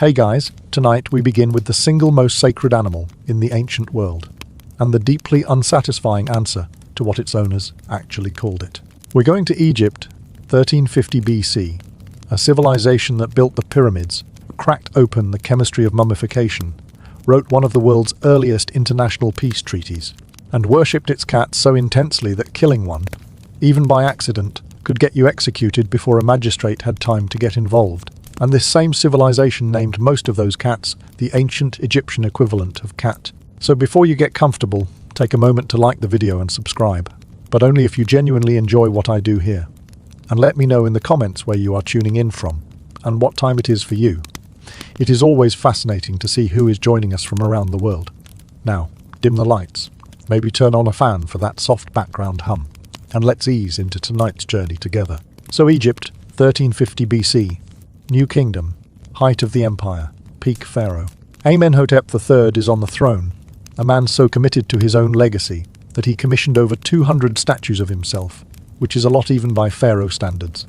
Hey guys, tonight we begin with the single most sacred animal in the ancient world, and the deeply unsatisfying answer to what its owners actually called it. We're going to Egypt, 1350 BC, a civilization that built the pyramids, cracked open the chemistry of mummification, wrote one of the world's earliest international peace treaties, and worshipped its cat so intensely that killing one, even by accident, could get you executed before a magistrate had time to get involved. And this same civilization named most of those cats the ancient Egyptian equivalent of cat. So before you get comfortable, take a moment to like the video and subscribe, but only if you genuinely enjoy what I do here. And let me know in the comments where you are tuning in from, and what time it is for you. It is always fascinating to see who is joining us from around the world. Now, dim the lights, maybe turn on a fan for that soft background hum, and let's ease into tonight's journey together. So Egypt, 1350 BC, New Kingdom, height of the empire, peak pharaoh. Amenhotep III is on the throne, a man so committed to his own legacy that he commissioned over 200 statues of himself, which is a lot even by pharaoh standards.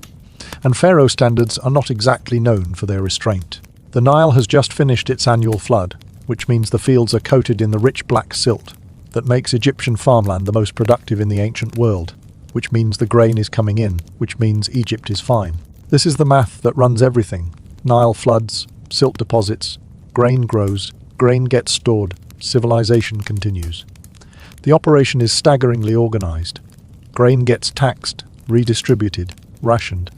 And pharaoh standards are not exactly known for their restraint. The Nile has just finished its annual flood, which means the fields are coated in the rich black silt that makes Egyptian farmland the most productive in the ancient world, which means the grain is coming in, which means Egypt is fine. This is the math that runs everything. Nile floods, silt deposits, grain grows, grain gets stored, civilization continues. The operation is staggeringly organized. Grain gets taxed, redistributed, rationed.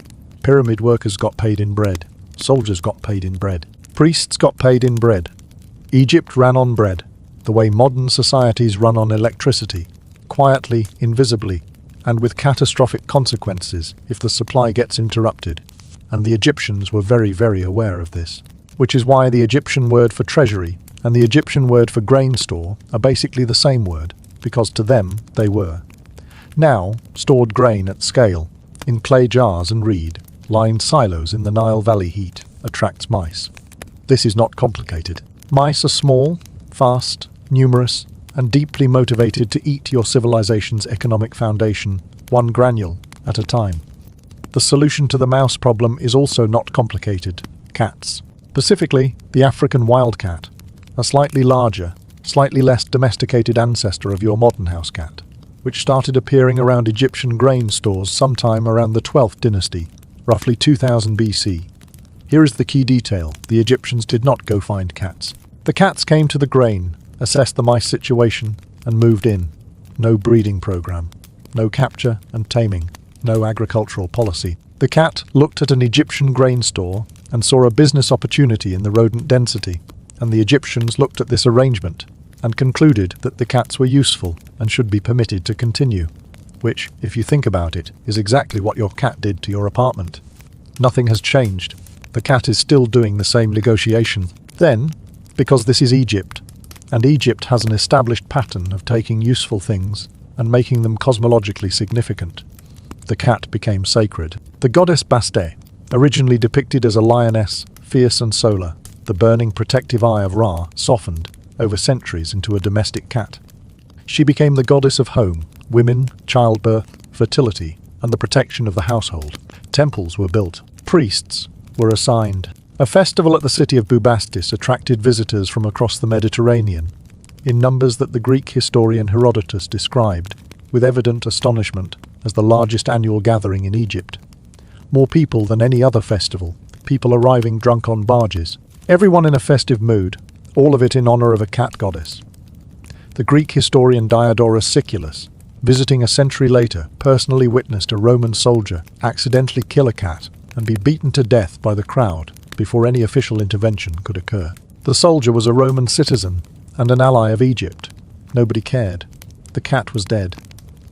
Pyramid workers got paid in bread. Soldiers got paid in bread. Priests got paid in bread. Egypt ran on bread, the way modern societies run on electricity, quietly, invisibly, and with catastrophic consequences if the supply gets interrupted. And the Egyptians were very, very aware of this. Which is why the Egyptian word for treasury and the Egyptian word for grain store are basically the same word, because to them they were. Now, stored grain at scale, in clay jars and reed-lined silos in the Nile Valley heat, attracts mice. This is not complicated. Mice are small, fast, numerous, and deeply motivated to eat your civilization's economic foundation, one granule at a time. The solution to the mouse problem is also not complicated: cats. Specifically, the African wildcat, a slightly larger, slightly less domesticated ancestor of your modern house cat, which started appearing around Egyptian grain stores sometime around the 12th dynasty, roughly 2000 BC. Here is the key detail: the Egyptians did not go find cats. The cats came to the grain, assessed the mice situation, and moved in. No breeding program, no capture and taming, no agricultural policy. The cat looked at an Egyptian grain store and saw a business opportunity in the rodent density, and the Egyptians looked at this arrangement and concluded that the cats were useful and should be permitted to continue, which, if you think about it, is exactly what your cat did to your apartment. Nothing has changed. The cat is still doing the same negotiation. Then, because this is Egypt, and Egypt has an established pattern of taking useful things and making them cosmologically significant, the cat became sacred. The goddess Bastet, originally depicted as a lioness, fierce and solar, the burning protective eye of Ra, softened over centuries into a domestic cat. She became the goddess of home, women, childbirth, fertility, and the protection of the household. Temples were built. Priests were assigned. A festival at the city of Bubastis attracted visitors from across the Mediterranean, in numbers that the Greek historian Herodotus described, with evident astonishment, as the largest annual gathering in Egypt. More people than any other festival, people arriving drunk on barges, everyone in a festive mood, all of it in honor of a cat goddess. The Greek historian Diodorus Siculus, visiting a century later, personally witnessed a Roman soldier accidentally kill a cat and be beaten to death by the crowd before any official intervention could occur. The soldier was a Roman citizen and an ally of Egypt. Nobody cared. The cat was dead.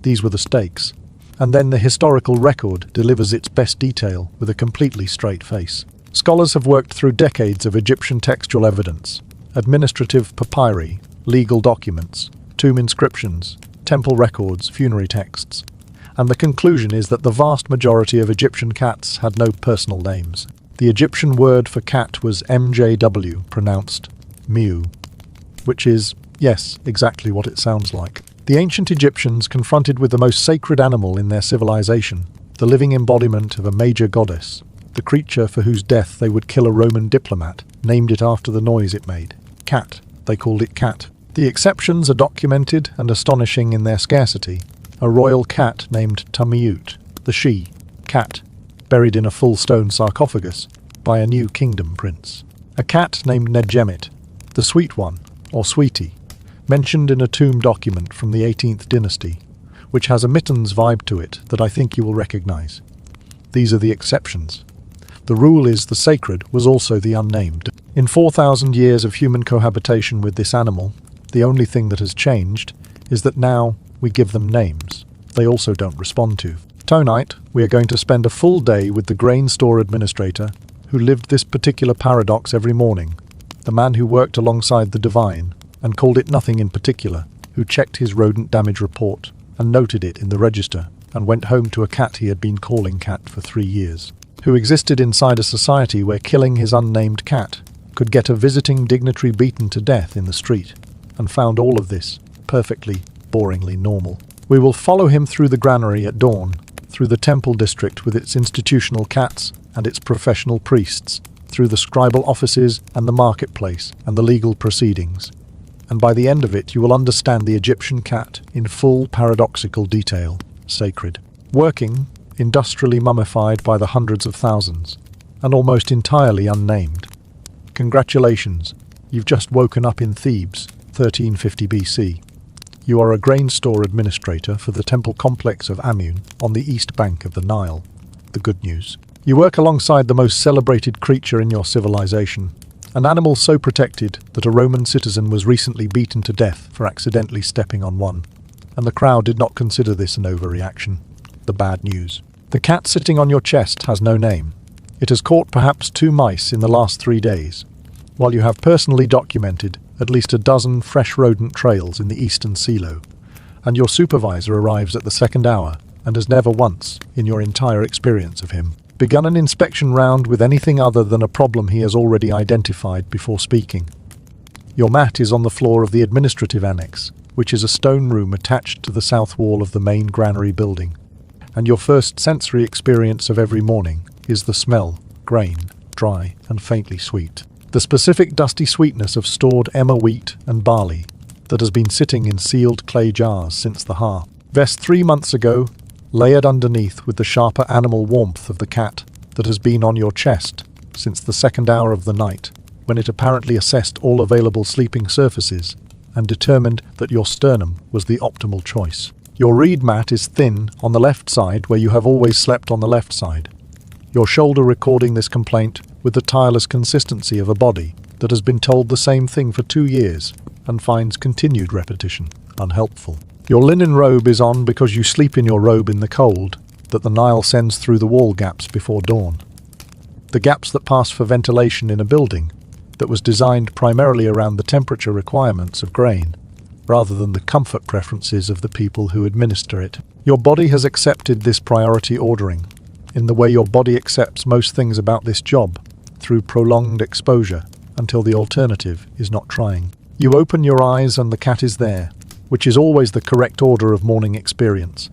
These were the stakes. And then the historical record delivers its best detail with a completely straight face. Scholars have worked through decades of Egyptian textual evidence, administrative papyri, legal documents, tomb inscriptions, temple records, funerary texts, and the conclusion is that the vast majority of Egyptian cats had no personal names. The Egyptian word for cat was MJW, pronounced mew, which is, yes, exactly what it sounds like. The ancient Egyptians, confronted with the most sacred animal in their civilization, the living embodiment of a major goddess, The creature for whose death they would kill a Roman diplomat named it after the noise it made. Cat. They called it cat. The exceptions are documented and astonishing in their scarcity. A royal cat named Tamiut, the she-cat, buried in a full stone sarcophagus by a new kingdom prince. A cat named Nedjemit, the sweet one, or sweetie, mentioned in a tomb document from the 18th dynasty, which has a mittens vibe to it that I think you will recognize. These are the exceptions. The rule is the sacred was also the unnamed. In 4,000 years of human cohabitation with this animal, the only thing that has changed is that now we give them names they also don't respond to. Tonight, we are going to spend a full day with the grain store administrator who lived this particular paradox every morning, the man who worked alongside the divine and called it nothing in particular, who checked his rodent damage report and noted it in the register and went home to a cat he had been calling cat for 3 years, who existed inside a society where killing his unnamed cat could get a visiting dignitary beaten to death in the street, and found all of this perfectly, boringly normal. We will follow him through the granary at dawn, through the temple district with its institutional cats and its professional priests, through the scribal offices and the marketplace and the legal proceedings. And by the end of it you will understand the Egyptian cat in full paradoxical detail, sacred, working, industrially mummified by the hundreds of thousands, and almost entirely unnamed. Congratulations, you've just woken up in Thebes, 1350 BC. You are a grain store administrator for the temple complex of Amun on the east bank of the Nile. The good news. You work alongside the most celebrated creature in your civilization, an animal so protected that a Roman citizen was recently beaten to death for accidentally stepping on one. And the crowd did not consider this an overreaction. The bad news. The cat sitting on your chest has no name. It has caught perhaps 2 mice in the last 3 days, while you have personally documented at least a dozen fresh rodent trails in the eastern silo, and your supervisor arrives at the 2nd hour and has never once, in your entire experience of him, begun an inspection round with anything other than a problem he has already identified before speaking. Your mat is on the floor of the administrative annex, which is a stone room attached to the south wall of the main granary building, and your first sensory experience of every morning is the smell, grain, dry and faintly sweet. The specific dusty sweetness of stored emmer wheat and barley that has been sitting in sealed clay jars since the harvest 3 months ago, layered underneath with the sharper animal warmth of the cat that has been on your chest since the 2nd hour of the night, when it apparently assessed all available sleeping surfaces and determined that your sternum was the optimal choice. Your reed mat is thin on the left side where you have always slept on the left side, your shoulder recording this complaint with the tireless consistency of a body that has been told the same thing for 2 years and finds continued repetition unhelpful. Your linen robe is on because you sleep in your robe in the cold that the Nile sends through the wall gaps before dawn. The gaps that pass for ventilation in a building that was designed primarily around the temperature requirements of grain, rather than the comfort preferences of the people who administer it. Your body has accepted this priority ordering, in the way your body accepts most things about this job, through prolonged exposure, until the alternative is not trying. You open your eyes and the cat is there, which is always the correct order of morning experience,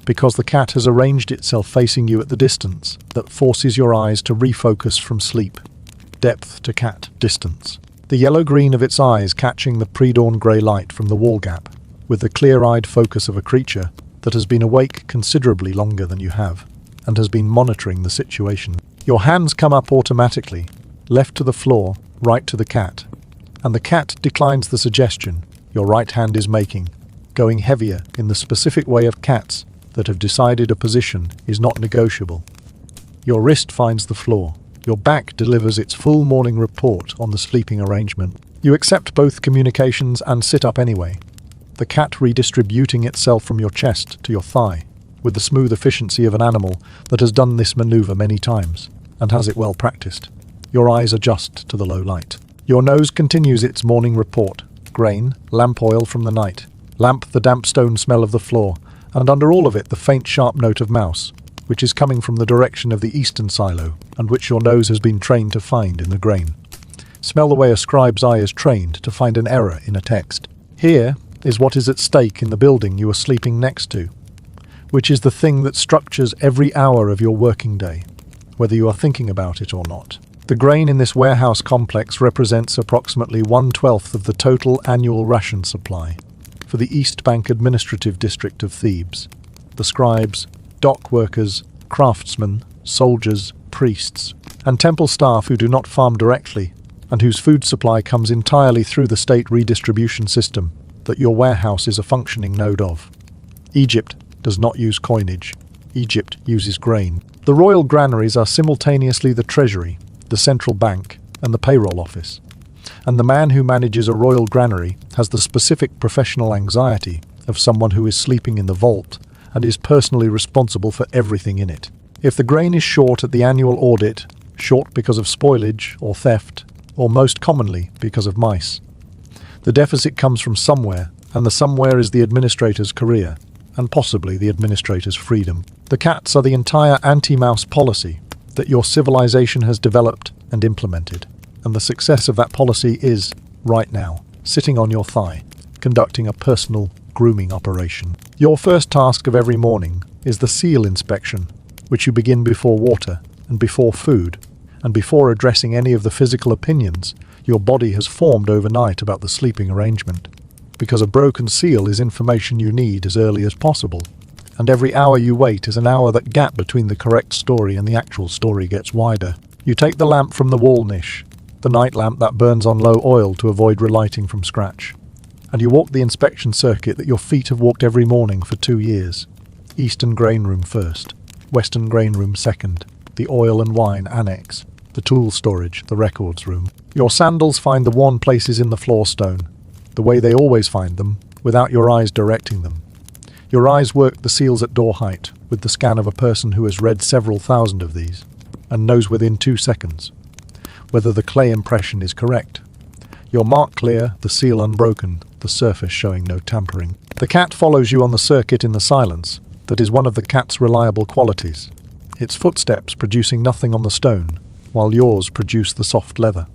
because the cat has arranged itself facing you at the distance that forces your eyes to refocus from sleep, depth to cat distance. The yellow-green of its eyes catching the pre-dawn grey light from the wall gap, with the clear-eyed focus of a creature that has been awake considerably longer than you have, and has been monitoring the situation. Your hands come up automatically, left to the floor, right to the cat, and the cat declines the suggestion your right hand is making, going heavier in the specific way of cats that have decided a position is not negotiable. Your wrist finds the floor. Your back delivers its full morning report on the sleeping arrangement. You accept both communications and sit up anyway, the cat redistributing itself from your chest to your thigh, with the smooth efficiency of an animal that has done this maneuver many times, and has it well practiced. Your eyes adjust to the low light. Your nose continues its morning report. Grain, lamp oil from the night, lamp the damp stone smell of the floor, and under all of it the faint sharp note of mouse, which is coming from the direction of the eastern silo, and which your nose has been trained to find in the grain. Smell the way a scribe's eye is trained to find an error in a text. Here is what is at stake in the building you are sleeping next to, which is the thing that structures every hour of your working day, whether you are thinking about it or not. The grain in this warehouse complex represents approximately 1/12 of the total annual ration supply for the East Bank Administrative District of Thebes. The scribes, dock workers, craftsmen, soldiers, priests, and temple staff who do not farm directly and whose food supply comes entirely through the state redistribution system that your warehouse is a functioning node of. Egypt does not use coinage. Egypt uses grain. The royal granaries are simultaneously the treasury, the central bank, and the payroll office. And the man who manages a royal granary has the specific professional anxiety of someone who is sleeping in the vault and is personally responsible for everything in it. If the grain is short at the annual audit, short because of spoilage or theft, or most commonly because of mice, the deficit comes from somewhere, and the somewhere is the administrator's career, and possibly the administrator's freedom. The cats are the entire anti-mouse policy that your civilization has developed and implemented, and the success of that policy is, right now, sitting on your thigh, conducting a personal grooming operation. Your first task of every morning is the seal inspection, which you begin before water and before food, and before addressing any of the physical opinions your body has formed overnight about the sleeping arrangement. Because a broken seal is information you need as early as possible, and every hour you wait is an hour that gap between the correct story and the actual story gets wider. You take the lamp from the wall niche, the night lamp that burns on low oil to avoid relighting from scratch, and you walk the inspection circuit that your feet have walked every morning for 2 years. Eastern grain room first, Western grain room second, the oil and wine annex, the tool storage, the records room. Your sandals find the worn places in the floor stone, the way they always find them, without your eyes directing them. Your eyes work the seals at door height, with the scan of a person who has read several thousand of these, and knows within 2 seconds whether the clay impression is correct. Your mark clear, the seal unbroken, the surface showing no tampering. The cat follows you on the circuit in the silence that is one of the cat's reliable qualities, its footsteps producing nothing on the stone, while yours produce the soft leather.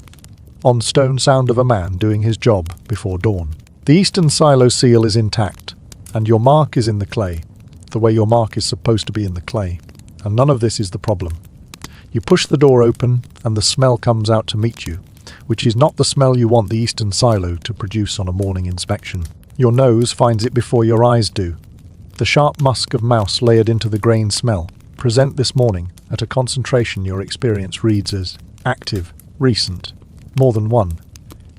On stone sound of a man doing his job before dawn. The eastern silo seal is intact, and your mark is in the clay, the way your mark is supposed to be in the clay, and none of this is the problem. You push the door open, and the smell comes out to meet you, which is not the smell you want the eastern silo to produce on a morning inspection. Your nose finds it before your eyes do. The sharp musk of mouse layered into the grain smell present this morning at a concentration your experience reads as active, recent, more than one.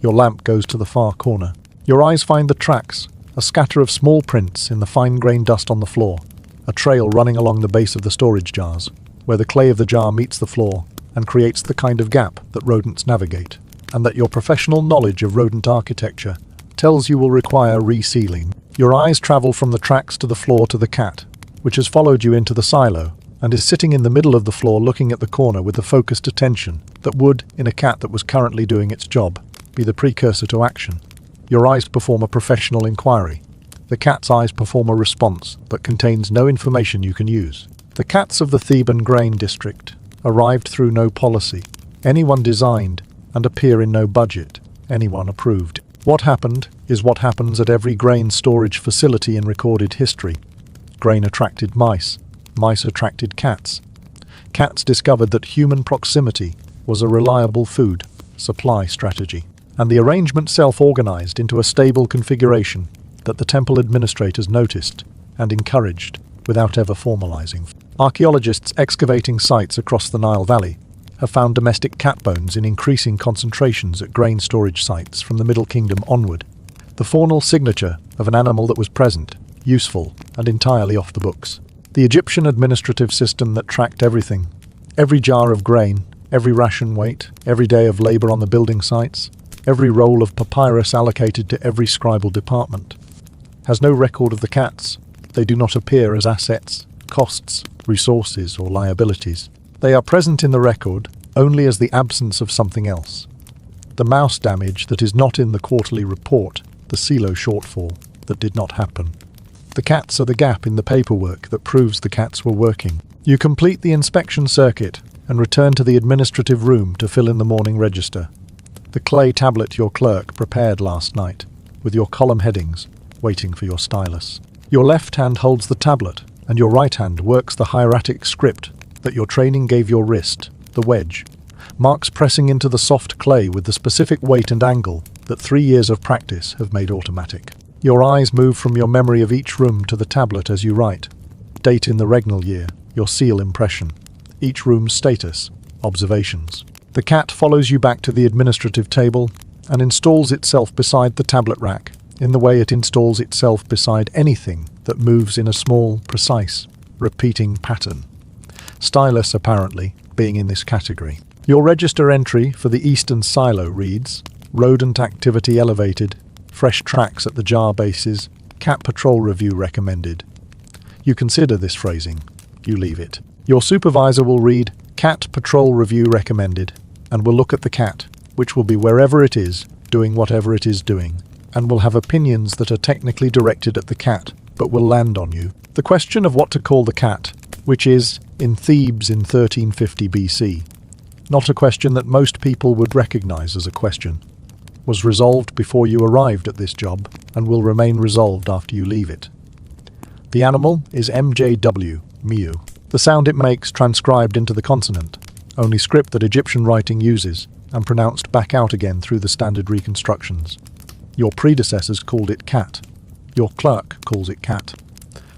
Your lamp goes to the far corner. Your eyes find the tracks, a scatter of small prints in the fine-grained dust on the floor, a trail running along the base of the storage jars, where the clay of the jar meets the floor and creates the kind of gap that rodents navigate, and that your professional knowledge of rodent architecture tells you will require resealing. Your eyes travel from the tracks to the floor to the cat, which has followed you into the silo, and is sitting in the middle of the floor looking at the corner with the focused attention that would, in a cat that was currently doing its job, be the precursor to action. Your eyes perform a professional inquiry. The cat's eyes perform a response that contains no information you can use. The cats of the Theban grain district arrived through no policy, anyone designed, and appear in no budget, anyone approved. What happened is what happens at every grain storage facility in recorded history. Grain attracted mice. Mice attracted cats. Cats discovered that human proximity was a reliable food supply strategy, and the arrangement self-organized into a stable configuration that the temple administrators noticed and encouraged without ever formalizing. Archaeologists excavating sites across the Nile Valley have found domestic cat bones in increasing concentrations at grain storage sites from the Middle Kingdom onward, the faunal signature of an animal that was present, useful, and entirely off the books. The Egyptian administrative system that tracked everything, every jar of grain, every ration weight, every day of labor on the building sites, every roll of papyrus allocated to every scribal department, has no record of the cats. They do not appear as assets, costs, resources, or liabilities. They are present in the record only as the absence of something else. The mouse damage that is not in the quarterly report, the silo shortfall that did not happen. The cats are the gap in the paperwork that proves the cats were working. You complete the inspection circuit and return to the administrative room to fill in the morning register. The clay tablet your clerk prepared last night, with your column headings, waiting for your stylus. Your left hand holds the tablet, and your right hand works the hieratic script that your training gave your wrist, the wedge, marks pressing into the soft clay with the specific weight and angle that 3 years of practice have made automatic. Your eyes move from your memory of each room to the tablet as you write. Date in the regnal year, your seal impression, each room's status, observations. The cat follows you back to the administrative table and installs itself beside the tablet rack in the way it installs itself beside anything that moves in a small, precise, repeating pattern. Stylus, apparently, being in this category. Your register entry for the eastern silo reads, rodent activity elevated, fresh tracks at the jar bases, cat patrol review recommended. You consider this phrasing. You leave it. Your supervisor will read, cat patrol review recommended, and will look at the cat, which will be wherever it is, doing whatever it is doing, and will have opinions that are technically directed at the cat, but will land on you. The question of what to call the cat, which is, in Thebes in 1350 BC, not a question that most people would recognize as a question, was resolved before you arrived at this job and will remain resolved after you leave it. The animal is MJW, Miu. The sound it makes transcribed into the consonant, only script that Egyptian writing uses, and pronounced back out again through the standard reconstructions. Your predecessors called it cat. Your clerk calls it cat.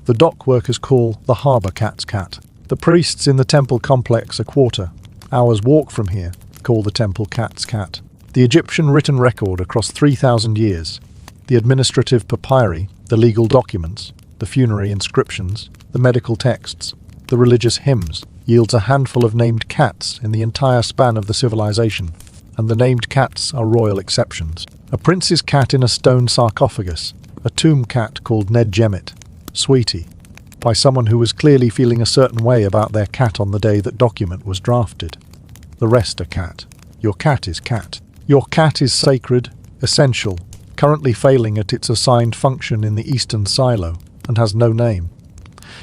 The dock workers call the harbour cat's cat. The priests in the temple complex a quarter-hour's walk from here call the temple cat's cat. The Egyptian written record across 3,000 years, the administrative papyri, the legal documents, the funerary inscriptions, the medical texts, the religious hymns, yields a handful of named cats in the entire span of the civilization, and the named cats are royal exceptions. A prince's cat in a stone sarcophagus, a tomb cat called Ned Jemmet, Sweetie, by someone who was clearly feeling a certain way about their cat on the day that document was drafted. The rest are cat. Your cat is cat. Your cat is sacred, essential, currently failing at its assigned function in the eastern silo, and has no name.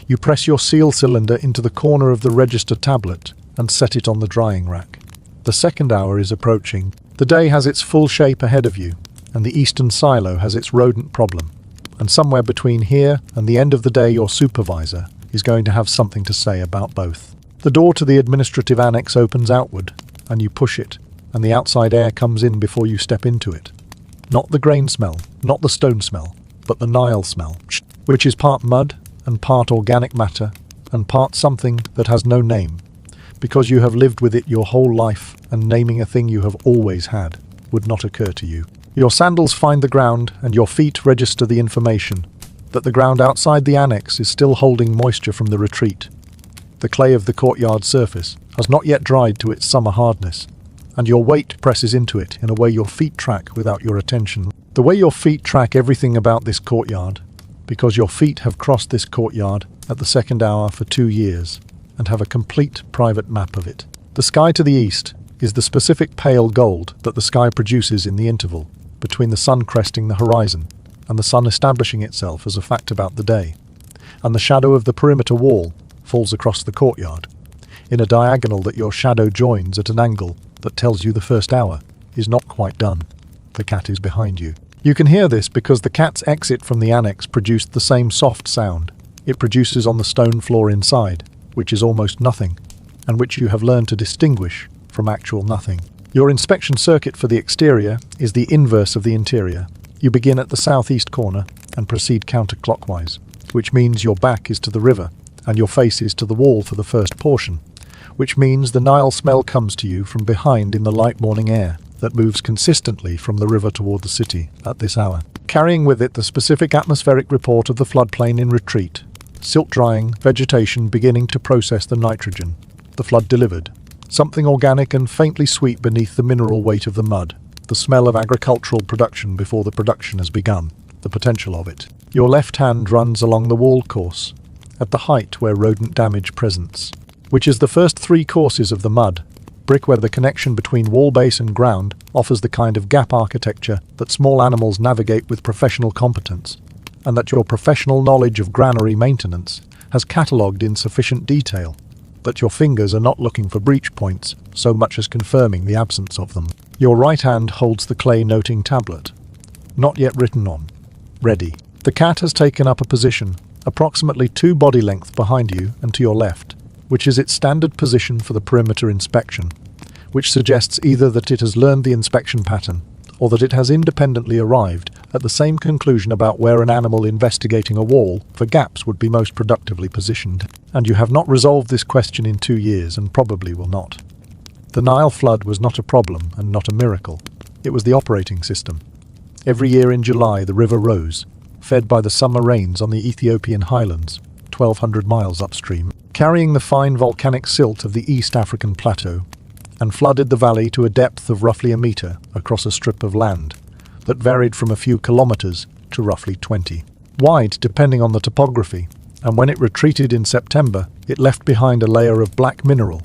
You press your seal cylinder into the corner of the register tablet and set it on the drying rack. The second hour is approaching. The day has its full shape ahead of you, and the eastern silo has its rodent problem. And somewhere between here and the end of the day, your supervisor is going to have something to say about both. The door to the administrative annex opens outward, and you push it, and the outside air comes in before you step into it. Not the grain smell, not the stone smell, but the Nile smell, which is part mud and part organic matter and part something that has no name, because you have lived with it your whole life, and naming a thing you have always had would not occur to you. Your sandals find the ground, and your feet register the information that the ground outside the annex is still holding moisture from the retreat. The clay of the courtyard surface has not yet dried to its summer hardness, and your weight presses into it in a way your feet track without your attention. The way your feet track everything about this courtyard, because your feet have crossed this courtyard at the second hour for 2 years, and have a complete private map of it. The sky to the east is the specific pale gold that the sky produces in the interval between the sun cresting the horizon and the sun establishing itself as a fact about the day, and the shadow of the perimeter wall falls across the courtyard, in a diagonal that your shadow joins at an angle that tells you the first hour is not quite done. The cat is behind you. You can hear this because the cat's exit from the annex produced the same soft sound it produces on the stone floor inside, which is almost nothing, and which you have learned to distinguish from actual nothing. Your inspection circuit for the exterior is the inverse of the interior. You begin at the southeast corner and proceed counterclockwise, which means your back is to the river and your face is to the wall for the first portion, which means the Nile smell comes to you from behind in the light morning air that moves consistently from the river toward the city at this hour, carrying with it the specific atmospheric report of the floodplain in retreat, silt drying, vegetation beginning to process the nitrogen, the flood delivered, something organic and faintly sweet beneath the mineral weight of the mud, the smell of agricultural production before the production has begun, the potential of it. Your left hand runs along the wall course, at the height where rodent damage presents, which is the first 3 courses of the mud, brick where the connection between wall base and ground offers the kind of gap architecture that small animals navigate with professional competence, and that your professional knowledge of granary maintenance has catalogued in sufficient detail that your fingers are not looking for breach points so much as confirming the absence of them. Your right hand holds the clay noting tablet, not yet written on. Ready. The cat has taken up a position, approximately 2 body length behind you and to your left, which is its standard position for the perimeter inspection, which suggests either that it has learned the inspection pattern or that it has independently arrived at the same conclusion about where an animal investigating a wall for gaps would be most productively positioned. And you have not resolved this question in 2 years and probably will not. The Nile flood was not a problem and not a miracle. It was the operating system. Every year in July the river rose, fed by the summer rains on the Ethiopian highlands, 1,200 miles upstream, carrying the fine volcanic silt of the East African plateau, and flooded the valley to a depth of roughly a metre across a strip of land that varied from a few kilometres to roughly 20. Wide depending on the topography, and when it retreated in September, it left behind a layer of black mineral,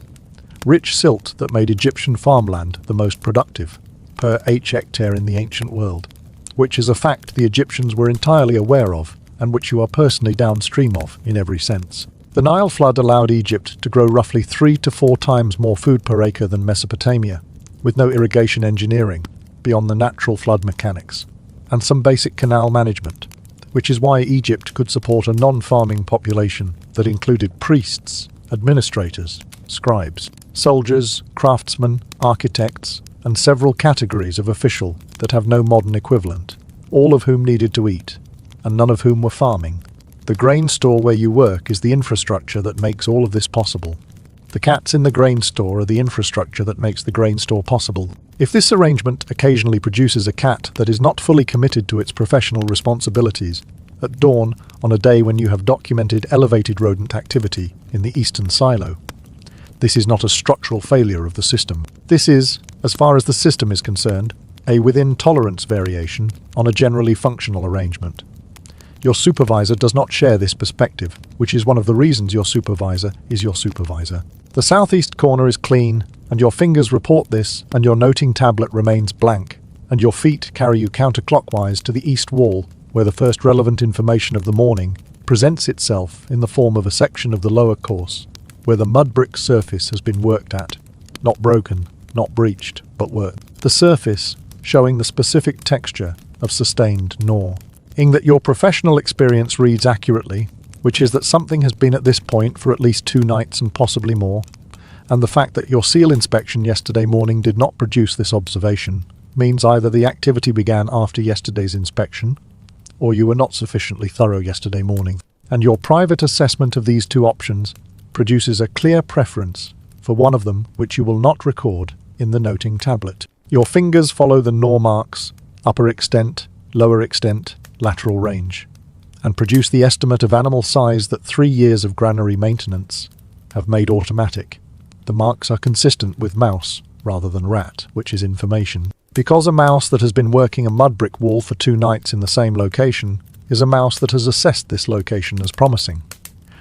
rich silt that made Egyptian farmland the most productive per hectare in the ancient world, which is a fact the Egyptians were entirely aware of and which you are personally downstream of in every sense. The Nile flood allowed Egypt to grow roughly 3 to 4 times more food per acre than Mesopotamia, with no irrigation engineering beyond the natural flood mechanics, and some basic canal management, which is why Egypt could support a non-farming population that included priests, administrators, scribes, soldiers, craftsmen, architects, and several categories of official that have no modern equivalent, all of whom needed to eat, and none of whom were farming. The grain store where you work is the infrastructure that makes all of this possible. The cats in the grain store are the infrastructure that makes the grain store possible. If this arrangement occasionally produces a cat that is not fully committed to its professional responsibilities, at dawn on a day when you have documented elevated rodent activity in the eastern silo, this is not a structural failure of the system. This is, as far as the system is concerned, a within tolerance variation on a generally functional arrangement. Your supervisor does not share this perspective, which is one of the reasons your supervisor is your supervisor. The southeast corner is clean, and your fingers report this, and your noting tablet remains blank, and your feet carry you counterclockwise to the east wall, where the first relevant information of the morning presents itself in the form of a section of the lower course, where the mud brick surface has been worked at, not broken, not breached, but worked. The surface showing the specific texture of sustained gnaw. In that your professional experience reads accurately, which is that something has been at this point for at least 2 nights and possibly more, and the fact that your seal inspection yesterday morning did not produce this observation means either the activity began after yesterday's inspection, or you were not sufficiently thorough yesterday morning, and your private assessment of these 2 options produces a clear preference for one of them which you will not record in the noting tablet. Your fingers follow the gnaw marks, upper extent, lower extent, lateral range, and produce the estimate of animal size that 3 years of granary maintenance have made automatic. The marks are consistent with mouse rather than rat, which is information. Because a mouse that has been working a mud brick wall for 2 nights in the same location is a mouse that has assessed this location as promising,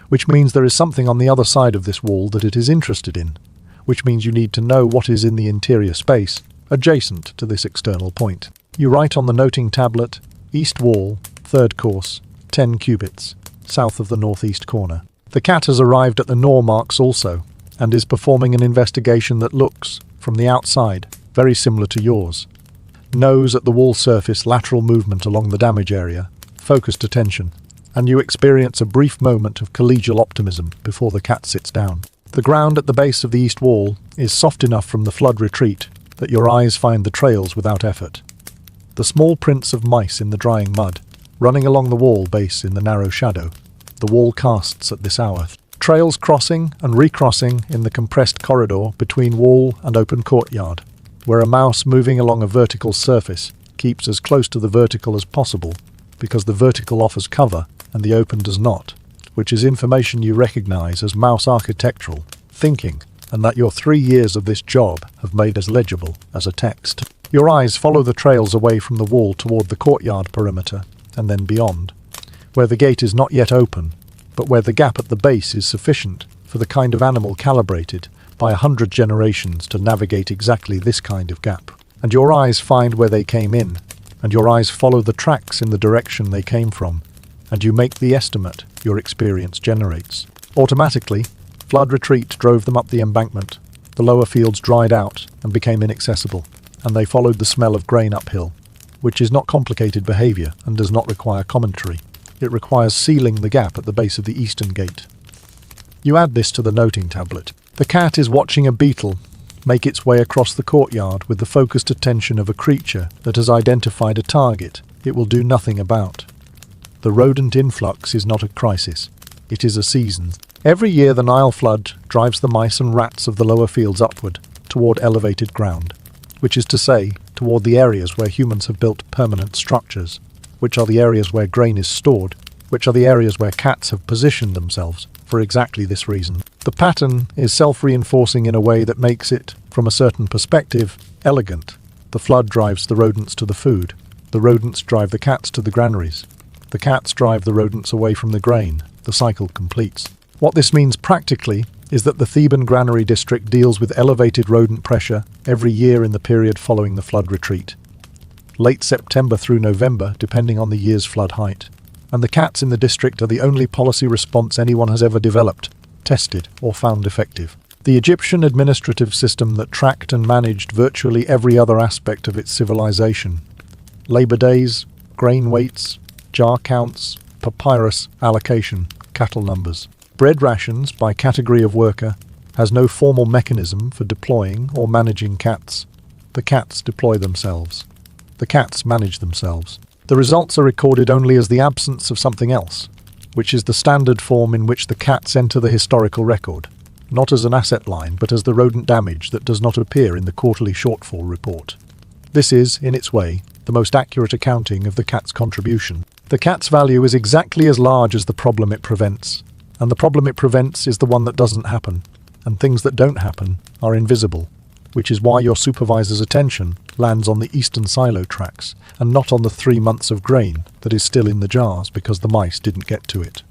which means there is something on the other side of this wall that it is interested in, which means you need to know what is in the interior space adjacent to this external point. You write on the noting tablet, east wall, 3rd course, 10 cubits, south of the northeast corner. The cat has arrived at the gnaw marks also, and is performing an investigation that looks, from the outside, very similar to yours. Nose at the wall surface, lateral movement along the damage area, focused attention, and you experience a brief moment of collegial optimism before the cat sits down. The ground at the base of the east wall is soft enough from the flood retreat that your eyes find the trails without effort. The small prints of mice in the drying mud, running along the wall base in the narrow shadow the wall casts at this hour. Trails crossing and recrossing in the compressed corridor between wall and open courtyard, where a mouse moving along a vertical surface keeps as close to the vertical as possible, because the vertical offers cover and the open does not, which is information you recognize as mouse architectural thinking, and that your 3 years of this job have made as legible as a text. Your eyes follow the trails away from the wall toward the courtyard perimeter, and then beyond, where the gate is not yet open, but where the gap at the base is sufficient for the kind of animal calibrated by 100 generations to navigate exactly this kind of gap. And your eyes find where they came in, and your eyes follow the tracks in the direction they came from, and you make the estimate your experience generates. Automatically, flood retreat drove them up the embankment. The lower fields dried out and became inaccessible, and they followed the smell of grain uphill, which is not complicated behavior and does not require commentary. It requires sealing the gap at the base of the eastern gate. You add this to the noting tablet. The cat is watching a beetle make its way across the courtyard with the focused attention of a creature that has identified a target it will do nothing about. The rodent influx is not a crisis. It is a season. Every year the Nile flood drives the mice and rats of the lower fields upward toward elevated ground, which is to say, toward the areas where humans have built permanent structures, which are the areas where grain is stored, which are the areas where cats have positioned themselves for exactly this reason. The pattern is self-reinforcing in a way that makes it, from a certain perspective, elegant. The flood drives the rodents to the food. The rodents drive the cats to the granaries. The cats drive the rodents away from the grain. The cycle completes. What this means practically is that the Theban granary district deals with elevated rodent pressure every year in the period following the flood retreat. Late September through November, depending on the year's flood height. And the cats in the district are the only policy response anyone has ever developed, tested, or found effective. The Egyptian administrative system that tracked and managed virtually every other aspect of its civilization. Labor days, grain weights, jar counts, papyrus allocation, cattle numbers. Bread rations by category of worker has no formal mechanism for deploying or managing cats. The cats deploy themselves. The cats manage themselves. The results are recorded only as the absence of something else, which is the standard form in which the cats enter the historical record, not as an asset line but as the rodent damage that does not appear in the quarterly shortfall report. This is, in its way, the most accurate accounting of the cat's contribution. The cat's value is exactly as large as the problem it prevents, and the problem it prevents is the one that doesn't happen, and things that don't happen are invisible, which is why your supervisor's attention lands on the eastern silo tracks and not on the 3 months of grain that is still in the jars because the mice didn't get to it.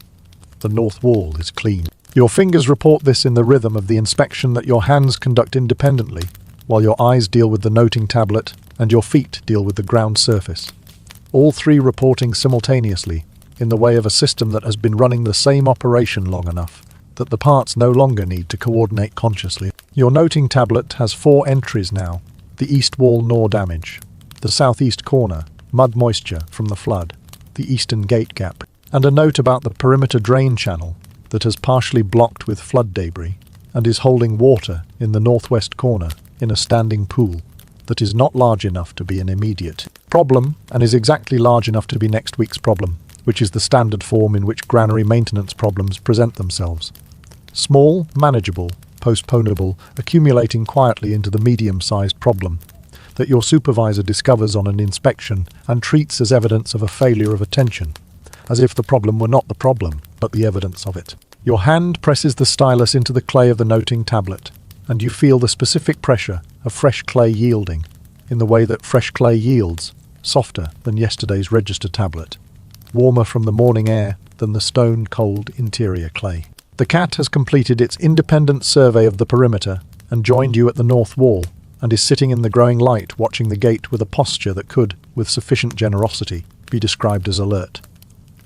The north wall is clean. Your fingers report this in the rhythm of the inspection that your hands conduct independently, while your eyes deal with the noting tablet and your feet deal with the ground surface. All three reporting simultaneously in the way of a system that has been running the same operation long enough that the parts no longer need to coordinate consciously. Your noting tablet has 4 entries now: the east wall gnaw damage, the southeast corner, mud moisture from the flood, the eastern gate gap, and a note about the perimeter drain channel that has partially blocked with flood debris and is holding water in the northwest corner in a standing pool that is not large enough to be an immediate problem and is exactly large enough to be next week's problem, which is the standard form in which granary maintenance problems present themselves. Small, manageable, postponable, accumulating quietly into the medium-sized problem that your supervisor discovers on an inspection and treats as evidence of a failure of attention, as if the problem were not the problem, but the evidence of it. Your hand presses the stylus into the clay of the noting tablet, and you feel the specific pressure of fresh clay yielding, in the way that fresh clay yields, softer than yesterday's register tablet, warmer from the morning air than the stone-cold interior clay. The cat has completed its independent survey of the perimeter and joined you at the north wall, and is sitting in the growing light watching the gate with a posture that could, with sufficient generosity, be described as alert.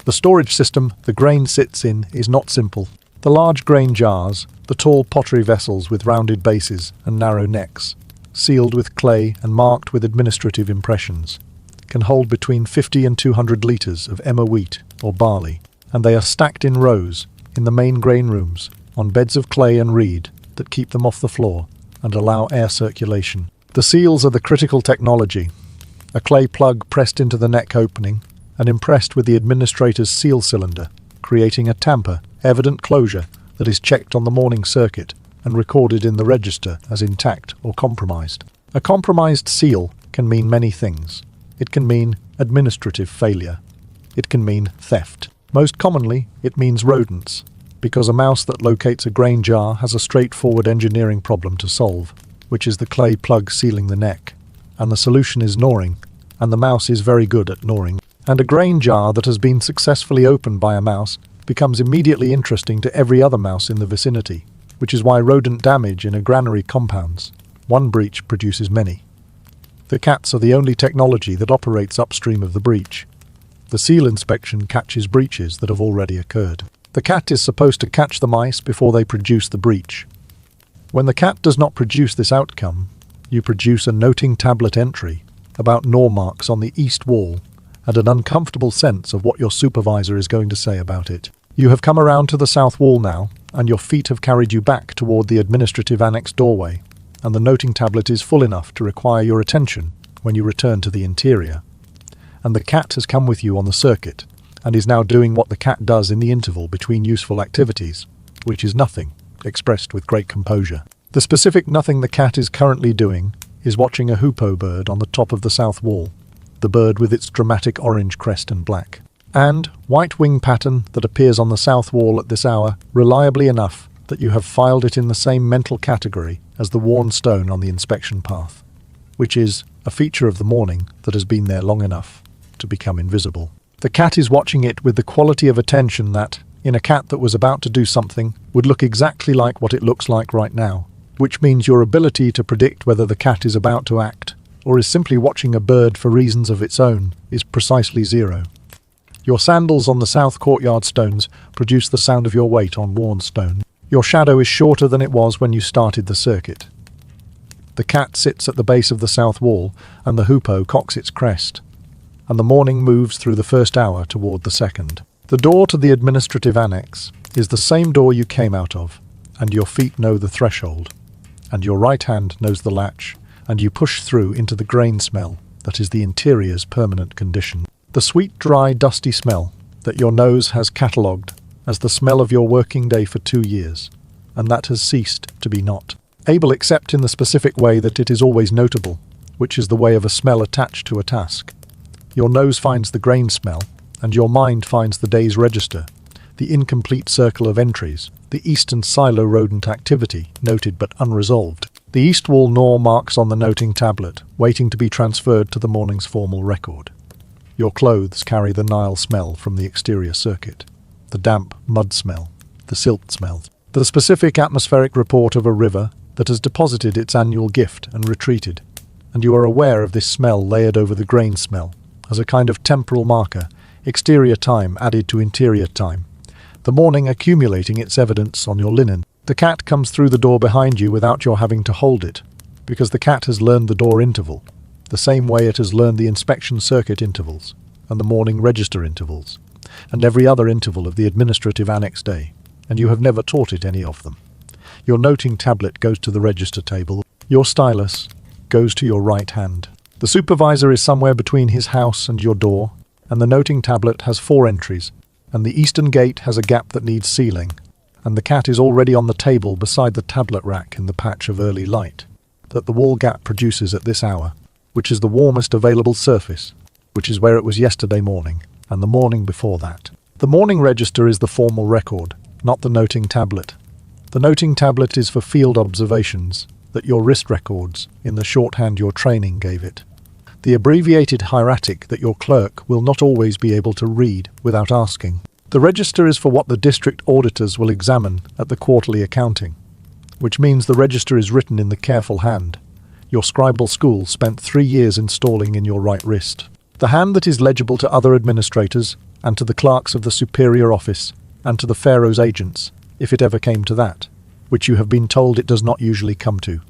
The storage system the grain sits in is not simple. The large grain jars, the tall pottery vessels with rounded bases and narrow necks, sealed with clay and marked with administrative impressions, can hold between 50 and 200 litres of emmer wheat or barley, and they are stacked in rows in the main grain rooms on beds of clay and reed that keep them off the floor and allow air circulation. The seals are the critical technology, a clay plug pressed into the neck opening and impressed with the administrator's seal cylinder, creating a tamper, evident closure that is checked on the morning circuit and recorded in the register as intact or compromised. A compromised seal can mean many things. It can mean administrative failure. It can mean theft. Most commonly, it means rodents, because a mouse that locates a grain jar has a straightforward engineering problem to solve, which is the clay plug sealing the neck, and the solution is gnawing, and the mouse is very good at gnawing. And a grain jar that has been successfully opened by a mouse becomes immediately interesting to every other mouse in the vicinity, which is why rodent damage in a granary compounds. One breach produces many. The cats are the only technology that operates upstream of the breach. The seal inspection catches breaches that have already occurred. The cat is supposed to catch the mice before they produce the breach. When the cat does not produce this outcome, you produce a noting tablet entry about gnaw marks on the east wall and an uncomfortable sense of what your supervisor is going to say about it. You have come around to the south wall now, and your feet have carried you back toward the administrative annex doorway, and the noting tablet is full enough to require your attention when you return to the interior. And the cat has come with you on the circuit, and is now doing what the cat does in the interval between useful activities, which is nothing, expressed with great composure. The specific nothing the cat is currently doing is watching a hoopoe bird on the top of the south wall, the bird with its dramatic orange crest and black and white wing pattern that appears on the south wall at this hour, reliably enough that you have filed it in the same mental category as the worn stone on the inspection path, which is a feature of the morning that has been there long enough to become invisible. The cat is watching it with the quality of attention that, in a cat that was about to do something, would look exactly like what it looks like right now, which means your ability to predict whether the cat is about to act or is simply watching a bird for reasons of its own is precisely zero. Your sandals on the south courtyard stones produce the sound of your weight on worn stone. Your shadow is shorter than it was when you started the circuit. The cat sits at the base of the south wall, and the hoopoe cocks its crest, and the morning moves through the first hour toward the second. The door to the administrative annex is the same door you came out of, and your feet know the threshold, and your right hand knows the latch, and you push through into the grain smell that is the interior's permanent condition. The sweet, dry, dusty smell that your nose has catalogued as the smell of your working day for 2 years, and that has ceased to be not able except in the specific way that it is always notable, which is the way of a smell attached to a task. Your nose finds the grain smell, and your mind finds the day's register, the incomplete circle of entries, the eastern silo rodent activity, noted but unresolved. The east wall gnaw marks on the noting tablet, waiting to be transferred to the morning's formal record. Your clothes carry the Nile smell from the exterior circuit, the damp mud smell, the silt smell, the specific atmospheric report of a river that has deposited its annual gift and retreated, and you are aware of this smell layered over the grain smell as a kind of temporal marker, exterior time added to interior time, the morning accumulating its evidence on your linen. The cat comes through the door behind you without your having to hold it, because the cat has learned the door interval, the same way it has learned the inspection circuit intervals, and the morning register intervals, and every other interval of the administrative annex day, and you have never taught it any of them. Your noting tablet goes to the register table, your stylus goes to your right hand. The supervisor is somewhere between his house and your door, and the noting tablet has 4 entries, and the eastern gate has a gap that needs sealing, and the cat is already on the table beside the tablet rack in the patch of early light that the wall gap produces at this hour, which is the warmest available surface, which is where it was yesterday morning, and the morning before that. The morning register is the formal record, not the noting tablet. The noting tablet is for field observations that your wrist records in the shorthand your training gave it. The abbreviated hieratic that your clerk will not always be able to read without asking. The register is for what the district auditors will examine at the quarterly accounting, which means the register is written in the careful hand your scribal school spent 3 years installing in your right wrist. The hand that is legible to other administrators and to the clerks of the superior office and to the Pharaoh's agents, if it ever came to that, which you have been told it does not usually come to,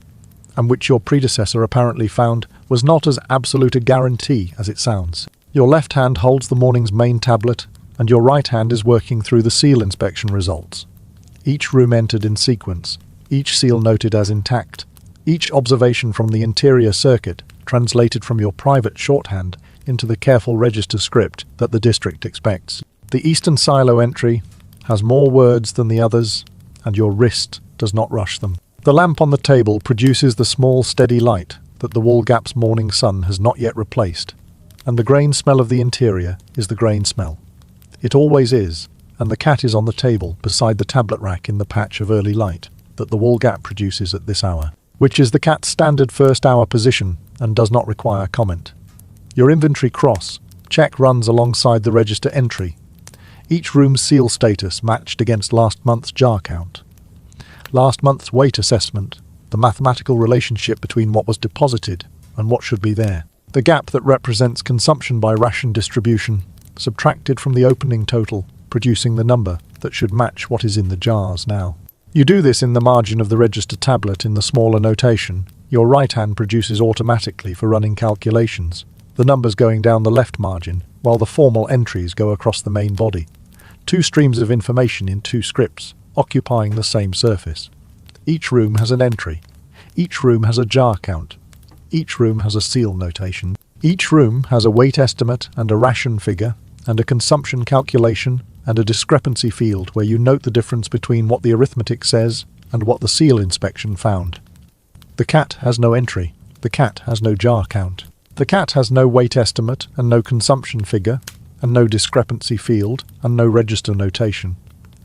and which your predecessor apparently found was not as absolute a guarantee as it sounds. Your left hand holds the morning's main tablet, and your right hand is working through the seal inspection results. Each room entered in sequence, each seal noted as intact, each observation from the interior circuit translated from your private shorthand into the careful register script that the district expects. The eastern silo entry has more words than the others, and your wrist does not rush them. The lamp on the table produces the small, steady light that the wall gap's morning sun has not yet replaced, and the grain smell of the interior is the grain smell. It always is, and the cat is on the table beside the tablet rack in the patch of early light that the wall gap produces at this hour, which is the cat's standard first hour position and does not require comment. Your inventory cross check runs alongside the register entry, each room's seal status matched against last month's jar count, last month's weight assessment, the mathematical relationship between what was deposited and what should be there, the gap that represents consumption by ration distribution, subtracted from the opening total, producing the number that should match what is in the jars now. You do this in the margin of the register tablet in the smaller notation your right hand produces automatically for running calculations, the numbers going down the left margin, while the formal entries go across the main body. 2 streams of information in 2 scripts, occupying the same surface. Each room has an entry. Each room has a jar count. Each room has a seal notation. Each room has a weight estimate and a ration figure and a consumption calculation and a discrepancy field where you note the difference between what the arithmetic says and what the seal inspection found. The cat has no entry. The cat has no jar count. The cat has no weight estimate and no consumption figure and no discrepancy field and no register notation.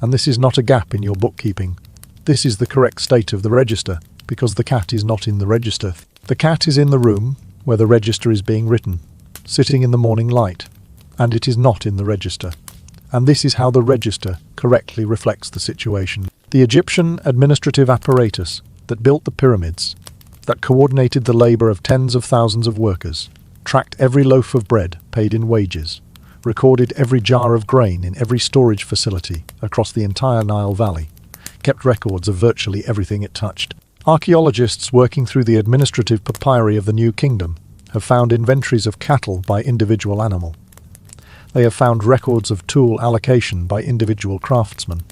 And this is not a gap in your bookkeeping. This is the correct state of the register because the cat is not in the register. The cat is in the room where the register is being written, sitting in the morning light, and it is not in the register. And this is how the register correctly reflects the situation. The Egyptian administrative apparatus that built the pyramids, that coordinated the labor of tens of thousands of workers, tracked every loaf of bread paid in wages, recorded every jar of grain in every storage facility across the entire Nile Valley, kept records of virtually everything it touched. Archaeologists working through the administrative papyri of the New Kingdom have found inventories of cattle by individual animal. They have found records of tool allocation by individual craftsmen.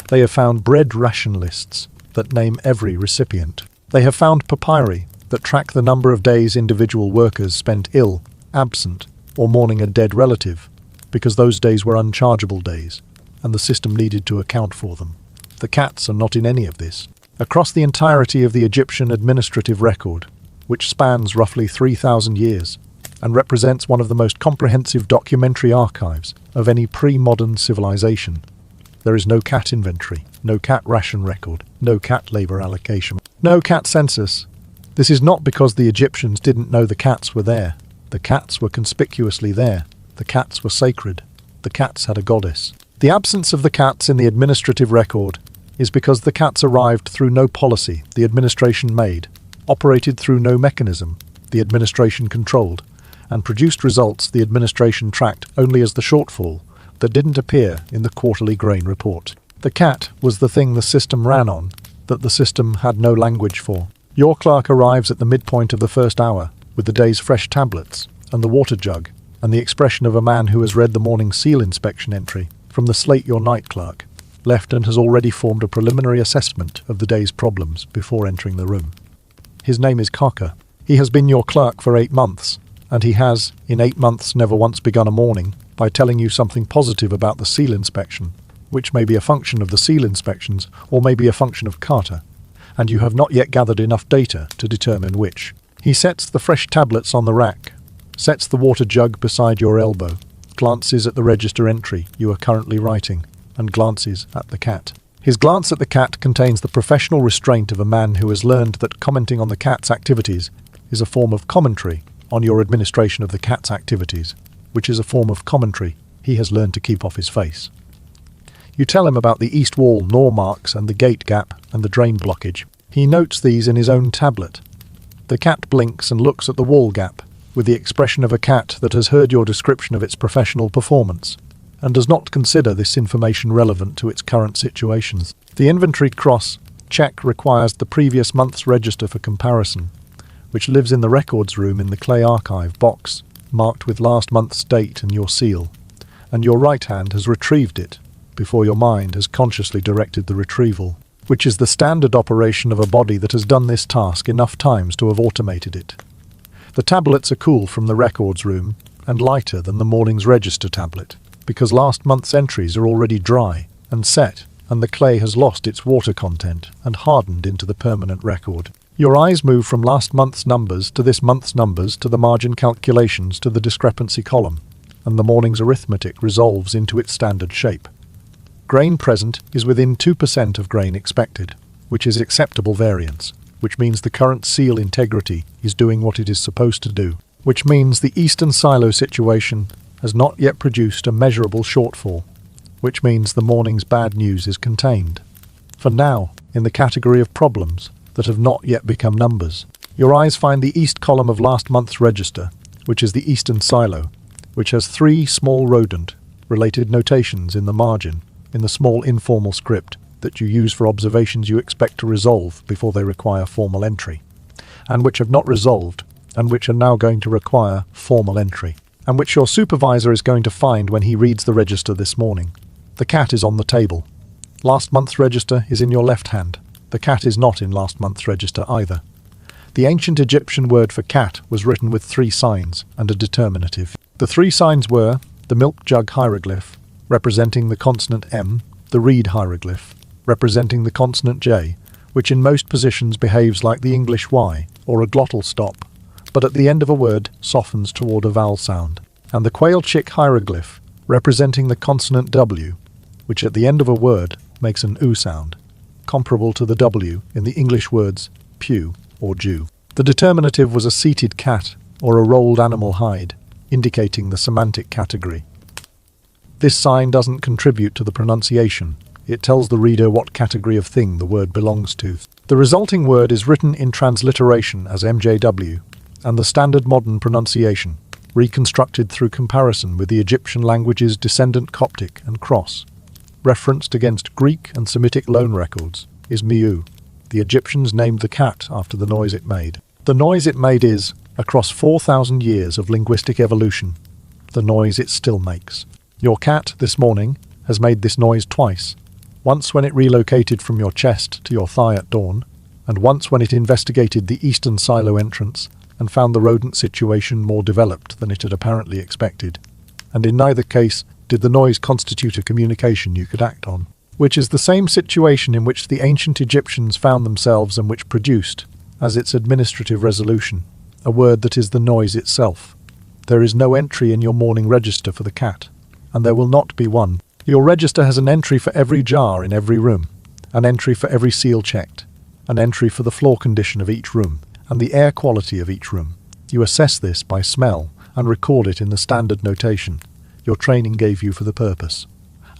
They have found bread ration lists that name every recipient. They have found papyri that track the number of days individual workers spent ill, absent, or mourning a dead relative, because those days were unchargeable days, and the system needed to account for them. The cats are not in any of this. Across the entirety of the Egyptian administrative record, which spans roughly 3,000 years, and represents one of the most comprehensive documentary archives of any pre-modern civilization, there is no cat inventory, no cat ration record, no cat labor allocation, no cat census. This is not because the Egyptians didn't know the cats were there. The cats were conspicuously there. The cats were sacred. The cats had a goddess. The absence of the cats in the administrative record is because the cats arrived through no policy the administration made, operated through no mechanism the administration controlled, and produced results the administration tracked only as the shortfall that didn't appear in the quarterly grain report. The cat was the thing the system ran on, that the system had no language for. Your clerk arrives at the midpoint of the first hour with the day's fresh tablets and the water jug and the expression of a man who has read the morning seal inspection entry from the slate your night clerk left and has already formed a preliminary assessment of the day's problems before entering the room. His name is Kaka. He has been your clerk for 8 months, and he has, in 8 months, never once begun a morning by telling you something positive about the seal inspection, which may be a function of the seal inspections or may be a function of Carter, and you have not yet gathered enough data to determine which. He sets the fresh tablets on the rack, sets the water jug beside your elbow, glances at the register entry you are currently writing, and glances at the cat. His glance at the cat contains the professional restraint of a man who has learned that commenting on the cat's activities is a form of commentary on your administration of the cat's activities, which is a form of commentary he has learned to keep off his face. You tell him about the east wall gnaw marks and the gate gap and the drain blockage. He notes these in his own tablet. The cat blinks and looks at the wall gap with the expression of a cat that has heard your description of its professional performance and does not consider this information relevant to its current situations. The inventory cross check requires the previous month's register for comparison, which lives in the records room in the clay archive box, marked with last month's date and your seal, and your right hand has retrieved it before your mind has consciously directed the retrieval, which is the standard operation of a body that has done this task enough times to have automated it. The tablets are cool from the records room and lighter than the morning's register tablet, because last month's entries are already dry and set, and the clay has lost its water content and hardened into the permanent record. Your eyes move from last month's numbers to this month's numbers to the margin calculations to the discrepancy column, and the morning's arithmetic resolves into its standard shape. Grain present is within 2% of grain expected, which is acceptable variance, which means the current seal integrity is doing what it is supposed to do, which means the eastern silo situation has not yet produced a measurable shortfall, which means the morning's bad news is contained, for now, in the category of problems that have not yet become numbers. Your eyes find the east column of last month's register, which is the eastern silo, which has 3 small rodent-related notations in the margin, in the small informal script that you use for observations you expect to resolve before they require formal entry, and which have not resolved, and which are now going to require formal entry, and which your supervisor is going to find when he reads the register this morning. The cat is on the table. Last month's register is in your left hand. The cat is not in last month's register either. The ancient Egyptian word for cat was written with 3 signs and a determinative. The 3 signs were the milk jug hieroglyph, representing the consonant M, the reed hieroglyph, representing the consonant J, which in most positions behaves like the English Y, or a glottal stop, but at the end of a word softens toward a vowel sound, and the quail chick hieroglyph, representing the consonant W, which at the end of a word makes an oo sound, comparable to the W in the English words pew or Jew. The determinative was a seated cat or a rolled animal hide, indicating the semantic category. This sign doesn't contribute to the pronunciation. It tells the reader what category of thing the word belongs to. The resulting word is written in transliteration as MJW, and the standard modern pronunciation, reconstructed through comparison with the Egyptian languages descendant Coptic and Cross, referenced against Greek and Semitic loan records, is miu. The Egyptians named the cat after the noise it made. The noise it made is, across 4,000 years of linguistic evolution, the noise it still makes. Your cat, this morning, has made this noise twice. Once when it relocated from your chest to your thigh at dawn, and once when it investigated the eastern silo entrance and found the rodent situation more developed than it had apparently expected. And in neither case did the noise constitute a communication you could act on, which is the same situation in which the ancient Egyptians found themselves and which produced, as its administrative resolution, a word that is the noise itself. There is no entry in your morning register for the cat, and there will not be one. Your register has an entry for every jar in every room, an entry for every seal checked, an entry for the floor condition of each room, and the air quality of each room. You assess this by smell and record it in the standard notation your training gave you for the purpose,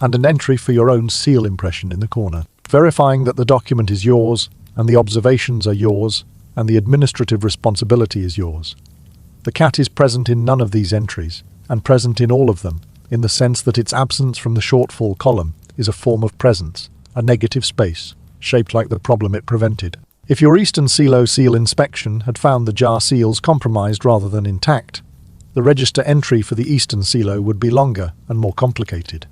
and an entry for your own seal impression in the corner, verifying that the document is yours, and the observations are yours, and the administrative responsibility is yours. The cat is present in none of these entries, and present in all of them, in the sense that its absence from the shortfall column is a form of presence, a negative space, shaped like the problem it prevented. If your Eastern Silo seal inspection had found the jar seals compromised rather than intact, the register entry for the Eastern Silo would be longer and more complicated.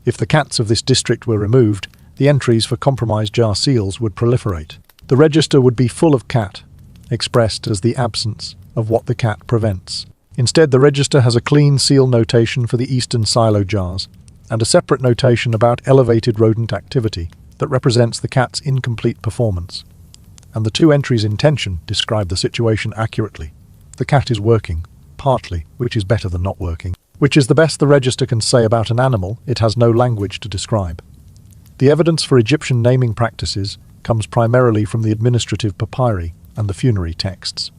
If the cats of this district were removed, the entries for compromised jar seals would proliferate. The register would be full of cat, expressed as the absence of what the cat prevents. Instead, the register has a clean seal notation for the Eastern Silo jars, and a separate notation about elevated rodent activity that represents the cat's incomplete performance. And the 2 entries in tension describe the situation accurately. The cat is working, partly, which is better than not working, which is the best the register can say about an animal it has no language to describe. The evidence for Egyptian naming practices comes primarily from the administrative papyri and the funerary texts,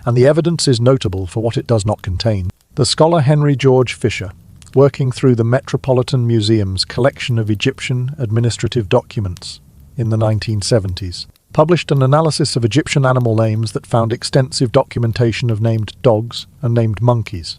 and the evidence is notable for what it does not contain. The scholar Henry George Fisher, working through the Metropolitan Museum's collection of Egyptian administrative documents in the 1970s, published an analysis of Egyptian animal names that found extensive documentation of named dogs and named monkeys.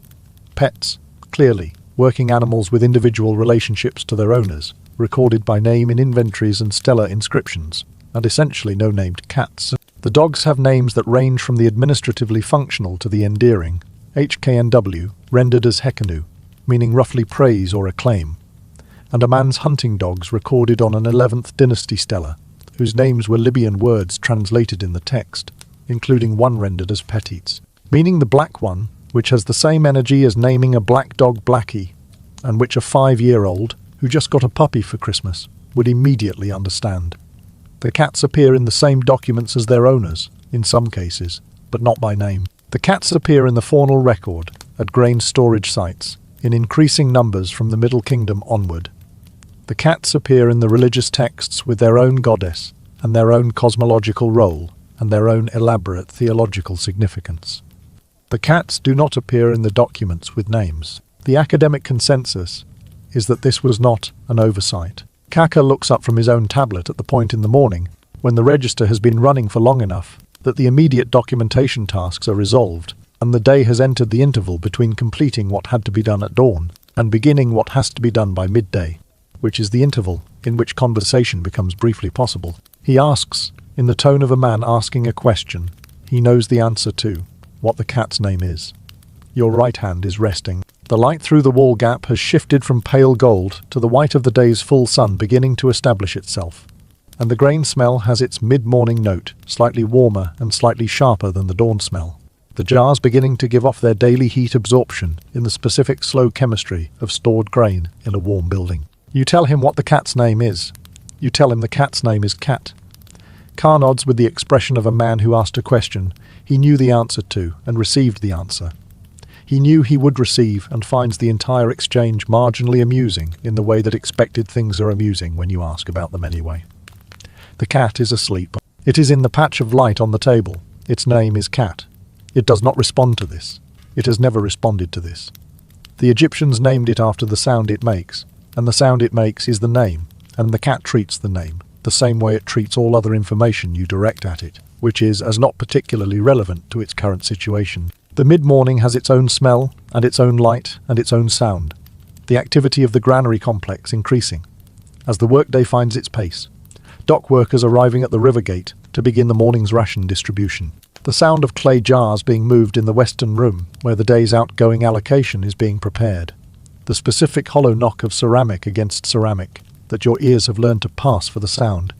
Pets, clearly, working animals with individual relationships to their owners, recorded by name in inventories and stellar inscriptions, and essentially no named cats. The dogs have names that range from the administratively functional to the endearing, HKNW, rendered as Hekanu, meaning roughly praise or acclaim, and a man's hunting dogs recorded on an 11th dynasty stela, whose names were Libyan words translated in the text, including one rendered as Petites, meaning the black one, which has the same energy as naming a black dog Blackie, and which a 5-year-old, who just got a puppy for Christmas, would immediately understand. The cats appear in the same documents as their owners, in some cases, but not by name. The cats appear in the faunal record, at grain storage sites, in increasing numbers from the Middle Kingdom onward. The cats appear in the religious texts with their own goddess, and their own cosmological role, and their own elaborate theological significance. The cats do not appear in the documents with names. The academic consensus is that this was not an oversight. Kaka looks up from his own tablet at the point in the morning when the register has been running for long enough that the immediate documentation tasks are resolved, and the day has entered the interval between completing what had to be done at dawn and beginning what has to be done by midday, which is the interval in which conversation becomes briefly possible. He asks, in the tone of a man asking a question he knows the answer to, what the cat's name is. Your right hand is resting. The light through the wall gap has shifted from pale gold to the white of the day's full sun beginning to establish itself. And the grain smell has its mid-morning note, slightly warmer and slightly sharper than the dawn smell. The jars beginning to give off their daily heat absorption in the specific slow chemistry of stored grain in a warm building. You tell him what the cat's name is. You tell him the cat's name is Cat. Car nods with the expression of a man who asked a question he knew the answer to and received the answer. He knew he would receive and finds the entire exchange marginally amusing in the way that expected things are amusing when you ask about them anyway. The cat is asleep. It is in the patch of light on the table. Its name is Cat. It does not respond to this. It has never responded to this. The Egyptians named it after the sound it makes, and the sound it makes is the name, and the cat treats the name the same way it treats all other information you direct at it, which is as not particularly relevant to its current situation. The mid-morning has its own smell, and its own light, and its own sound. The activity of the granary complex increasing as the workday finds its pace. Dock workers arriving at the river gate to begin the morning's ration distribution. The sound of clay jars being moved in the western room where the day's outgoing allocation is being prepared. The specific hollow knock of ceramic against ceramic that your ears have learned to pass for the sound.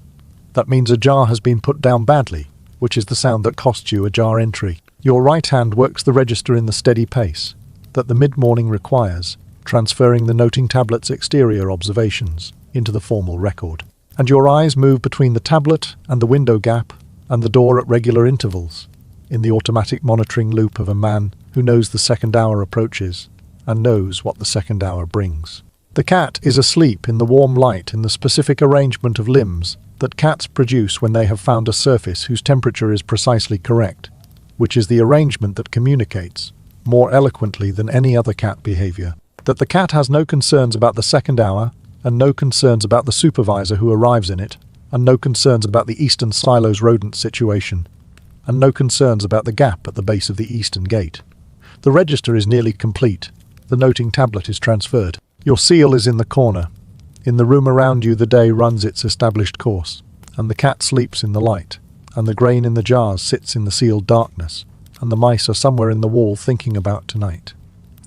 That means a jar has been put down badly, which is the sound that costs you a jar entry. Your right hand works the register in the steady pace that the mid-morning requires, transferring the noting tablet's exterior observations into the formal record. And your eyes move between the tablet and the window gap and the door at regular intervals, in the automatic monitoring loop of a man who knows the second hour approaches and knows what the second hour brings. The cat is asleep in the warm light in the specific arrangement of limbs that cats produce when they have found a surface whose temperature is precisely correct, which is the arrangement that communicates, more eloquently than any other cat behavior, that the cat has no concerns about the second hour, and no concerns about the supervisor who arrives in it, and no concerns about the eastern silos rodent situation, and no concerns about the gap at the base of the eastern gate. The register is nearly complete. The noting tablet is transferred. Your seal is in the corner. In the room around you the day runs its established course, and the cat sleeps in the light, and the grain in the jars sits in the sealed darkness, and the mice are somewhere in the wall thinking about tonight.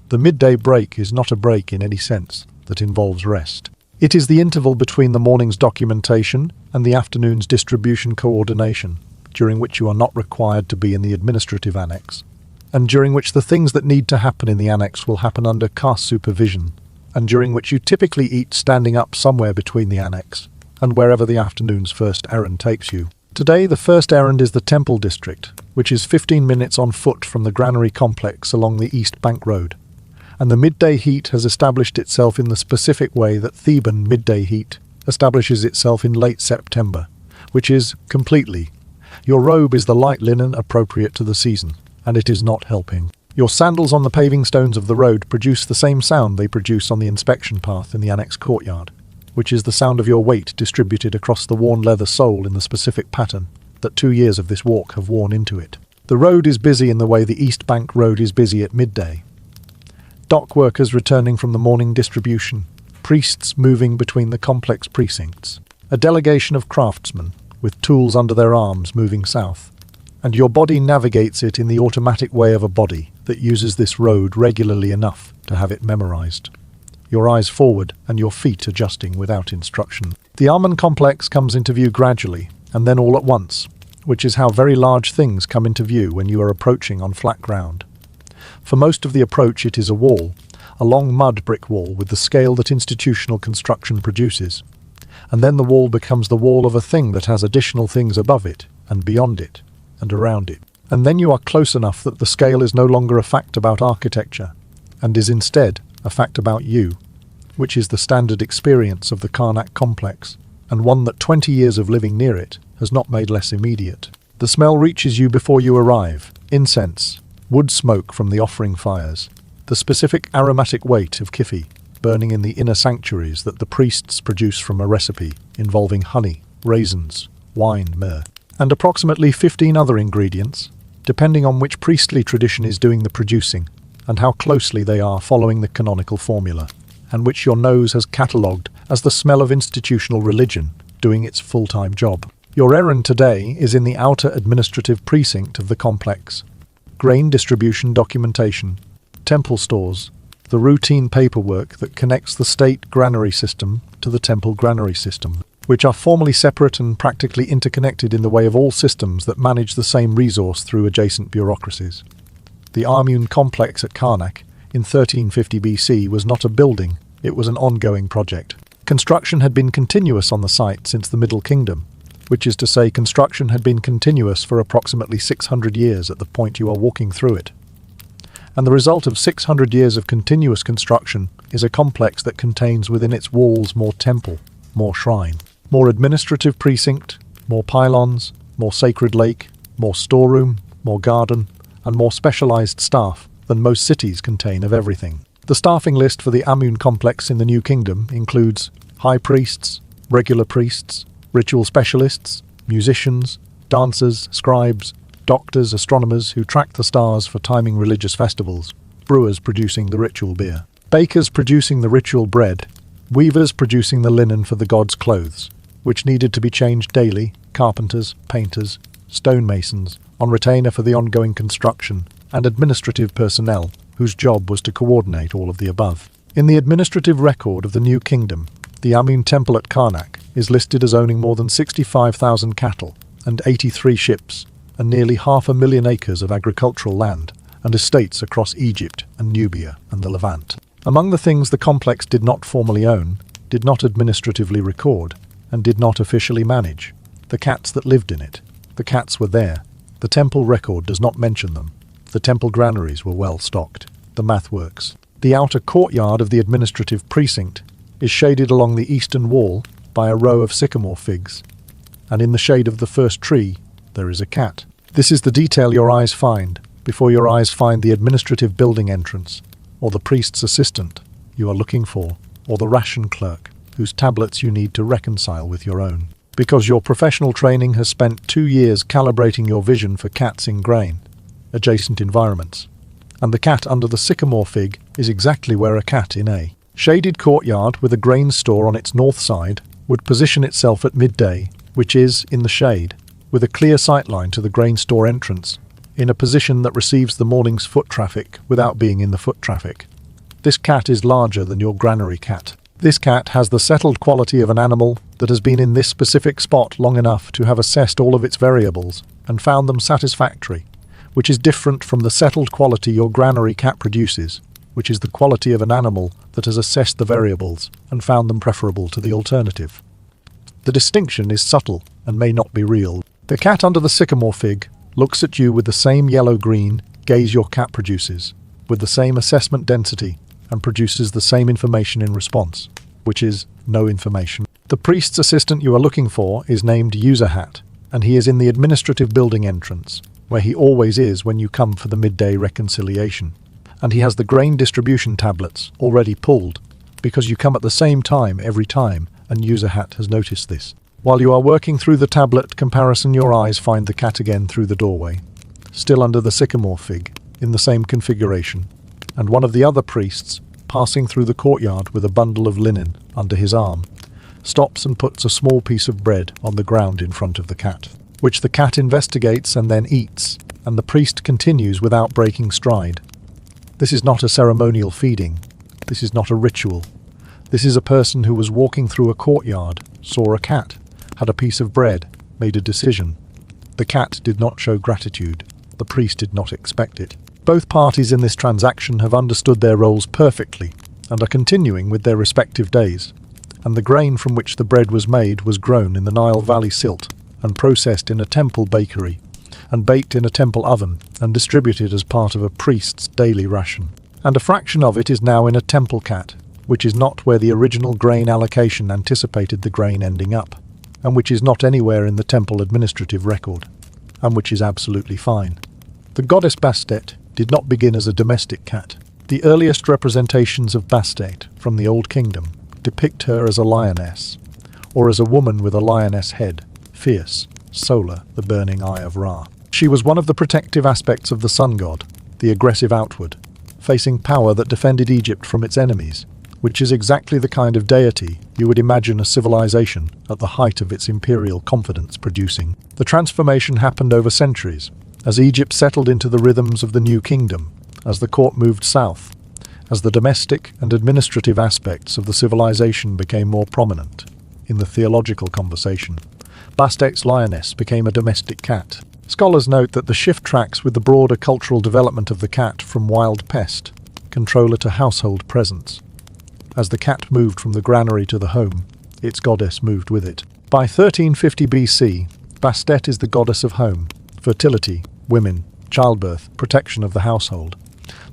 The midday break is not a break in any sense that involves rest. It is the interval between the morning's documentation and the afternoon's distribution coordination, during which you are not required to be in the administrative annex, and during which the things that need to happen in the annex will happen under cast supervision, and during which you typically eat standing up somewhere between the annex and wherever the afternoon's first errand takes you. Today the first errand is the Temple District, which is 15 minutes on foot from the granary complex along the East Bank Road, and the midday heat has established itself in the specific way that Theban midday heat establishes itself in late September, which is completely. Your robe is the light linen appropriate to the season, and it is not helping. Your sandals on the paving stones of the road produce the same sound they produce on the inspection path in the annex courtyard, which is the sound of your weight distributed across the worn leather sole in the specific pattern that 2 years of this walk have worn into it. The road is busy in the way the East Bank Road is busy at midday. Dock workers returning from the morning distribution, priests moving between the complex precincts, a delegation of craftsmen with tools under their arms moving south, and your body navigates it in the automatic way of a body that uses this road regularly enough to have it memorized. Your eyes forward and your feet adjusting without instruction. The almond complex comes into view gradually and then all at once, which is how very large things come into view when you are approaching on flat ground. For most of the approach it is a wall, a long mud brick wall with the scale that institutional construction produces. And then the wall becomes the wall of a thing that has additional things above it, and beyond it, and around it. And then you are close enough that the scale is no longer a fact about architecture, and is instead a fact about you, which is the standard experience of the Karnak complex, and one that 20 years of living near it has not made less immediate. The smell reaches you before you arrive: incense, wood smoke from the offering fires, the specific aromatic weight of kifi, burning in the inner sanctuaries that the priests produce from a recipe involving honey, raisins, wine, myrrh, and approximately 15 other ingredients, depending on which priestly tradition is doing the producing, and how closely they are following the canonical formula, and which your nose has catalogued as the smell of institutional religion doing its full-time job. Your errand today is in the outer administrative precinct of the complex. Grain distribution documentation, temple stores, the routine paperwork that connects the state granary system to the temple granary system, which are formally separate and practically interconnected in the way of all systems that manage the same resource through adjacent bureaucracies. The Amun complex at Karnak in 1350 BC was not a building, it was an ongoing project. Construction had been continuous on the site since the Middle Kingdom, which is to say construction had been continuous for approximately 600 years at the point you are walking through it. And the result of 600 years of continuous construction is a complex that contains within its walls more temple, more shrine, more administrative precinct, more pylons, more sacred lake, more storeroom, more garden, and more specialized staff than most cities contain of everything. The staffing list for the Amun complex in the New Kingdom includes high priests, regular priests, ritual specialists, musicians, dancers, scribes, doctors, astronomers who track the stars for timing religious festivals, brewers producing the ritual beer, bakers producing the ritual bread, weavers producing the linen for the gods' clothes, which needed to be changed daily, carpenters, painters, stonemasons, on retainer for the ongoing construction, and administrative personnel, whose job was to coordinate all of the above. In the administrative record of the New Kingdom, the Amun Temple at Karnak is listed as owning more than 65,000 cattle and 83 ships, and nearly 500,000 acres of agricultural land and estates across Egypt and Nubia and the Levant. Among the things the complex did not formally own, did not administratively record, and did not officially manage, the cats that lived in it. The cats were there. The temple record does not mention them. The temple granaries were well stocked. The math works. The outer courtyard of the administrative precinct is shaded along the eastern wall by a row of sycamore figs, and in the shade of the first tree there is a cat. This is the detail your eyes find before your eyes find the administrative building entrance, or the priest's assistant you are looking for, or the ration clerk whose tablets you need to reconcile with your own. Because your professional training has spent 2 years calibrating your vision for cats in grain, adjacent environments. And the cat under the sycamore fig is exactly where a cat in a shaded courtyard with a grain store on its north side would position itself at midday, which is, in the shade, with a clear sightline to the grain store entrance, in a position that receives the morning's foot traffic without being in the foot traffic. This cat is larger than your granary cat. This cat has the settled quality of an animal that has been in this specific spot long enough to have assessed all of its variables and found them satisfactory, which is different from the settled quality your granary cat produces, which is the quality of an animal that has assessed the variables and found them preferable to the alternative. The distinction is subtle and may not be real. The cat under the sycamore fig looks at you with the same yellow-green gaze your cat produces, with the same assessment density, and produces the same information in response, which is no information. The priest's assistant you are looking for is named User Hat, and he is in the administrative building entrance, where he always is when you come for the midday reconciliation. And he has the grain distribution tablets already pulled, because you come at the same time every time, and User Hat has noticed this. While you are working through the tablet comparison, your eyes find the cat again through the doorway, still under the sycamore fig, in the same configuration, and one of the other priests, passing through the courtyard with a bundle of linen under his arm, stops and puts a small piece of bread on the ground in front of the cat, which the cat investigates and then eats, and the priest continues without breaking stride. This is not a ceremonial feeding. This is not a ritual. This is a person who was walking through a courtyard, saw a cat, had a piece of bread, made a decision. The cat did not show gratitude. The priest did not expect it. Both parties in this transaction have understood their roles perfectly and are continuing with their respective days. And the grain from which the bread was made was grown in the Nile Valley silt and processed in a temple bakery and baked in a temple oven and distributed as part of a priest's daily ration. And a fraction of it is now in a temple cat, which is not where the original grain allocation anticipated the grain ending up, and which is not anywhere in the temple administrative record, and which is absolutely fine. The goddess Bastet did not begin as a domestic cat. The earliest representations of Bastet from the Old Kingdom depict her as a lioness, or as a woman with a lioness head, fierce, solar, the burning eye of Ra. She was one of the protective aspects of the sun god, the aggressive outward, facing power that defended Egypt from its enemies, which is exactly the kind of deity you would imagine a civilization at the height of its imperial confidence producing. The transformation happened over centuries, as Egypt settled into the rhythms of the New Kingdom, as the court moved south, as the domestic and administrative aspects of the civilization became more prominent in the theological conversation. Bastet's lioness became a domestic cat. Scholars note that the shift tracks with the broader cultural development of the cat from wild pest, controller to household presence. As the cat moved from the granary to the home, its goddess moved with it. By 1350 BC, Bastet is the goddess of home, fertility, women, childbirth, protection of the household.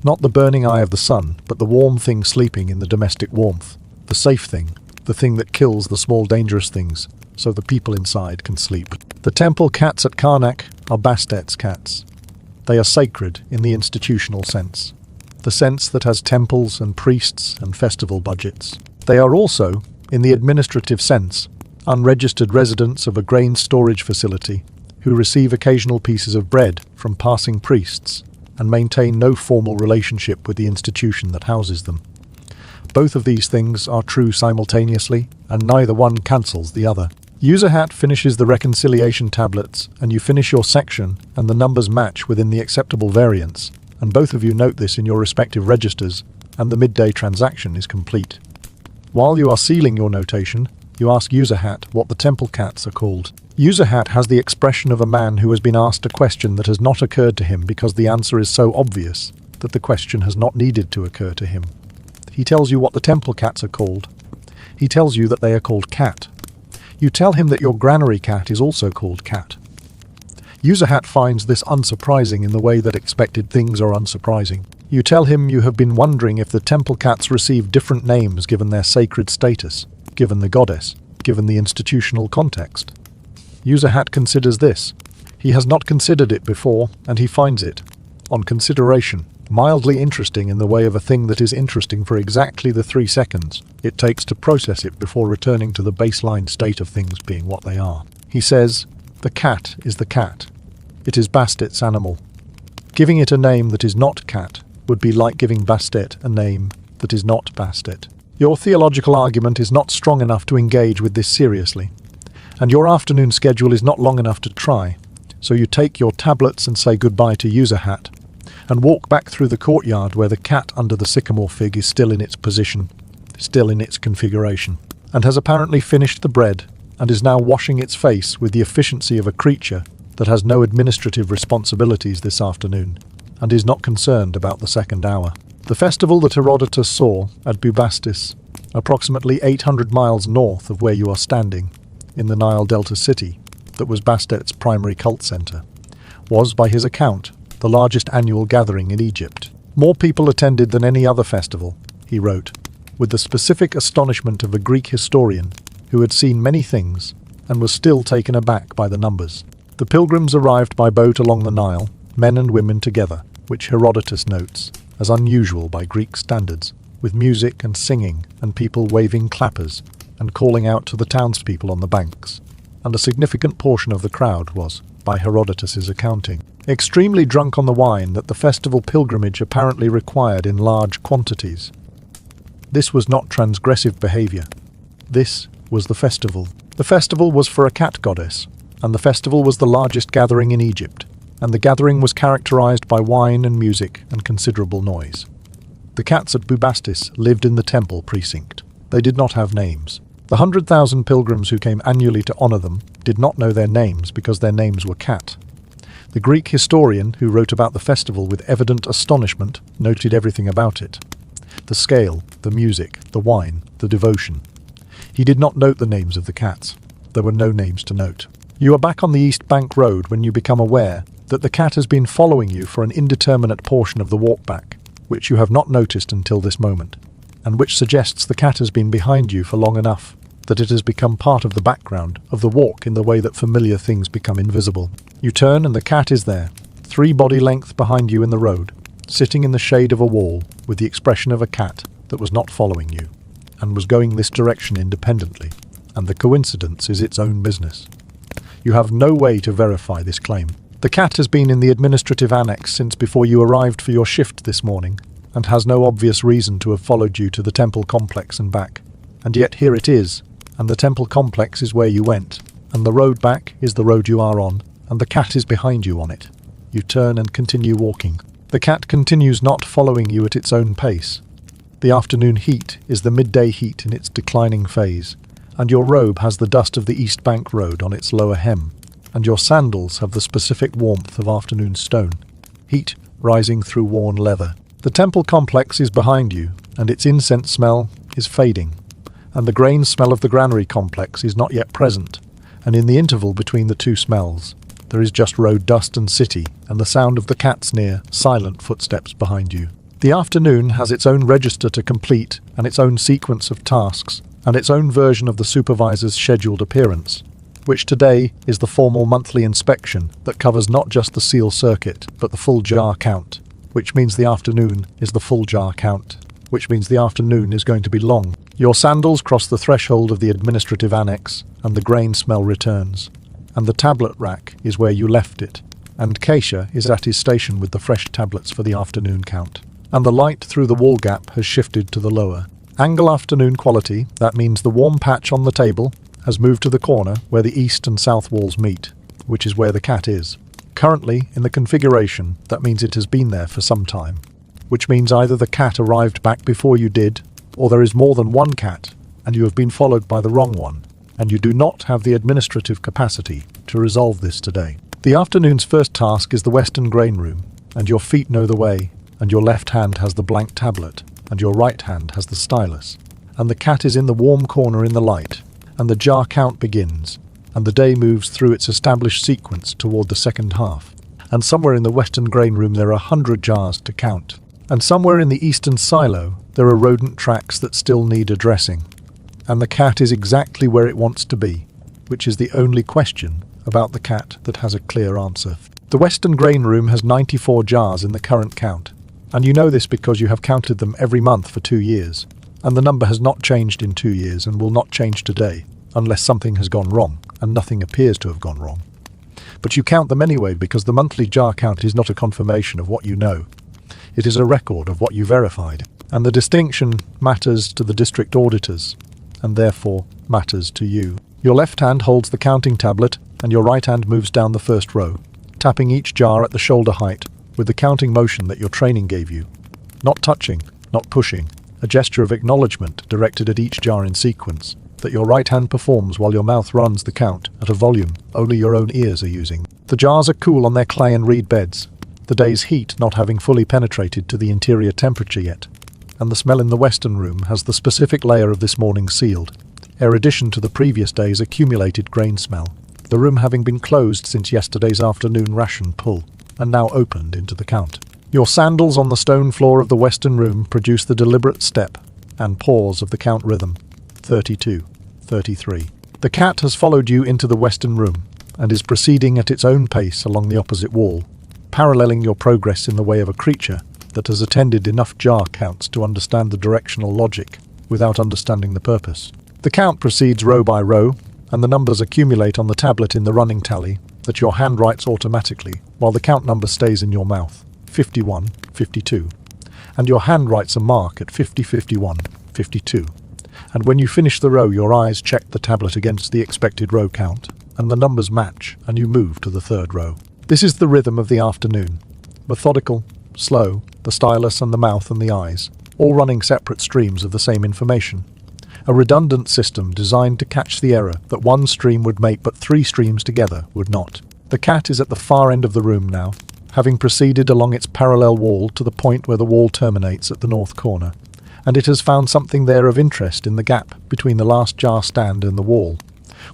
Not the burning eye of the sun, but the warm thing sleeping in the domestic warmth, the safe thing, the thing that kills the small dangerous things, so the people inside can sleep. The temple cats at Karnak are Bastet's cats. They are sacred in the institutional sense, the sense that has temples and priests and festival budgets. They are also, in the administrative sense, unregistered residents of a grain storage facility who receive occasional pieces of bread from passing priests and maintain no formal relationship with the institution that houses them. Both of these things are true simultaneously, and neither one cancels the other. User hat finishes the reconciliation tablets, and you finish your section, and the numbers match within the acceptable variance, and both of you note this in your respective registers, and the midday transaction is complete. While you are sealing your notation, you ask User hat what the temple cats are called. User hat has the expression of a man who has been asked a question that has not occurred to him because the answer is so obvious that the question has not needed to occur to him. He tells you what the temple cats are called. He tells you that they are called cat. You tell him that your granary cat is also called cat. User hat finds this unsurprising in the way that expected things are unsurprising. You tell him you have been wondering if the temple cats receive different names given their sacred status, given the goddess, given the institutional context. User hat considers this. He has not considered it before, and he finds it, on consideration, mildly interesting in the way of a thing that is interesting for exactly the 3 seconds it takes to process it before returning to the baseline state of things being what they are. He says, the cat is the cat. It is Bastet's animal. Giving it a name that is not cat would be like giving Bastet a name that is not Bastet. Your theological argument is not strong enough to engage with this seriously, and your afternoon schedule is not long enough to try, so you take your tablets and say goodbye to User hat, and walk back through the courtyard where the cat under the sycamore fig is still in its position, still in its configuration, and has apparently finished the bread, and is now washing its face with the efficiency of a creature that has no administrative responsibilities this afternoon, and is not concerned about the second hour. The festival that Herodotus saw at Bubastis, approximately 800 miles north of where you are standing, in the Nile Delta city, that was Bastet's primary cult center, was, by his account, the largest annual gathering in Egypt. More people attended than any other festival, he wrote, with the specific astonishment of a Greek historian who had seen many things and was still taken aback by the numbers. The pilgrims arrived by boat along the Nile, men and women together, which Herodotus notes as unusual by Greek standards, with music and singing and people waving clappers and calling out to the townspeople on the banks, and a significant portion of the crowd was, by Herodotus's accounting, extremely drunk on the wine that the festival pilgrimage apparently required in large quantities. This was not transgressive behavior. This was the festival. The festival was for a cat goddess, and the festival was the largest gathering in Egypt, and the gathering was characterized by wine and music and considerable noise. The cats at Bubastis lived in the temple precinct. They did not have names. The 100,000 pilgrims who came annually to honor them did not know their names because their names were cat. The Greek historian who wrote about the festival with evident astonishment noted everything about it. The scale, the music, the wine, the devotion. He did not note the names of the cats. There were no names to note. You are back on the East Bank Road when you become aware that the cat has been following you for an indeterminate portion of the walk back, which you have not noticed until this moment, and which suggests the cat has been behind you for long enough that it has become part of the background of the walk in the way that familiar things become invisible. You turn and the cat is there, 3 body length behind you in the road, sitting in the shade of a wall with the expression of a cat that was not following you, and was going this direction independently, and the coincidence is its own business. You have no way to verify this claim. The cat has been in the administrative annex since before you arrived for your shift this morning, and has no obvious reason to have followed you to the temple complex and back. And yet here it is, and the temple complex is where you went, and the road back is the road you are on, and the cat is behind you on it. You turn and continue walking. The cat continues not following you at its own pace. The afternoon heat is the midday heat in its declining phase, and your robe has the dust of the East Bank Road on its lower hem, and your sandals have the specific warmth of afternoon stone, heat rising through worn leather. The temple complex is behind you, and its incense smell is fading, and the grain smell of the granary complex is not yet present, and in the interval between the two smells, there is just road dust and city, and the sound of the cat's near, silent footsteps behind you. The afternoon has its own register to complete, and its own sequence of tasks, and its own version of the supervisor's scheduled appearance, which today is the formal monthly inspection that covers not just the seal circuit, but the full jar count, which means the afternoon is the full jar count, which means the afternoon is going to be long. Your sandals cross the threshold of the administrative annex, and the grain smell returns, and the tablet rack is where you left it, and Keisha is at his station with the fresh tablets for the afternoon count. And the light through the wall gap has shifted to the lower angle afternoon quality. That means the warm patch on the table has moved to the corner where the east and south walls meet, which is where the cat is. Currently, in the configuration, that means it has been there for some time, which means either the cat arrived back before you did, or there is more than one cat, and you have been followed by the wrong one, and you do not have the administrative capacity to resolve this today. The afternoon's first task is the Western Grain Room, and your feet know the way, and your left hand has the blank tablet, and your right hand has the stylus, and the cat is in the warm corner in the light, and the jar count begins, and the day moves through its established sequence toward the second half, and somewhere in the Western Grain Room there are 100 jars to count, and somewhere in the Eastern Silo there are rodent tracks that still need addressing, and the cat is exactly where it wants to be, which is the only question about the cat that has a clear answer. The Western Grain Room has 94 jars in the current count, and you know this because you have counted them every month for 2 years, and the number has not changed in 2 years and will not change today, unless something has gone wrong, and nothing appears to have gone wrong. But you count them anyway because the monthly jar count is not a confirmation of what you know. It is a record of what you verified, and the distinction matters to the district auditors, and therefore matters to you. Your left hand holds the counting tablet, and your right hand moves down the first row, tapping each jar at the shoulder height, with the counting motion that your training gave you. Not touching, not pushing, a gesture of acknowledgement directed at each jar in sequence, that your right hand performs while your mouth runs the count at a volume only your own ears are using. The jars are cool on their clay and reed beds, the day's heat not having fully penetrated to the interior temperature yet, and the smell in the Western Room has the specific layer of this morning's sealed, addition to the previous day's accumulated grain smell, the room having been closed since yesterday's afternoon ration pull, and now opened into the count. Your sandals on the stone floor of the Western Room produce the deliberate step and pause of the count rhythm. 32, 33. The cat has followed you into the Western Room and is proceeding at its own pace along the opposite wall, paralleling your progress in the way of a creature that has attended enough jar counts to understand the directional logic without understanding the purpose. The count proceeds row by row, and the numbers accumulate on the tablet in the running tally that your hand writes automatically while the count number stays in your mouth, 51, 52, and your hand writes a mark at 50, 51, 52. And when you finish the row, your eyes check the tablet against the expected row count, and the numbers match, and you move to the third row. This is the rhythm of the afternoon. Methodical, slow, the stylus and the mouth and the eyes, all running separate streams of the same information. A redundant system designed to catch the error that one stream would make but 3 streams together would not. The cat is at the far end of the room now, having proceeded along its parallel wall to the point where the wall terminates at the north corner, and it has found something there of interest in the gap between the last jar stand and the wall,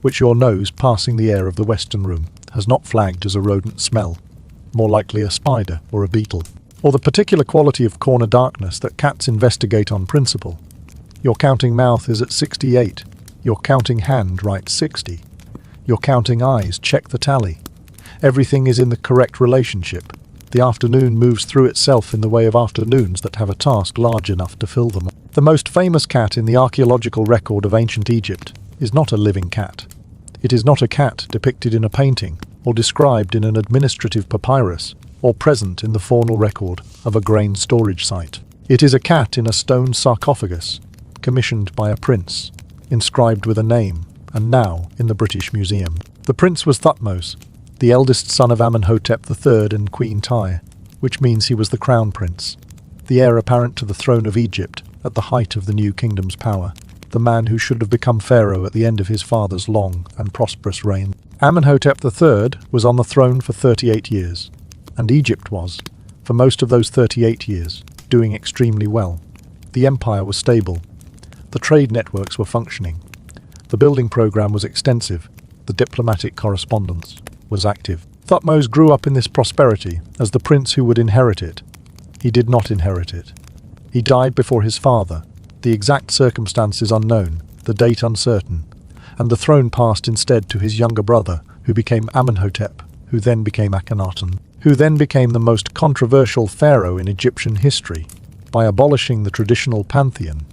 which your nose passing the air of the Western Room has not flagged as a rodent smell, more likely a spider or a beetle, or the particular quality of corner darkness that cats investigate on principle. Your counting mouth is at 68. Your counting hand writes 60. Your counting eyes check the tally. Everything is in the correct relationship. The afternoon moves through itself in the way of afternoons that have a task large enough to fill them. The most famous cat in the archaeological record of ancient Egypt is not a living cat. It is not a cat depicted in a painting or described in an administrative papyrus or present in the faunal record of a grain storage site. It is a cat in a stone sarcophagus, commissioned by a prince, inscribed with a name, and now in the British Museum. The prince was Thutmose, the eldest son of Amenhotep III and Queen Tyre, which means he was the crown prince, the heir apparent to the throne of Egypt, at the height of the new kingdom's power, the man who should have become pharaoh at the end of his father's long and prosperous reign. Amenhotep III was on the throne for 38 years, and Egypt was, for most of those 38 years, doing extremely well. The empire was stable. The trade networks were functioning. The building program was extensive. The diplomatic correspondence was active. Thutmose grew up in this prosperity as the prince who would inherit it. He did not inherit it. He died before his father, the exact circumstances unknown, the date uncertain, and the throne passed instead to his younger brother, who became Amenhotep, who then became Akhenaten, who then became the most controversial pharaoh in Egyptian history by abolishing the traditional pantheon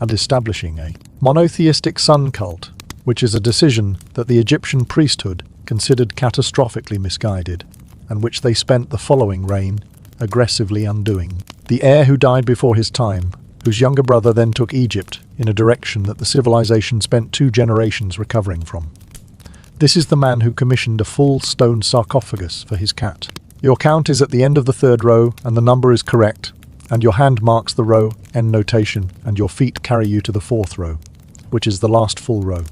and establishing a monotheistic sun cult, which is a decision that the Egyptian priesthood considered catastrophically misguided, and which they spent the following reign aggressively undoing. The heir who died before his time, whose younger brother then took Egypt in a direction that the civilization spent 2 generations recovering from. This is the man who commissioned a full stone sarcophagus for his cat. Your count is at the end of the 3rd row, and the number is correct, and your hand marks the row, end notation, and your feet carry you to the 4th row, which is the last full row.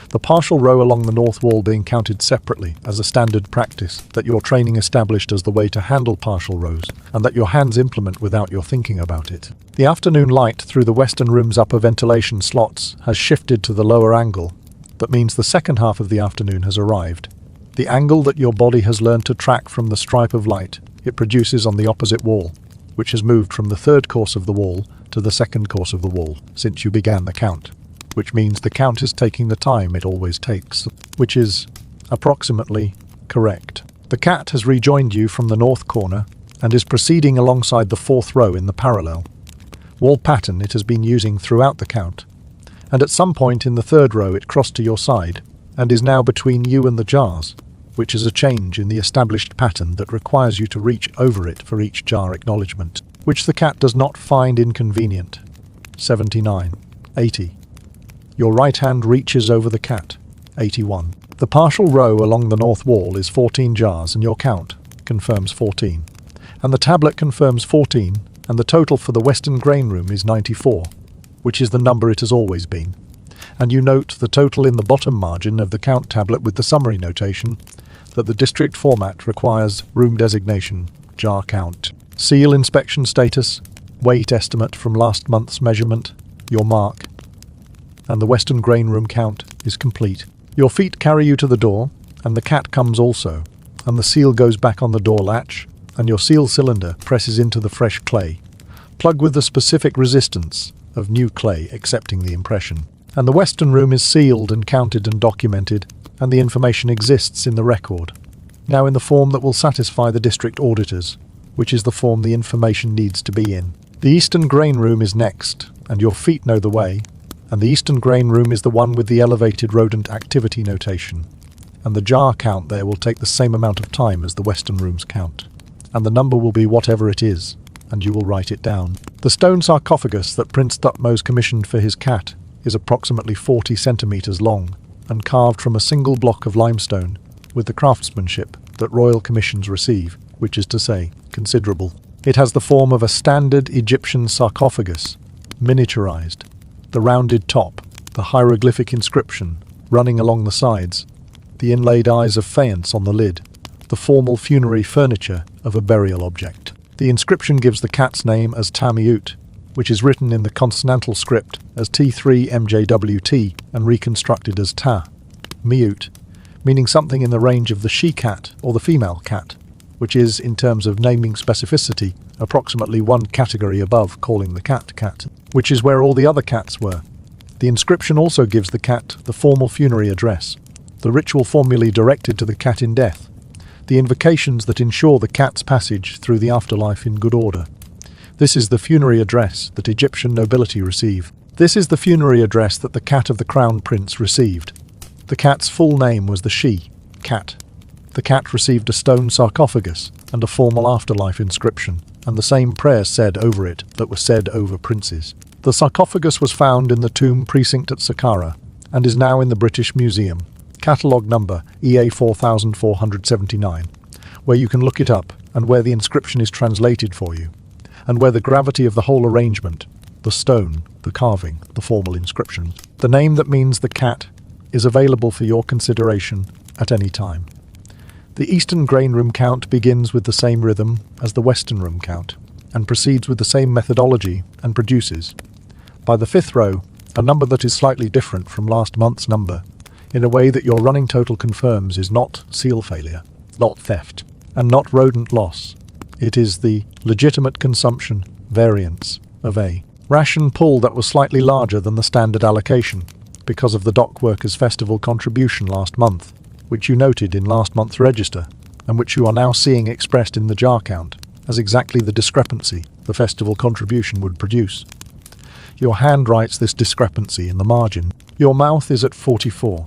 The partial row along the north wall being counted separately as a standard practice that your training established as the way to handle partial rows, and that your hands implement without your thinking about it. The afternoon light through the western room's upper ventilation slots has shifted to the lower angle. That means the second half of the afternoon has arrived. The angle that your body has learned to track from the stripe of light it produces on the opposite wall, which has moved from the 3rd course of the wall to the 2nd course of the wall since you began the count, which means the count is taking the time it always takes, which is approximately correct. The cat has rejoined you from the north corner and is proceeding alongside the 4th row in the parallel wall pattern it has been using throughout the count, and at some point in the 3rd row it crossed to your side and is now between you and the jars, which is a change in the established pattern that requires you to reach over it for each jar acknowledgement, which the cat does not find inconvenient. 79. 80. Your right hand reaches over the cat. 81. The partial row along the north wall is 14 jars, and your count confirms 14. And the tablet confirms 14, and the total for the western grain room is 94, which is the number it has always been. And you note the total in the bottom margin of the count tablet with the summary notation that the district format requires room designation, jar count, seal inspection status, weight estimate from last month's measurement, your mark, and the western grain room count is complete. Your feet carry you to the door, and the cat comes also, and the seal goes back on the door latch, and your seal cylinder presses into the fresh clay. Plug with the specific resistance of new clay accepting the impression. And the western room is sealed and counted and documented, and the information exists in the record, now in the form that will satisfy the district auditors, which is the form the information needs to be in. The eastern grain room is next, and your feet know the way, and the eastern grain room is the one with the elevated rodent activity notation, and the jar count there will take the same amount of time as the western room's count, and the number will be whatever it is, and you will write it down. The stone sarcophagus that Prince Thutmose commissioned for his cat is approximately 40 centimeters long and carved from a single block of limestone with the craftsmanship that royal commissions receive, which is to say, considerable. It has the form of a standard Egyptian sarcophagus, miniaturized, the rounded top, the hieroglyphic inscription running along the sides, the inlaid eyes of faience on the lid, the formal funerary furniture of a burial object. The inscription gives the cat's name as Tamiut, which is written in the consonantal script as T3MJWT and reconstructed as Ta, Miut, meaning something in the range of the she-cat or the female cat, which is, in terms of naming specificity, approximately one category above calling the cat cat, which is where all the other cats were. The inscription also gives the cat the formal funerary address, the ritual formulae directed to the cat in death, the invocations that ensure the cat's passage through the afterlife in good order. This is the funerary address that Egyptian nobility receive. This is the funerary address that the cat of the crown prince received. The cat's full name was the she-cat. The cat received a stone sarcophagus and a formal afterlife inscription, and the same prayers said over it that were said over princes. The sarcophagus was found in the tomb precinct at Saqqara and is now in the British Museum, catalogue number EA 4479, where you can look it up and where the inscription is translated for you, and where the gravity of the whole arrangement the stone, the carving, the formal inscription. The name that means the cat is available for your consideration at any time. The Eastern grain room count begins with the same rhythm as the Western room count, and proceeds with the same methodology and produces, by the fifth row, a number that is slightly different from last month's number, in a way that your running total confirms is not seal failure, not theft, and not rodent loss. It is the legitimate consumption variance of a ration pool that was slightly larger than the standard allocation because of the dock workers' festival contribution last month, which you noted in last month's register, and which you are now seeing expressed in the jar count as exactly the discrepancy the festival contribution would produce. Your hand writes this discrepancy in the margin. Your mouth is at 44.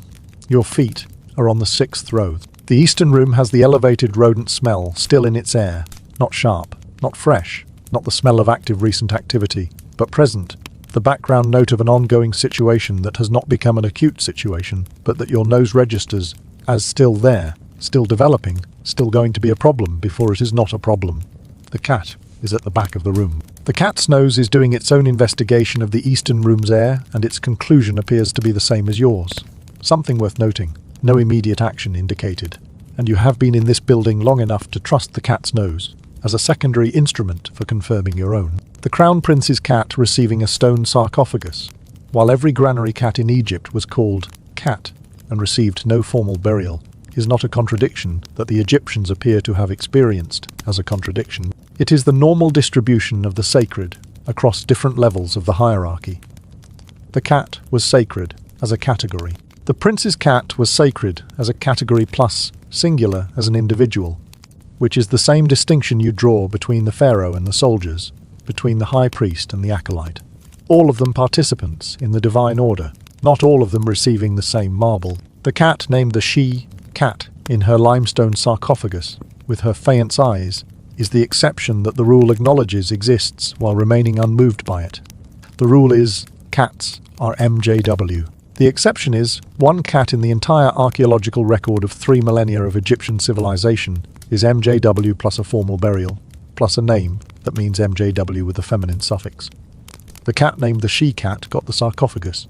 Your feet are on the 6th row. The Eastern room has the elevated rodent smell still in its air, not sharp, not fresh, not the smell of active recent activity, but present, the background note of an ongoing situation that has not become an acute situation, but that your nose registers as still there, still developing, still going to be a problem before it is not a problem. The cat is at the back of the room. The cat's nose is doing its own investigation of the Eastern room's air, and its conclusion appears to be the same as yours. Something worth noting, no immediate action indicated, and you have been in this building long enough to trust the cat's nose as a secondary instrument for confirming your own. The Crown Prince's cat receiving a stone sarcophagus, while every granary cat in Egypt was called cat and received no formal burial, is not a contradiction that the Egyptians appear to have experienced as a contradiction. It is the normal distribution of the sacred across different levels of the hierarchy. The cat was sacred as a category. The prince's cat was sacred as a category plus singular as an individual, which is the same distinction you draw between the pharaoh and the soldiers, between the high priest and the acolyte. All of them participants in the divine order, not all of them receiving the same marble. The cat named the she-cat in her limestone sarcophagus, with her faience eyes, is the exception that the rule acknowledges exists while remaining unmoved by it. The rule is, cats are MJW. The exception is, one cat in the entire archaeological record of 3 millennia of Egyptian civilization is MJW plus a formal burial, plus a name that means MJW with a feminine suffix. The cat named the she-cat got the sarcophagus.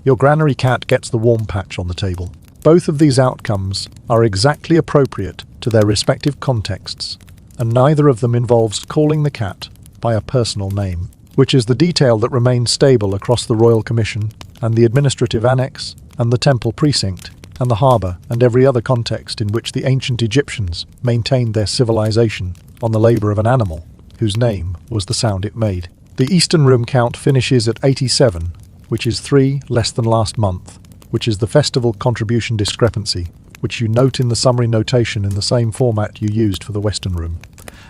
Your granary cat gets the warm patch on the table. Both of these outcomes are exactly appropriate to their respective contexts, and neither of them involves calling the cat by a personal name, which is the detail that remains stable across the Royal Commission and the administrative annex and the temple precinct and the harbour and every other context in which the ancient Egyptians maintained their civilization on the labour of an animal, whose name was the sound it made. The Eastern room count finishes at 87, which is 3 less than last month, which is the festival contribution discrepancy, which you note in the summary notation in the same format you used for the Western room.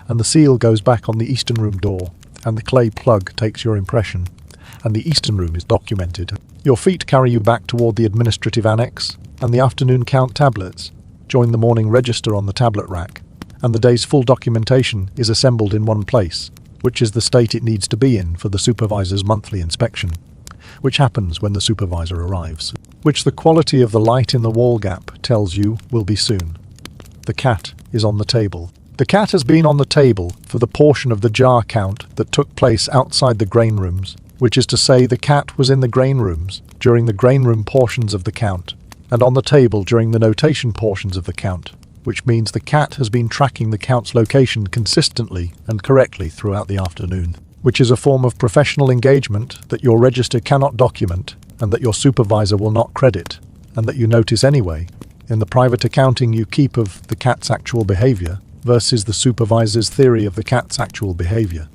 And the seal goes back on the Eastern room door, and the clay plug takes your impression, and the Eastern room is documented. Your feet carry you back toward the administrative annex, and the afternoon count tablets join the morning register on the tablet rack, and the day's full documentation is assembled in one place, which is the state it needs to be in for the supervisor's monthly inspection, which happens when the supervisor arrives, which the quality of the light in the wall gap tells you will be soon. The cat is on the table. The cat has been on the table for the portion of the jar count that took place outside the grain rooms, which is to say the cat was in the grain rooms during the grain room portions of the count, and on the table during the notation portions of the count, which means the cat has been tracking the count's location consistently and correctly throughout the afternoon, which is a form of professional engagement that your register cannot document and that your supervisor will not credit, and that you notice anyway, in the private accounting you keep of the cat's actual behavior versus the supervisor's theory of the cat's actual behavior.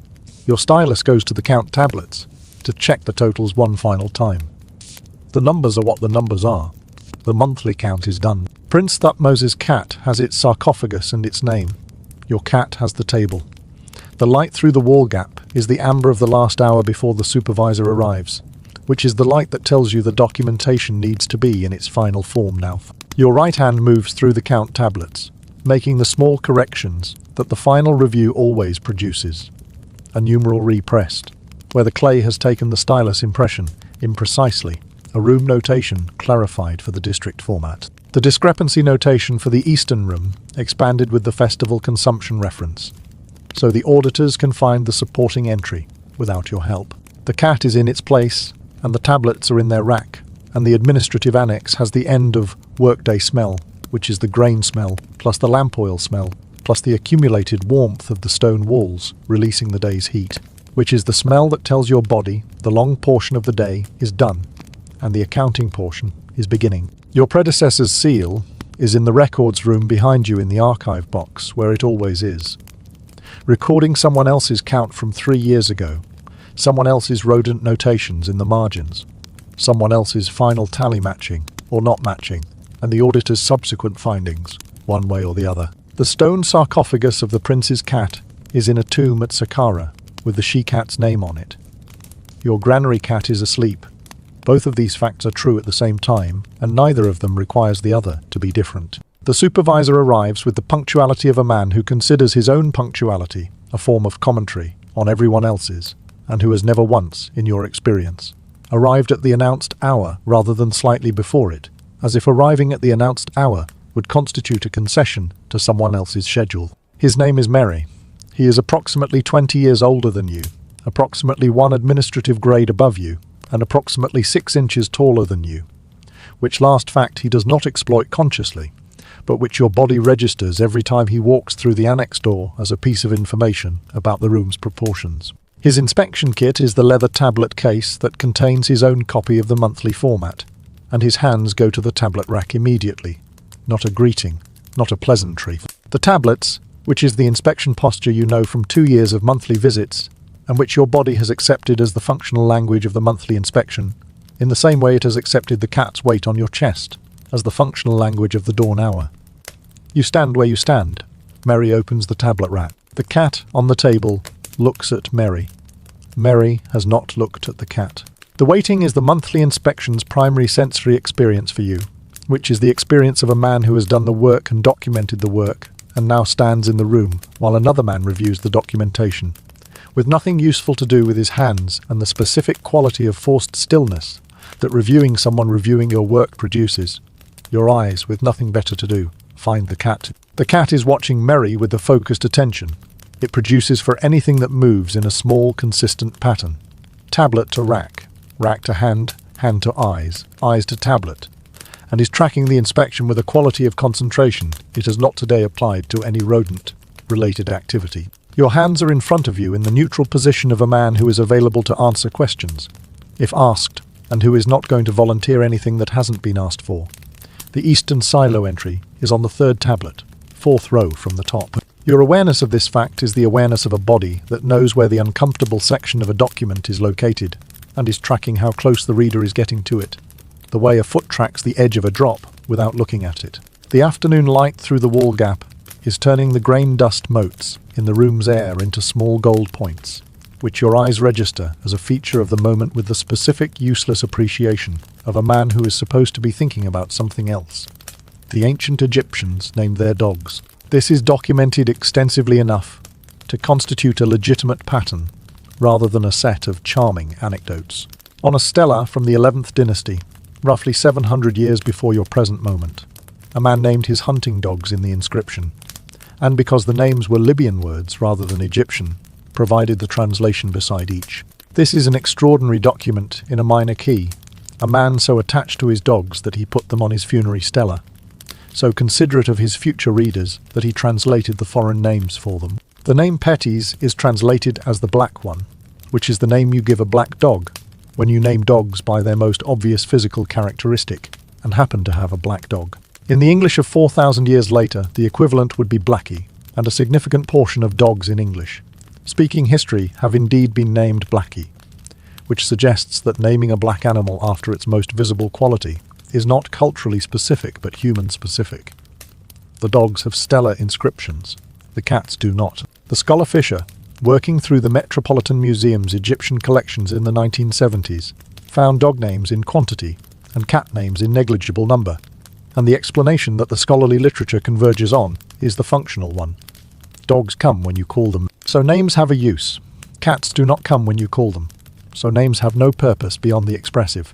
Your stylus goes to the count tablets to check the totals one final time. The numbers are what the numbers are. The monthly count is done. Prince Thutmose's cat has its sarcophagus and its name. Your cat has the table. The light through the wall gap is the amber of the last hour before the supervisor arrives, which is the light that tells you the documentation needs to be in its final form now. Your right hand moves through the count tablets, making the small corrections that the final review always produces. A numeral repressed, where the clay has taken the stylus impression imprecisely. A room notation clarified for the district format. The discrepancy notation for the Eastern room expanded with the festival consumption reference, so the auditors can find the supporting entry without your help. The cat is in its place, and the tablets are in their rack, and the administrative annex has the end of workday smell, which is the grain smell, plus the lamp oil smell, plus the accumulated warmth of the stone walls, releasing the day's heat, which is the smell that tells your body the long portion of the day is done, and the accounting portion is beginning. Your predecessor's seal is in the records room behind you in the archive box, where it always is, recording someone else's count from 3 years ago, someone else's rodent notations in the margins, someone else's final tally matching or not matching, and the auditor's subsequent findings, one way or the other. The stone sarcophagus of the prince's cat is in a tomb at Saqqara, with the she-cat's name on it. Your granary cat is asleep. Both of these facts are true at the same time, and neither of them requires the other to be different. The supervisor arrives with the punctuality of a man who considers his own punctuality a form of commentary on everyone else's, and who has never once, in your experience, arrived at the announced hour rather than slightly before it, as if arriving at the announced hour would constitute a concession to someone else's schedule. His name is Merry. He is approximately 20 years older than you, approximately 1 administrative grade above you, and approximately 6 inches taller than you, which last fact he does not exploit consciously, but which your body registers every time he walks through the annex door as a piece of information about the room's proportions. His inspection kit is the leather tablet case that contains his own copy of the monthly format, and his hands go to the tablet rack immediately. Not a greeting, not a pleasantry. The tablets, which is the inspection posture you know from 2 years of monthly visits, and which your body has accepted as the functional language of the monthly inspection, in the same way it has accepted the cat's weight on your chest as the functional language of the dawn hour. You stand where you stand. Merry opens the tablet rack. The cat on the table looks at Merry. Merry has not looked at the cat. The waiting is the monthly inspection's primary sensory experience for you, which is the experience of a man who has done the work and documented the work, and now stands in the room while another man reviews the documentation, with nothing useful to do with his hands and the specific quality of forced stillness that reviewing someone reviewing your work produces. Your eyes, with nothing better to do, find the cat. The cat is watching Merry with a focused attention. It produces for anything that moves in a small, consistent pattern. Tablet to rack, rack to hand, hand to eyes, eyes to tablet, and is tracking the inspection with a quality of concentration it has not today applied to any rodent-related activity. Your hands are in front of you in the neutral position of a man who is available to answer questions, if asked, and who is not going to volunteer anything that hasn't been asked for. The Eastern Silo entry is on the 3rd tablet, 4th row from the top. Your awareness of this fact is the awareness of a body that knows where the uncomfortable section of a document is located and is tracking how close the reader is getting to it, the way a foot tracks the edge of a drop without looking at it. The afternoon light through the wall gap is turning the grain dust motes in the room's air into small gold points, which your eyes register as a feature of the moment with the specific useless appreciation of a man who is supposed to be thinking about something else. The ancient Egyptians named their dogs. This is documented extensively enough to constitute a legitimate pattern, rather than a set of charming anecdotes. On a stela from the 11th dynasty, roughly 700 years before your present moment, a man named his hunting dogs in the inscription, and because the names were Libyan words rather than Egyptian, provided the translation beside each. This is an extraordinary document in a minor key, a man so attached to his dogs that he put them on his funerary stela, so considerate of his future readers that he translated the foreign names for them. The name Petties is translated as the black one, which is the name you give a black dog when you name dogs by their most obvious physical characteristic, and happen to have a black dog. In the English of 4,000 years later, the equivalent would be Blackie, and a significant portion of dogs in English speaking history have indeed been named Blackie, which suggests that naming a black animal after its most visible quality is not culturally specific but human specific. The dogs have stellar inscriptions, the cats do not. The scholar Fisher, working through the Metropolitan Museum's Egyptian collections in the 1970s, found dog names in quantity and cat names in negligible number, and the explanation that the scholarly literature converges on is the functional one. Dogs come when you call them, so names have a use. Cats do not come when you call them, so names have no purpose beyond the expressive.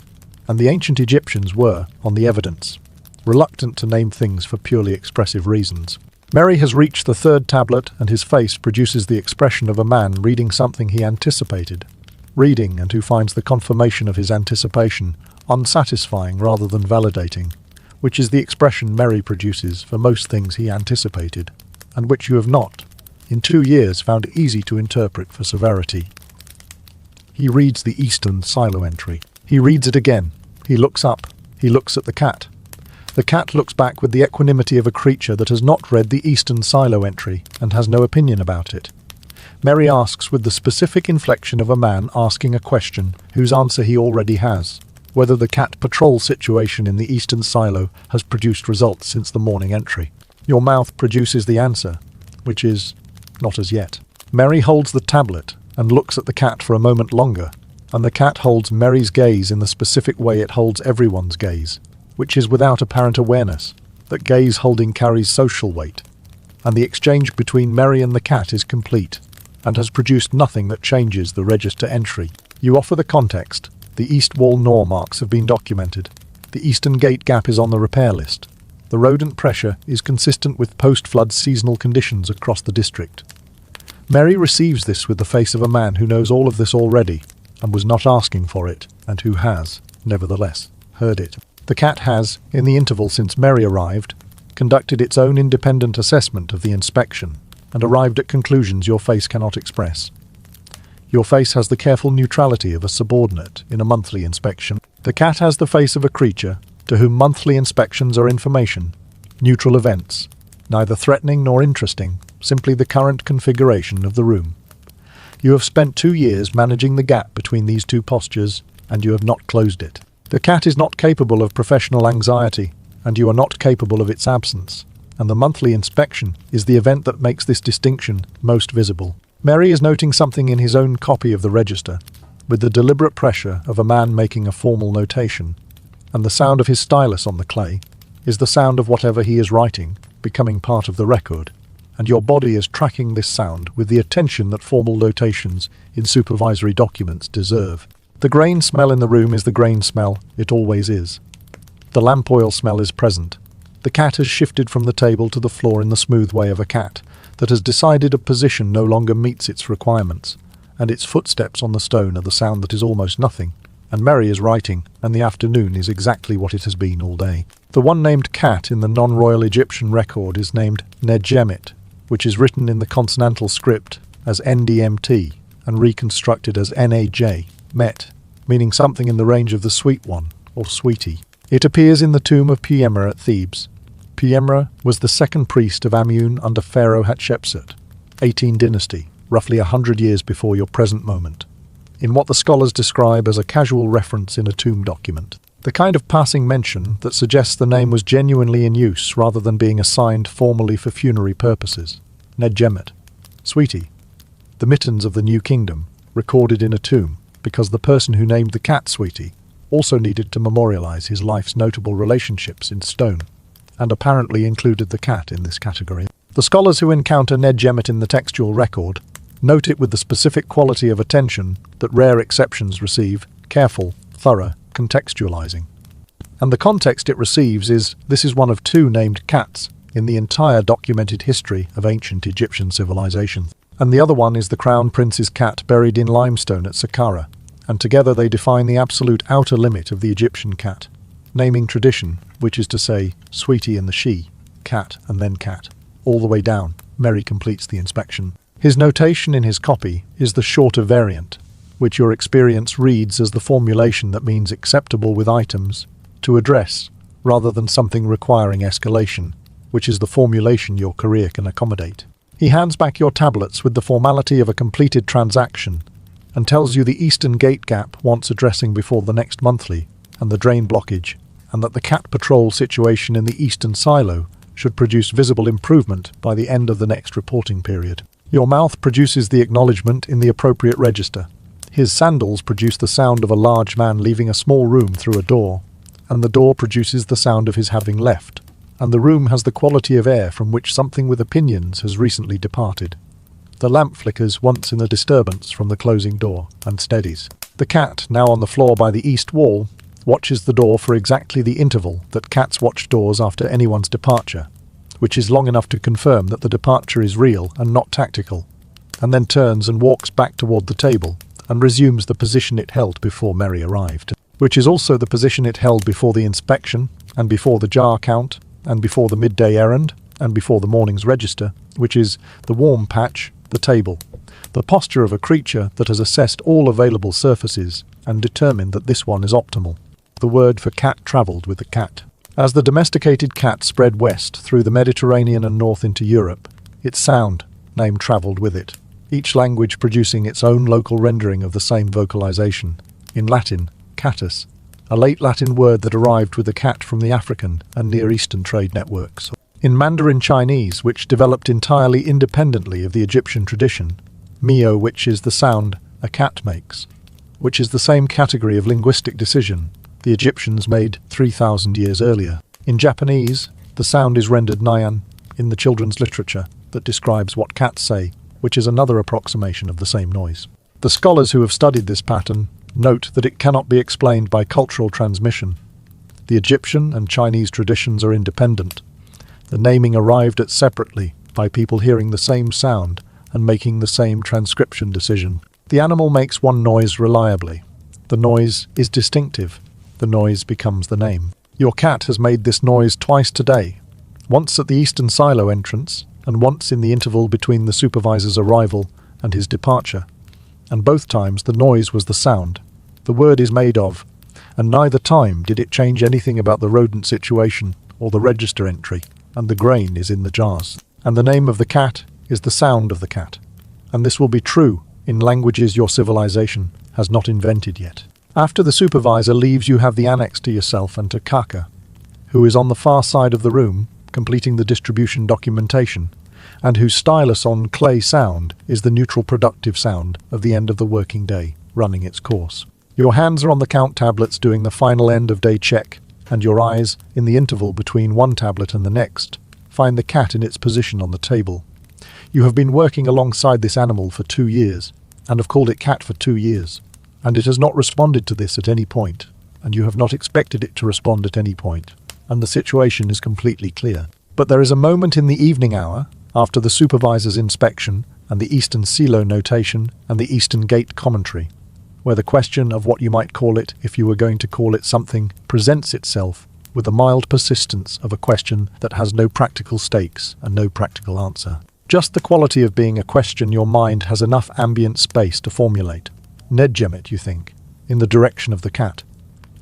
And the ancient Egyptians were, on the evidence, reluctant to name things for purely expressive reasons. Merry has reached the 3rd tablet, and his face produces the expression of a man reading something he anticipated, reading and who finds the confirmation of his anticipation unsatisfying rather than validating, which is the expression Mary produces for most things he anticipated, and which you have not, in 2 years, found easy to interpret for severity. He reads the Eastern silo entry. He reads it again. He looks up. He looks at the cat. The cat looks back with the equanimity of a creature that has not read the Eastern silo entry and has no opinion about it. Mary asks with the specific inflection of a man asking a question whose answer he already has, whether the cat patrol situation in the Eastern silo has produced results since the morning entry. Your mouth produces the answer, which is, not as yet. Mary holds the tablet and looks at the cat for a moment longer, and the cat holds Mary's gaze in the specific way it holds everyone's gaze, which is without apparent awareness that gaze holding carries social weight, and the exchange between Mary and the cat is complete, and has produced nothing that changes the register entry. You offer the context. The east wall gnaw marks have been documented. The eastern gate gap is on the repair list. The rodent pressure is consistent with post-flood seasonal conditions across the district. Mary receives this with the face of a man who knows all of this already, and was not asking for it, and who has, nevertheless, heard it. The cat has, in the interval since Mary arrived, conducted its own independent assessment of the inspection, and arrived at conclusions your face cannot express. Your face has the careful neutrality of a subordinate in a monthly inspection. The cat has the face of a creature to whom monthly inspections are information, neutral events, neither threatening nor interesting, simply the current configuration of the room. You have spent 2 years managing the gap between these two postures, and you have not closed it. The cat is not capable of professional anxiety, and you are not capable of its absence, and the monthly inspection is the event that makes this distinction most visible. Mary is noting something in his own copy of the register, with the deliberate pressure of a man making a formal notation, and the sound of his stylus on the clay is the sound of whatever he is writing, becoming part of the record, and your body is tracking this sound with the attention that formal notations in supervisory documents deserve. The grain smell in the room is the grain smell, it always is. The lamp oil smell is present. The cat has shifted from the table to the floor in the smooth way of a cat that has decided a position no longer meets its requirements, and its footsteps on the stone are the sound that is almost nothing, and Mary is writing, and the afternoon is exactly what it has been all day. The one named cat in the non-royal Egyptian record is named Nedjemet, which is written in the consonantal script as NDMT and reconstructed as NAJ, Met, meaning something in the range of the sweet one, or sweetie. It appears in the tomb of Piemra at Thebes. Piemra was the second priest of Amun under Pharaoh Hatshepsut, 18 dynasty, roughly 100 years before your present moment, in what the scholars describe as a casual reference in a tomb document. The kind of passing mention that suggests the name was genuinely in use rather than being assigned formally for funerary purposes. Nedjemet, sweetie, the mittens of the New Kingdom, recorded in a tomb, because the person who named the cat Sweetie also needed to memorialize his life's notable relationships in stone, and apparently included the cat in this category. The scholars who encounter Nedjemet in the textual record note it with the specific quality of attention that rare exceptions receive, careful, thorough, contextualizing. And the context it receives is, this is one of 2 named cats in the entire documented history of ancient Egyptian civilization. And the other one is the crown prince's cat buried in limestone at Saqqara, and together they define the absolute outer limit of the Egyptian cat, naming tradition, which is to say, sweetie and the she, cat and then cat, all the way down. Mary completes the inspection. His notation in his copy is the shorter variant, which your experience reads as the formulation that means acceptable with items, to address, rather than something requiring escalation, which is the formulation your career can accommodate. He hands back your tablets with the formality of a completed transaction and tells you the eastern gate gap wants addressing before the next monthly and the drain blockage, and that the cat patrol situation in the eastern silo should produce visible improvement by the end of the next reporting period. Your mouth produces the acknowledgement in the appropriate register. His sandals produce the sound of a large man leaving a small room through a door, and the door produces the sound of his having left, and the room has the quality of air from which something with opinions has recently departed. The lamp flickers once in the disturbance from the closing door and steadies. The cat, now on the floor by the east wall, watches the door for exactly the interval that cats watch doors after anyone's departure, which is long enough to confirm that the departure is real and not tactical, and then turns and walks back toward the table and resumes the position it held before Mary arrived, which is also the position it held before the inspection, and before the jar count, and before the midday errand, and before the morning's register, which is the warm patch, the table, the posture of a creature that has assessed all available surfaces and determined that this one is optimal. The word for cat travelled with the cat. As the domesticated cat spread west through the Mediterranean and north into Europe, its sound name travelled with it, each language producing its own local rendering of the same vocalization. In Latin, catus, a late Latin word that arrived with the cat from the African and Near Eastern trade networks. In Mandarin Chinese, which developed entirely independently of the Egyptian tradition, mio, which is the sound a cat makes, which is the same category of linguistic decision the Egyptians made 3,000 years earlier. In Japanese, the sound is rendered nyan in the children's literature that describes what cats say, which is another approximation of the same noise. The scholars who have studied this pattern note that it cannot be explained by cultural transmission. The Egyptian and Chinese traditions are independent. The naming arrived at separately by people hearing the same sound and making the same transcription decision. The animal makes one noise reliably. The noise is distinctive. The noise becomes the name. Your cat has made this noise twice today, once at the eastern silo entrance and once in the interval between the supervisor's arrival and his departure. And both times the noise was the sound the word is made of, and neither time did it change anything about the rodent situation or the register entry, and the grain is in the jars. And the name of the cat is the sound of the cat. And this will be true in languages your civilization has not invented yet. After the supervisor leaves, you have the annex to yourself and to Kaka, who is on the far side of the room, completing the distribution documentation, and whose stylus on clay sound is the neutral productive sound of the end of the working day, running its course. Your hands are on the count tablets doing the final end of day check, and your eyes, in the interval between one tablet and the next, find the cat in its position on the table. You have been working alongside this animal for 2 years, and have called it cat for 2 years, and it has not responded to this at any point, and you have not expected it to respond at any point, and the situation is completely clear. But there is a moment in the evening hour, after the supervisor's inspection and the Eastern Silo notation and the Eastern Gate commentary, where the question of what you might call it if you were going to call it something presents itself with the mild persistence of a question that has no practical stakes and no practical answer. Just the quality of being a question your mind has enough ambient space to formulate. Nedjemit, you think, in the direction of the cat.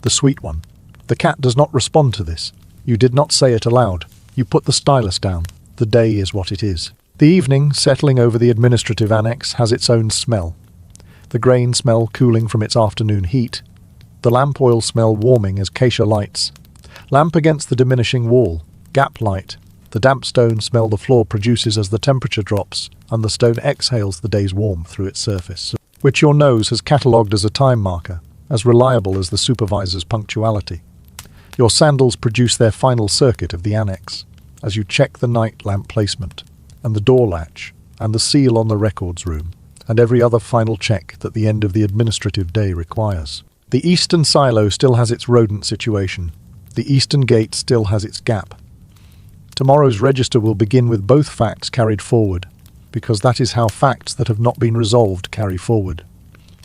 The sweet one. The cat does not respond to this. You did not say it aloud. You put the stylus down. The day is what it is. The evening, settling over the administrative annex, has its own smell. The grain smell cooling from its afternoon heat. The lamp oil smell warming as acacia lights. Lamp against the diminishing wall. Gap light. The damp stone smell the floor produces as the temperature drops, and the stone exhales the day's warmth through its surface, which your nose has catalogued as a time marker, as reliable as the supervisor's punctuality. Your sandals produce their final circuit of the annex, as you check the night lamp placement, and the door latch, and the seal on the records room, and every other final check that the end of the administrative day requires. The eastern silo still has its rodent situation. The eastern gate still has its gap. Tomorrow's register will begin with both facts carried forward, because that is how facts that have not been resolved carry forward.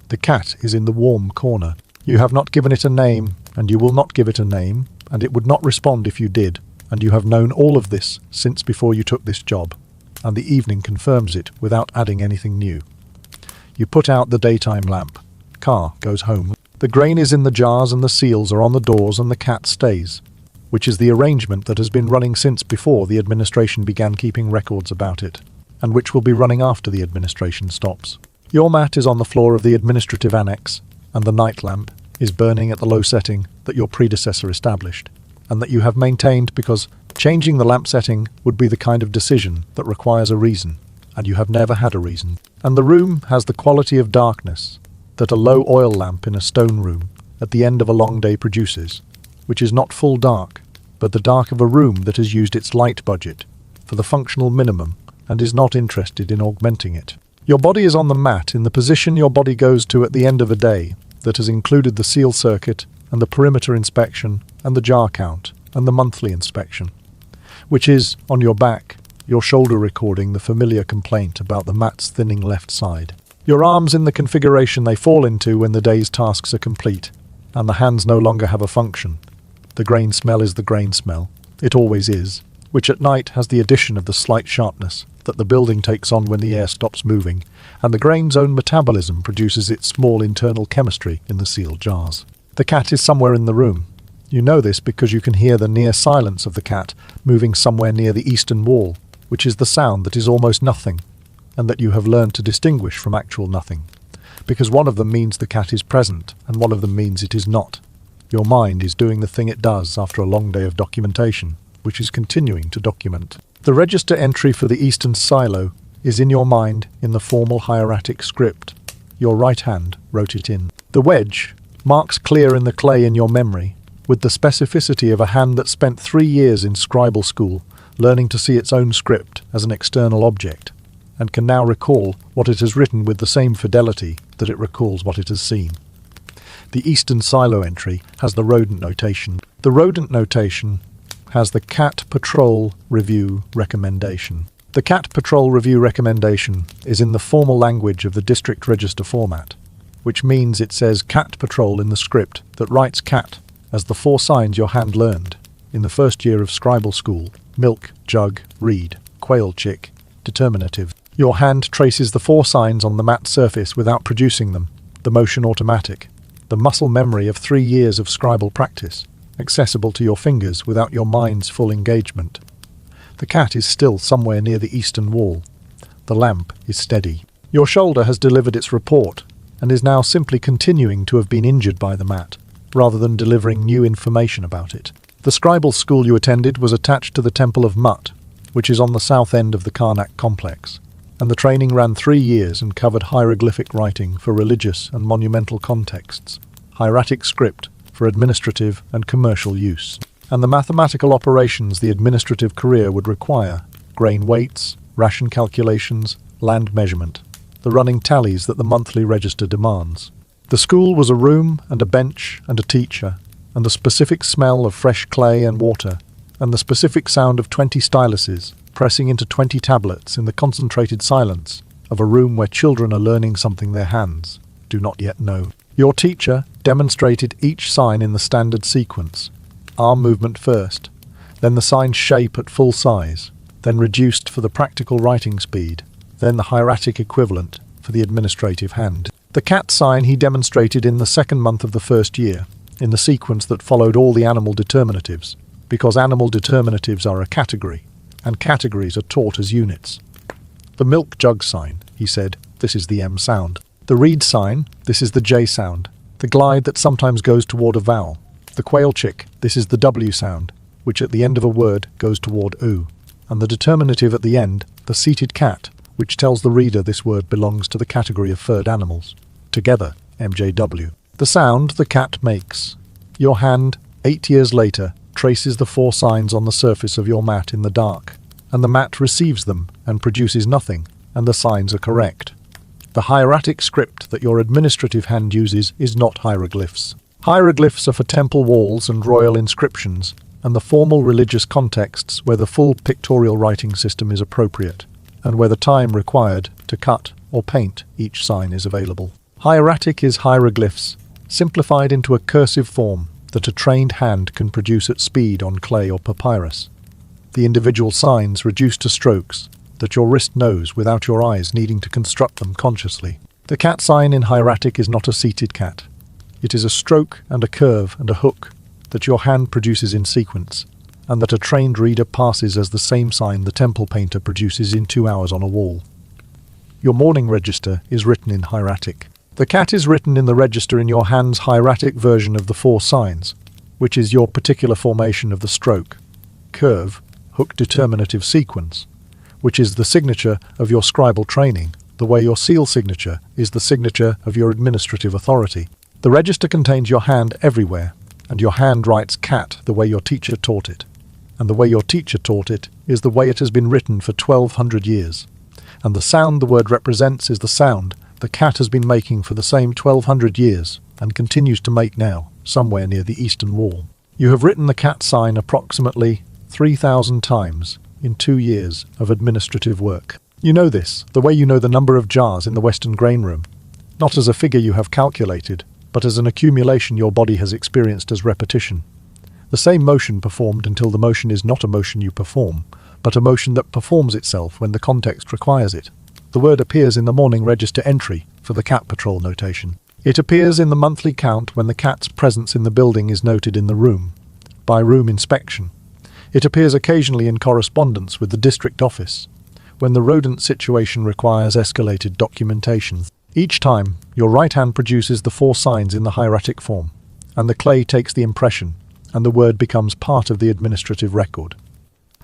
The cat is in the warm corner. You have not given it a name, and you will not give it a name, and it would not respond if you did, and you have known all of this since before you took this job, and the evening confirms it without adding anything new. You put out the daytime lamp. Car goes home. The grain is in the jars and the seals are on the doors and the cat stays, which is the arrangement that has been running since before the administration began keeping records about it, and which will be running after the administration stops. Your mat is on the floor of the administrative annex, and the night lamp is burning at the low setting that your predecessor established, and that you have maintained because changing the lamp setting would be the kind of decision that requires a reason, and you have never had a reason. And the room has the quality of darkness that a low oil lamp in a stone room at the end of a long day produces, which is not full dark, but the dark of a room that has used its light budget for the functional minimum and is not interested in augmenting it. Your body is on the mat in the position your body goes to at the end of a day that has included the seal circuit and the perimeter inspection and the jar count and the monthly inspection, which is, on your back, your shoulder recording the familiar complaint about the mat's thinning left side. Your arms in the configuration they fall into when the day's tasks are complete, and the hands no longer have a function. The grain smell is the grain smell. It always is, which at night has the addition of the slight sharpness that the building takes on when the air stops moving, and the grain's own metabolism produces its small internal chemistry in the sealed jars. The cat is somewhere in the room. You know this because you can hear the near silence of the cat moving somewhere near the eastern wall, which is the sound that is almost nothing, and that you have learned to distinguish from actual nothing, because one of them means the cat is present, and one of them means it is not. Your mind is doing the thing it does after a long day of documentation, which is continuing to document. The register entry for the eastern silo is in your mind in the formal hieratic script. Your right hand wrote it in. The wedge marks clear in the clay in your memory, with the specificity of a hand that spent 3 years in scribal school, learning to see its own script as an external object, and can now recall what it has written with the same fidelity that it recalls what it has seen. The eastern silo entry has the rodent notation. The rodent notation has the Cat Patrol Review Recommendation. The Cat Patrol Review Recommendation is in the formal language of the district register format, which means it says Cat Patrol in the script that writes cat as the 4 signs your hand learned in the first year of scribal school: milk, jug, reed, quail chick, determinative. Your hand traces the 4 signs on the matte surface without producing them, the motion automatic, the muscle memory of 3 years of scribal practice, accessible to your fingers without your mind's full engagement. The cat is still somewhere near the eastern wall. The lamp is steady. Your shoulder has delivered its report and is now simply continuing to have been injured by the mat, rather than delivering new information about it. The scribal school you attended was attached to the Temple of Mut, which is on the south end of the Karnak complex, and the training ran 3 years and covered hieroglyphic writing for religious and monumental contexts, hieratic script for administrative and commercial use, and the mathematical operations the administrative career would require: grain weights, ration calculations, land measurement, the running tallies that the monthly register demands. The school was a room and a bench and a teacher, and the specific smell of fresh clay and water, and the specific sound of 20 styluses pressing into 20 tablets in the concentrated silence of a room where children are learning something their hands do not yet know. Your teacher demonstrated each sign in the standard sequence: arm movement first, then the sign's shape at full size, then reduced for the practical writing speed, then the hieratic equivalent for the administrative hand. The cat sign he demonstrated in the 2nd month of the 1st year, in the sequence that followed all the animal determinatives, because animal determinatives are a category, and categories are taught as units. The milk jug sign, he said, this is the M sound. The reed sign, this is the J sound, the glide that sometimes goes toward a vowel. The quail chick, this is the W sound, which at the end of a word goes toward oo. And the determinative at the end, the seated cat, which tells the reader this word belongs to the category of furred animals. Together, MJW. The sound the cat makes. Your hand, 8 years later, traces the 4 signs on the surface of your mat in the dark, and the mat receives them and produces nothing, and the signs are correct. The hieratic script that your administrative hand uses is not hieroglyphs. Hieroglyphs are for temple walls and royal inscriptions, and the formal religious contexts where the full pictorial writing system is appropriate, and where the time required to cut or paint each sign is available. Hieratic is hieroglyphs, simplified into a cursive form that a trained hand can produce at speed on clay or papyrus. The individual signs reduced to strokes that your wrist knows without your eyes needing to construct them consciously. The cat sign in hieratic is not a seated cat. It is a stroke and a curve and a hook that your hand produces in sequence, and that a trained reader passes as the same sign the temple painter produces in 2 hours on a wall. Your morning register is written in hieratic. The cat is written in the register in your hand's hieratic version of the 4 signs, which is your particular formation of the stroke, curve, hook determinative sequence, which is the signature of your scribal training, the way your seal signature is the signature of your administrative authority. The register contains your hand everywhere, and your hand writes cat the way your teacher taught it. And the way your teacher taught it is the way it has been written for 1200 years. And the sound the word represents is the sound the cat has been making for the same 1200 years, and continues to make now, somewhere near the eastern wall. You have written the cat sign approximately 3,000 times in 2 years of administrative work. You know this, the way you know the number of jars in the Western grain room, not as a figure you have calculated, but as an accumulation your body has experienced as repetition. The same motion performed until the motion is not a motion you perform, but a motion that performs itself when the context requires it. The word appears in the morning register entry for the cat patrol notation. It appears in the monthly count when the cat's presence in the building is noted in the room, by room inspection. It appears occasionally in correspondence with the district office, when the rodent situation requires escalated documentation. Each time, your right hand produces the 4 signs in the hieratic form, and the clay takes the impression, and the word becomes part of the administrative record.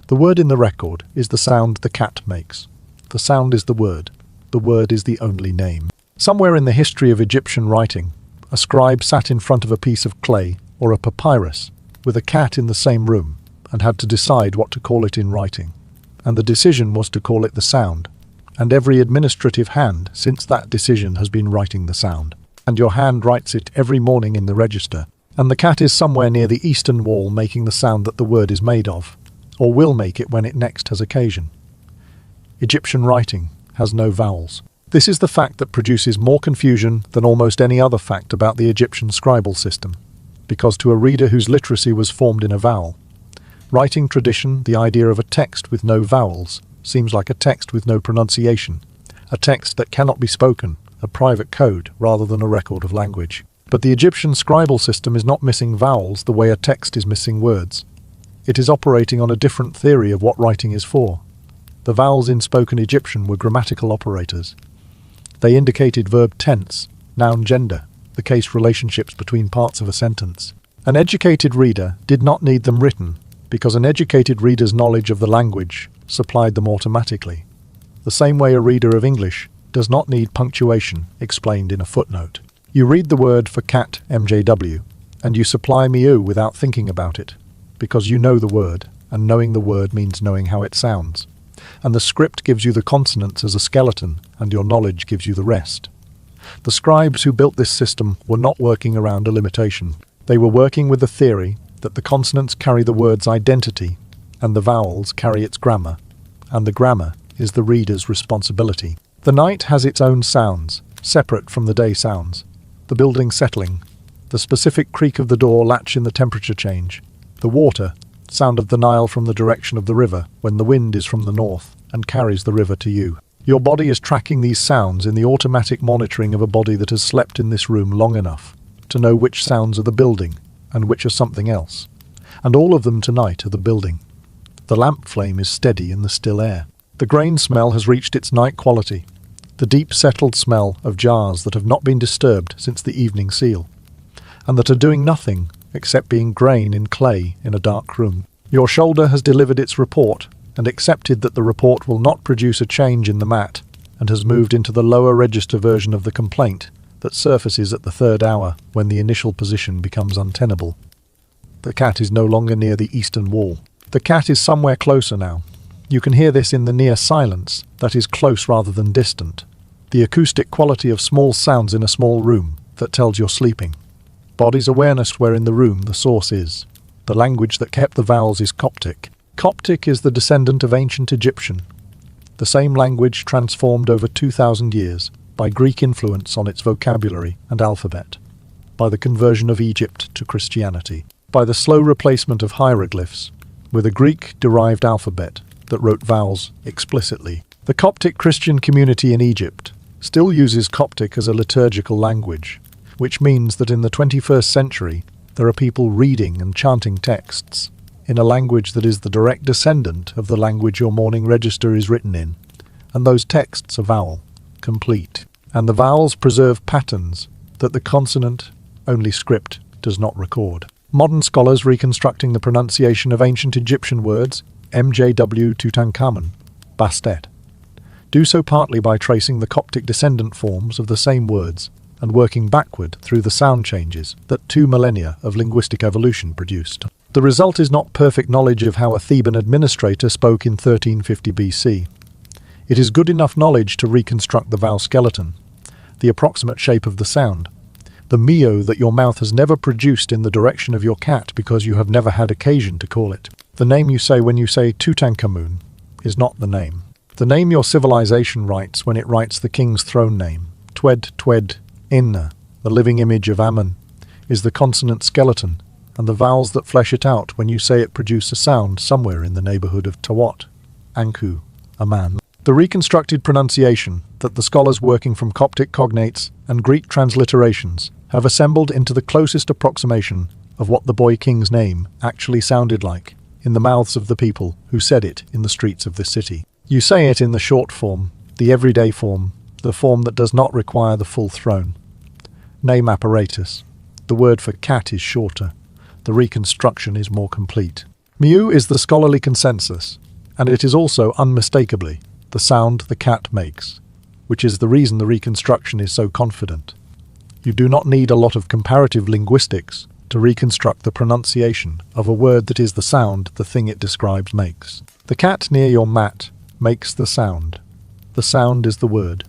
The word in the record is the sound the cat makes. The sound is the word. The word is the only name. Somewhere in the history of Egyptian writing, a scribe sat in front of a piece of clay or a papyrus with a cat in the same room and had to decide what to call it in writing. And the decision was to call it the sound. And every administrative hand since that decision has been writing the sound. And your hand writes it every morning in the register. And the cat is somewhere near the eastern wall making the sound that the word is made of, or will make it when it next has occasion. Egyptian writing has no vowels. This is the fact that produces more confusion than almost any other fact about the Egyptian scribal system, because to a reader whose literacy was formed in a vowel writing tradition, the idea of a text with no vowels seems like a text with no pronunciation, a text that cannot be spoken, a private code rather than a record of language. But the Egyptian scribal system is not missing vowels the way a text is missing words. It is operating on a different theory of what writing is for. The vowels in spoken Egyptian were grammatical operators. They indicated verb tense, noun gender, the case relationships between parts of a sentence. An educated reader did not need them written, because an educated reader's knowledge of the language supplied them automatically. The same way a reader of English does not need punctuation explained in a footnote. You read the word for cat, MJW, and you supply MEU without thinking about it, because you know the word, and knowing the word means knowing how it sounds. And the script gives you the consonants as a skeleton, and your knowledge gives you the rest. The scribes who built this system were not working around a limitation. They were working with the theory that the consonants carry the word's identity, and the vowels carry its grammar, and the grammar is the reader's responsibility. The night has its own sounds, separate from the day sounds. The building settling, the specific creak of the door latch in the temperature change, the water, sound of the Nile from the direction of the river when the wind is from the north and carries the river to you. Your body is tracking these sounds in the automatic monitoring of a body that has slept in this room long enough to know which sounds are the building and which are something else. And all of them tonight are the building. The lamp flame is steady in the still air. The grain smell has reached its night quality, the deep settled smell of jars that have not been disturbed since the evening seal, and that are doing nothing except being grain in clay in a dark room. Your shoulder has delivered its report and accepted that the report will not produce a change in the mat, and has moved into the lower register version of the complaint that surfaces at the 3rd hour when the initial position becomes untenable. The cat is no longer near the eastern wall. The cat is somewhere closer now. You can hear this in the near silence that is close rather than distant. The acoustic quality of small sounds in a small room that tells you're sleeping. Body's awareness where in the room the source is. The language that kept the vowels is Coptic. Coptic is the descendant of ancient Egyptian. The same language transformed over 2,000 years by Greek influence on its vocabulary and alphabet, by the conversion of Egypt to Christianity, by the slow replacement of hieroglyphs with a Greek-derived alphabet that wrote vowels explicitly. The Coptic Christian community in Egypt still uses Coptic as a liturgical language, which means that in the 21st century there are people reading and chanting texts in a language that is the direct descendant of the language your morning register is written in, and those texts are vowel, complete, and the vowels preserve patterns that the consonant-only script does not record. Modern scholars reconstructing the pronunciation of ancient Egyptian words, MJW Tutankhamun, Bastet, do so partly by tracing the Coptic descendant forms of the same words and working backward through the sound changes that 2 millennia of linguistic evolution produced. The result is not perfect knowledge of how a Theban administrator spoke in 1350 BC. It is good enough knowledge to reconstruct the vowel skeleton, the approximate shape of the sound, the mio that your mouth has never produced in the direction of your cat because you have never had occasion to call it. The name you say when you say Tutankhamun is not the name. The name your civilization writes when it writes the king's throne name, Twed Twed Inna, the living image of Ammon, is the consonant skeleton, and the vowels that flesh it out when you say it produce a sound somewhere in the neighborhood of Tawat, Anku, a man. The reconstructed pronunciation that the scholars working from Coptic cognates and Greek transliterations have assembled into the closest approximation of what the boy king's name actually sounded like in the mouths of the people who said it in the streets of this city. You say it in the short form, the everyday form, the form that does not require the full throne. Name apparatus. The word for cat is shorter. The reconstruction is more complete. Mew is the scholarly consensus, and it is also unmistakably the sound the cat makes, which is the reason the reconstruction is so confident. You do not need a lot of comparative linguistics to reconstruct the pronunciation of a word that is the sound the thing it describes makes. The cat near your mat makes the sound. The sound is the word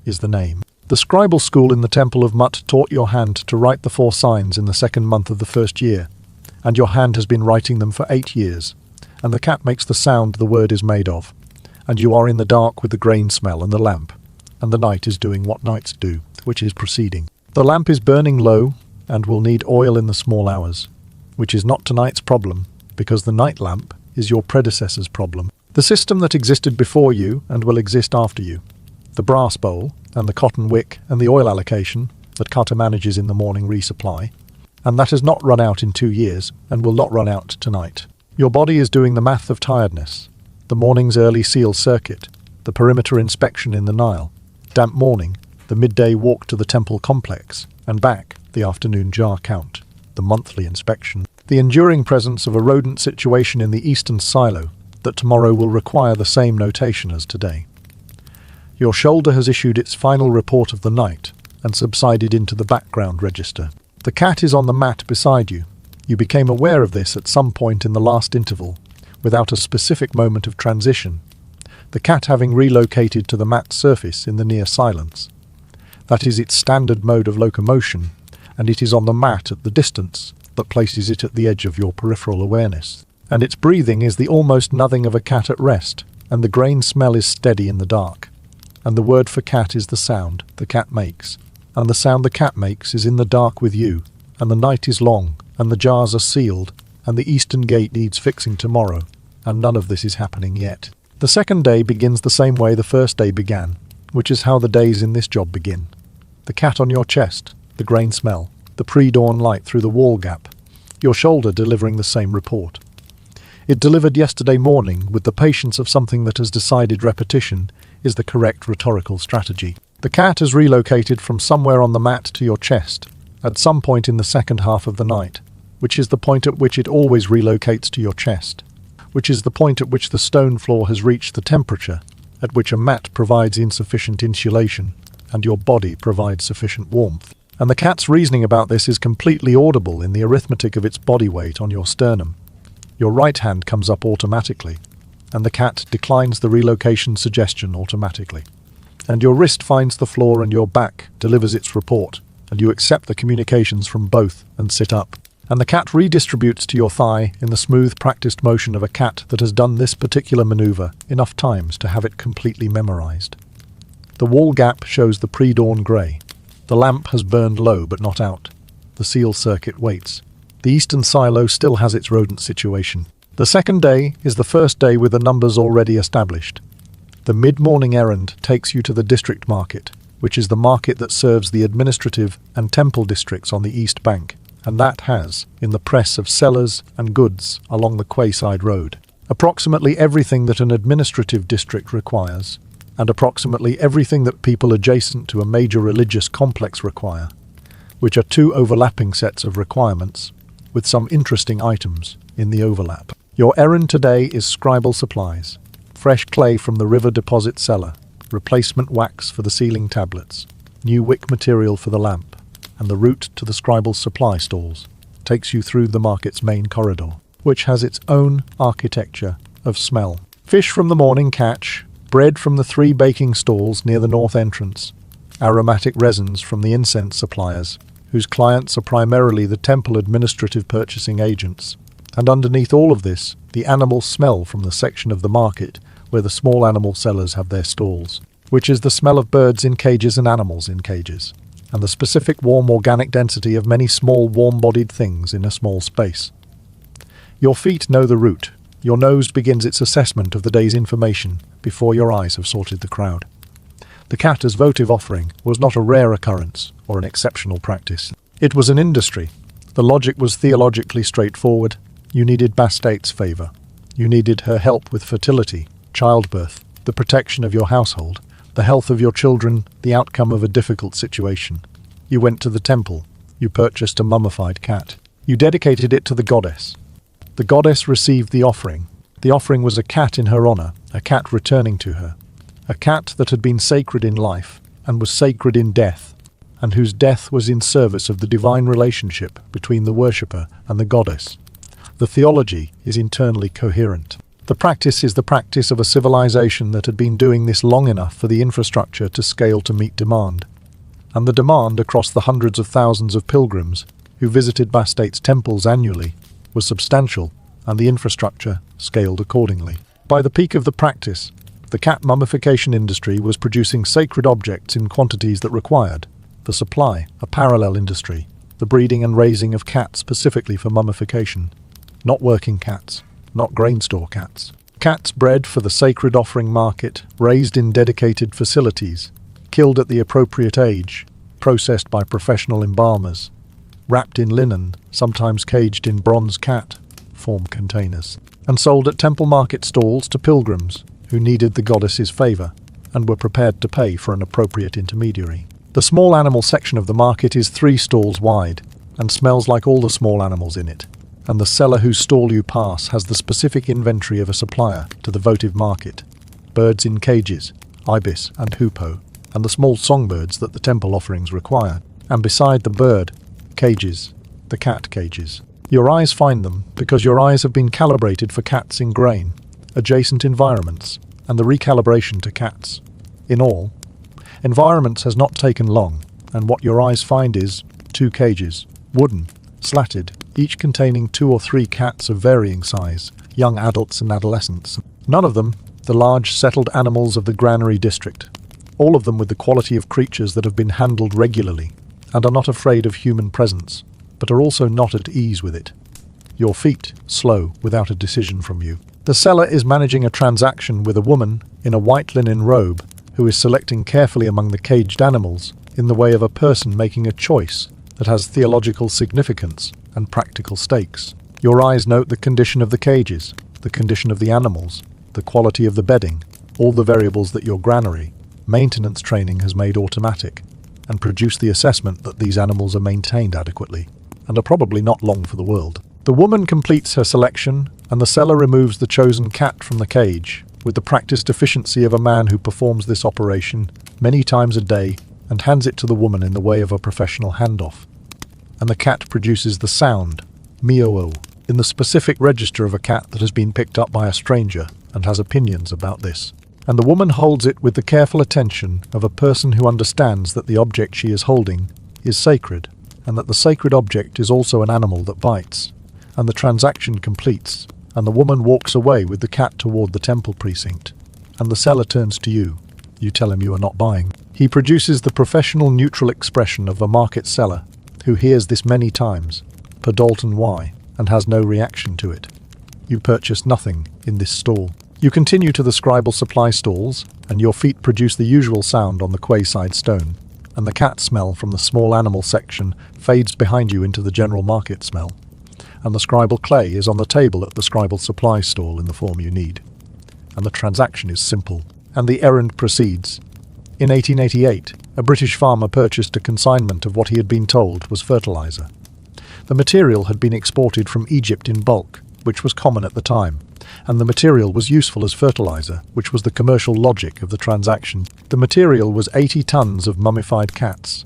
is the name. The scribal school in the Temple of Mut taught your hand to write the 4 signs in the 2nd month of the 1st year, and your hand has been writing them for 8 years, and the cat makes the sound the word is made of, and you are in the dark with the grain smell and the lamp, and the night is doing what nights do, which is proceeding. The lamp is burning low, and will need oil in the small hours, which is not tonight's problem, because the night lamp is your predecessor's problem. The system that existed before you and will exist after you. The brass bowl and the cotton wick and the oil allocation that Carter manages in the morning resupply, and that has not run out in 2 years and will not run out tonight. Your body is doing the math of tiredness, the morning's early seal circuit, the perimeter inspection in the Nile, damp morning, the midday walk to the temple complex, and back, the afternoon jar count, the monthly inspection, the enduring presence of a rodent situation in the eastern silo that tomorrow will require the same notation as today. Your shoulder has issued its final report of the night and subsided into the background register. The cat is on the mat beside you. You became aware of this at some point in the last interval, without a specific moment of transition, the cat having relocated to the mat's surface in the near silence. That is its standard mode of locomotion, and it is on the mat at the distance that places it at the edge of your peripheral awareness. And its breathing is the almost nothing of a cat at rest, and the grain smell is steady in the dark. And the word for cat is the sound the cat makes, and the sound the cat makes is in the dark with you, and the night is long, and the jars are sealed, and the eastern gate needs fixing tomorrow, and none of this is happening yet. The 2nd day begins the same way the 1st day began, which is how the days in this job begin. The cat on your chest, the grain smell, the pre-dawn light through the wall gap, your shoulder delivering the same report. It delivered yesterday morning with the patience of something that has decided repetition is the correct rhetorical strategy. The cat has relocated from somewhere on the mat to your chest, at some point in the 2nd half of the night, which is the point at which it always relocates to your chest, which is the point at which the stone floor has reached the temperature at which a mat provides insufficient insulation, and your body provides sufficient warmth. And the cat's reasoning about this is completely audible in the arithmetic of its body weight on your sternum. Your right hand comes up automatically, and the cat declines the relocation suggestion automatically. And your wrist finds the floor and your back delivers its report, and you accept the communications from both and sit up. And the cat redistributes to your thigh in the smooth, practiced motion of a cat that has done this particular maneuver enough times to have it completely memorized. The wall gap shows the pre-dawn grey. The lamp has burned low but not out. The seal circuit waits. The eastern silo still has its rodent situation. The 2nd day is the 1st day with the numbers already established. The mid-morning errand takes you to the district market, which is the market that serves the administrative and temple districts on the east bank, and that has, in the press of sellers and goods along the quayside road, approximately everything that an administrative district requires, and approximately everything that people adjacent to a major religious complex require, which are 2 overlapping sets of requirements, with some interesting items in the overlap. Your errand today is scribal supplies, fresh clay from the river deposit cellar, replacement wax for the ceiling tablets, new wick material for the lamp, and the route to the scribal supply stalls takes you through the market's main corridor, which has its own architecture of smell. Fish from the morning catch, bread from the 3 baking stalls near the north entrance, aromatic resins from the incense suppliers, whose clients are primarily the temple administrative purchasing agents, and underneath all of this, the animal smell from the section of the market where the small animal sellers have their stalls, which is the smell of birds in cages and animals in cages, and the specific warm organic density of many small warm-bodied things in a small space. Your feet know the route. Your nose begins its assessment of the day's information before your eyes have sorted the crowd. The cat as votive offering was not a rare occurrence or an exceptional practice. It was an industry. The logic was theologically straightforward. You needed Bastate's favour. You needed her help with fertility, childbirth, the protection of your household, the health of your children, the outcome of a difficult situation. You went to the temple. You purchased a mummified cat. You dedicated it to the goddess. The goddess received the offering. The offering was a cat in her honour, a cat returning to her, a cat that had been sacred in life and was sacred in death, and whose death was in service of the divine relationship between the worshipper and the goddess. The theology is internally coherent. The practice is the practice of a civilization that had been doing this long enough for the infrastructure to scale to meet demand. And the demand across the hundreds of thousands of pilgrims who visited Bastate's temples annually was substantial, and the infrastructure scaled accordingly. By the peak of the practice, the cat mummification industry was producing sacred objects in quantities that required the supply, a parallel industry, the breeding and raising of cats specifically for mummification, not working cats, not grain store cats. Cats bred for the sacred offering market, raised in dedicated facilities, killed at the appropriate age, processed by professional embalmers, wrapped in linen, sometimes caged in bronze cat form containers, and sold at temple market stalls to pilgrims who needed the goddess's favour and were prepared to pay for an appropriate intermediary. The small animal section of the market is 3 stalls wide and smells like all the small animals in it, and the seller whose stall you pass has the specific inventory of a supplier to the votive market: birds in cages, ibis and hoopoe, and the small songbirds that the temple offerings required. And beside the bird cages, the cat cages. Your eyes find them because your eyes have been calibrated for cats in grain, adjacent environments, and the recalibration to cats. In all, environments has not taken long, and what your eyes find is 2 cages, wooden, slatted, each containing 2 or 3 cats of varying size, young adults and adolescents. None of them the large settled animals of the granary district, all of them with the quality of creatures that have been handled regularly and are not afraid of human presence, but are also not at ease with it. Your feet slow without a decision from you. The seller is managing a transaction with a woman in a white linen robe who is selecting carefully among the caged animals in the way of a person making a choice that has theological significance and practical stakes. Your eyes note the condition of the cages, the condition of the animals, the quality of the bedding, all the variables that your granary maintenance training has made automatic, and produce the assessment that these animals are maintained adequately and are probably not long for the world. The woman completes her selection, and the seller removes the chosen cat from the cage with the practiced efficiency of a man who performs this operation many times a day and hands it to the woman in the way of a professional handoff. And the cat produces the sound, meow, in the specific register of a cat that has been picked up by a stranger and has opinions about this. And the woman holds it with the careful attention of a person who understands that the object she is holding is sacred, and that the sacred object is also an animal that bites. And the transaction completes, and the woman walks away with the cat toward the temple precinct. And the seller turns to you. You tell him you are not buying. He produces the professional neutral expression of a market seller who hears this many times, per Dalton Y, and has no reaction to it. You purchase nothing in this stall. You continue to the scribal supply stalls, and your feet produce the usual sound on the quayside stone, and the cat smell from the small animal section fades behind you into the general market smell, and the scribal clay is on the table at the scribal supply stall in the form you need. And the transaction is simple, and the errand proceeds. In 1888, a British farmer purchased a consignment of what he had been told was fertilizer. The material had been exported from Egypt in bulk, which was common at the time, and the material was useful as fertilizer, which was the commercial logic of the transaction. The material was 80 tons of mummified cats.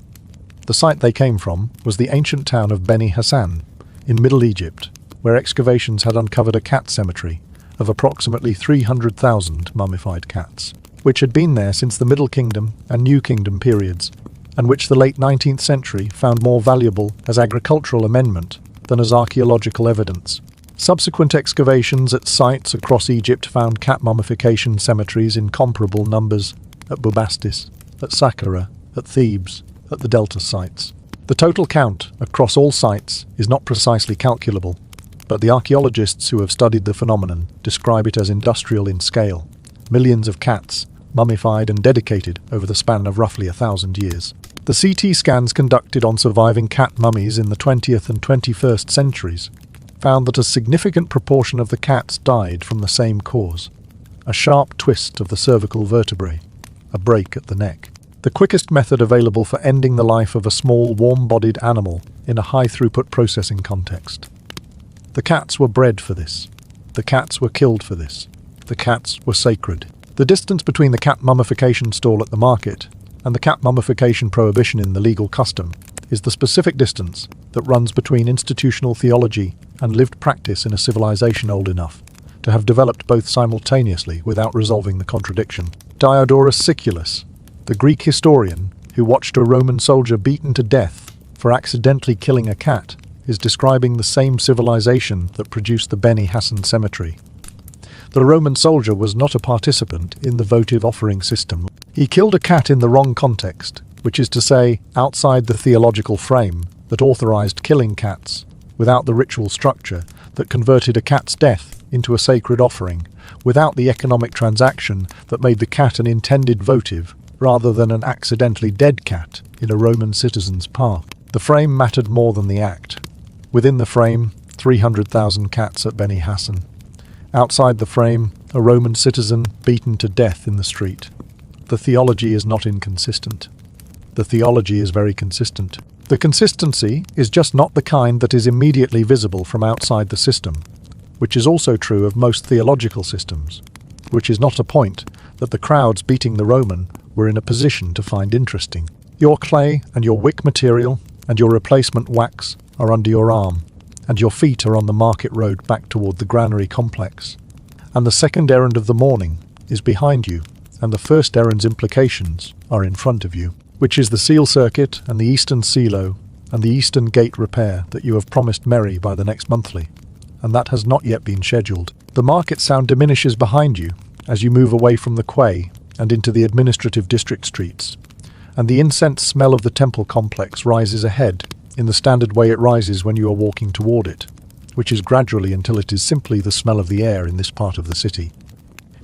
The site they came from was the ancient town of Beni Hassan, in Middle Egypt, where excavations had uncovered a cat cemetery of approximately 300,000 mummified cats, which had been there since the Middle Kingdom and New Kingdom periods, and which the late 19th century found more valuable as agricultural amendment than as archaeological evidence. Subsequent excavations at sites across Egypt found cat mummification cemeteries in comparable numbers at Bubastis, at Saqqara, at Thebes, at the Delta sites. The total count across all sites is not precisely calculable, but the archaeologists who have studied the phenomenon describe it as industrial in scale. Millions of cats mummified and dedicated over the span of roughly 1,000 years. The CT scans conducted on surviving cat mummies in the 20th and 21st centuries found that a significant proportion of the cats died from the same cause: a sharp twist of the cervical vertebrae, a break at the neck. The quickest method available for ending the life of a small, warm-bodied animal in a high-throughput processing context. The cats were bred for this. The cats were killed for this. The cats were sacred. The distance between the cat mummification stall at the market and the cat mummification prohibition in the legal custom is the specific distance that runs between institutional theology and lived practice in a civilization old enough to have developed both simultaneously without resolving the contradiction. Diodorus Siculus, the Greek historian who watched a Roman soldier beaten to death for accidentally killing a cat, is describing the same civilization that produced the Beni Hassan cemetery. The Roman soldier was not a participant in the votive offering system. He killed a cat in the wrong context, which is to say, outside the theological frame that authorized killing cats, without the ritual structure that converted a cat's death into a sacred offering, without the economic transaction that made the cat an intended votive rather than an accidentally dead cat in a Roman citizen's path. The frame mattered more than the act. Within the frame, 300,000 cats at Beni Hassan. Outside the frame, a Roman citizen beaten to death in the street. The theology is not inconsistent. The theology is very consistent. The consistency is just not the kind that is immediately visible from outside the system, which is also true of most theological systems, which is not a point that the crowds beating the Roman were in a position to find interesting. Your clay and your wick material and your replacement wax are under your arm, and your feet are on the market road back toward the granary complex. And the second errand of the morning is behind you, and the first errand's implications are in front of you, which is the seal circuit and the eastern silo and the eastern gate repair that you have promised Mary by the next monthly, and that has not yet been scheduled. The market sound diminishes behind you as you move away from the quay and into the administrative district streets, and the incense smell of the temple complex rises ahead in the standard way it rises when you are walking toward it, which is gradually until it is simply the smell of the air in this part of the city.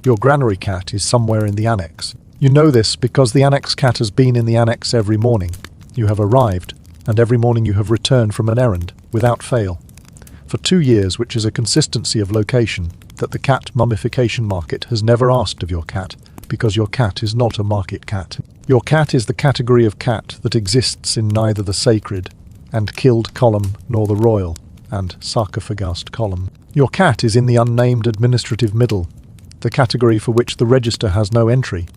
Your granary cat is somewhere in the annex. You know this because the annex cat has been in the annex every morning. You have arrived, and every morning you have returned from an errand, without fail. For 2 years, which is a consistency of location that the cat mummification market has never asked of your cat, because your cat is not a market cat. Your cat is the category of cat that exists in neither the sacred and killed column nor the royal and sarcophagast column. Your cat is in the unnamed administrative middle, the category for which the register has no entry,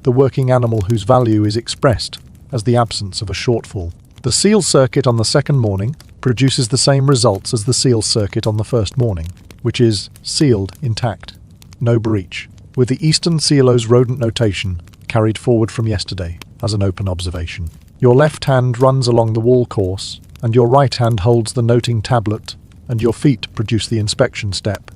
the working animal whose value is expressed as the absence of a shortfall. The seal circuit on the second morning produces the same results as the seal circuit on the first morning, which is sealed intact, no breach, with the eastern silo's rodent notation carried forward from yesterday as an open observation. Your left hand runs along the wall course, and your right hand holds the noting tablet, and your feet produce the inspection step,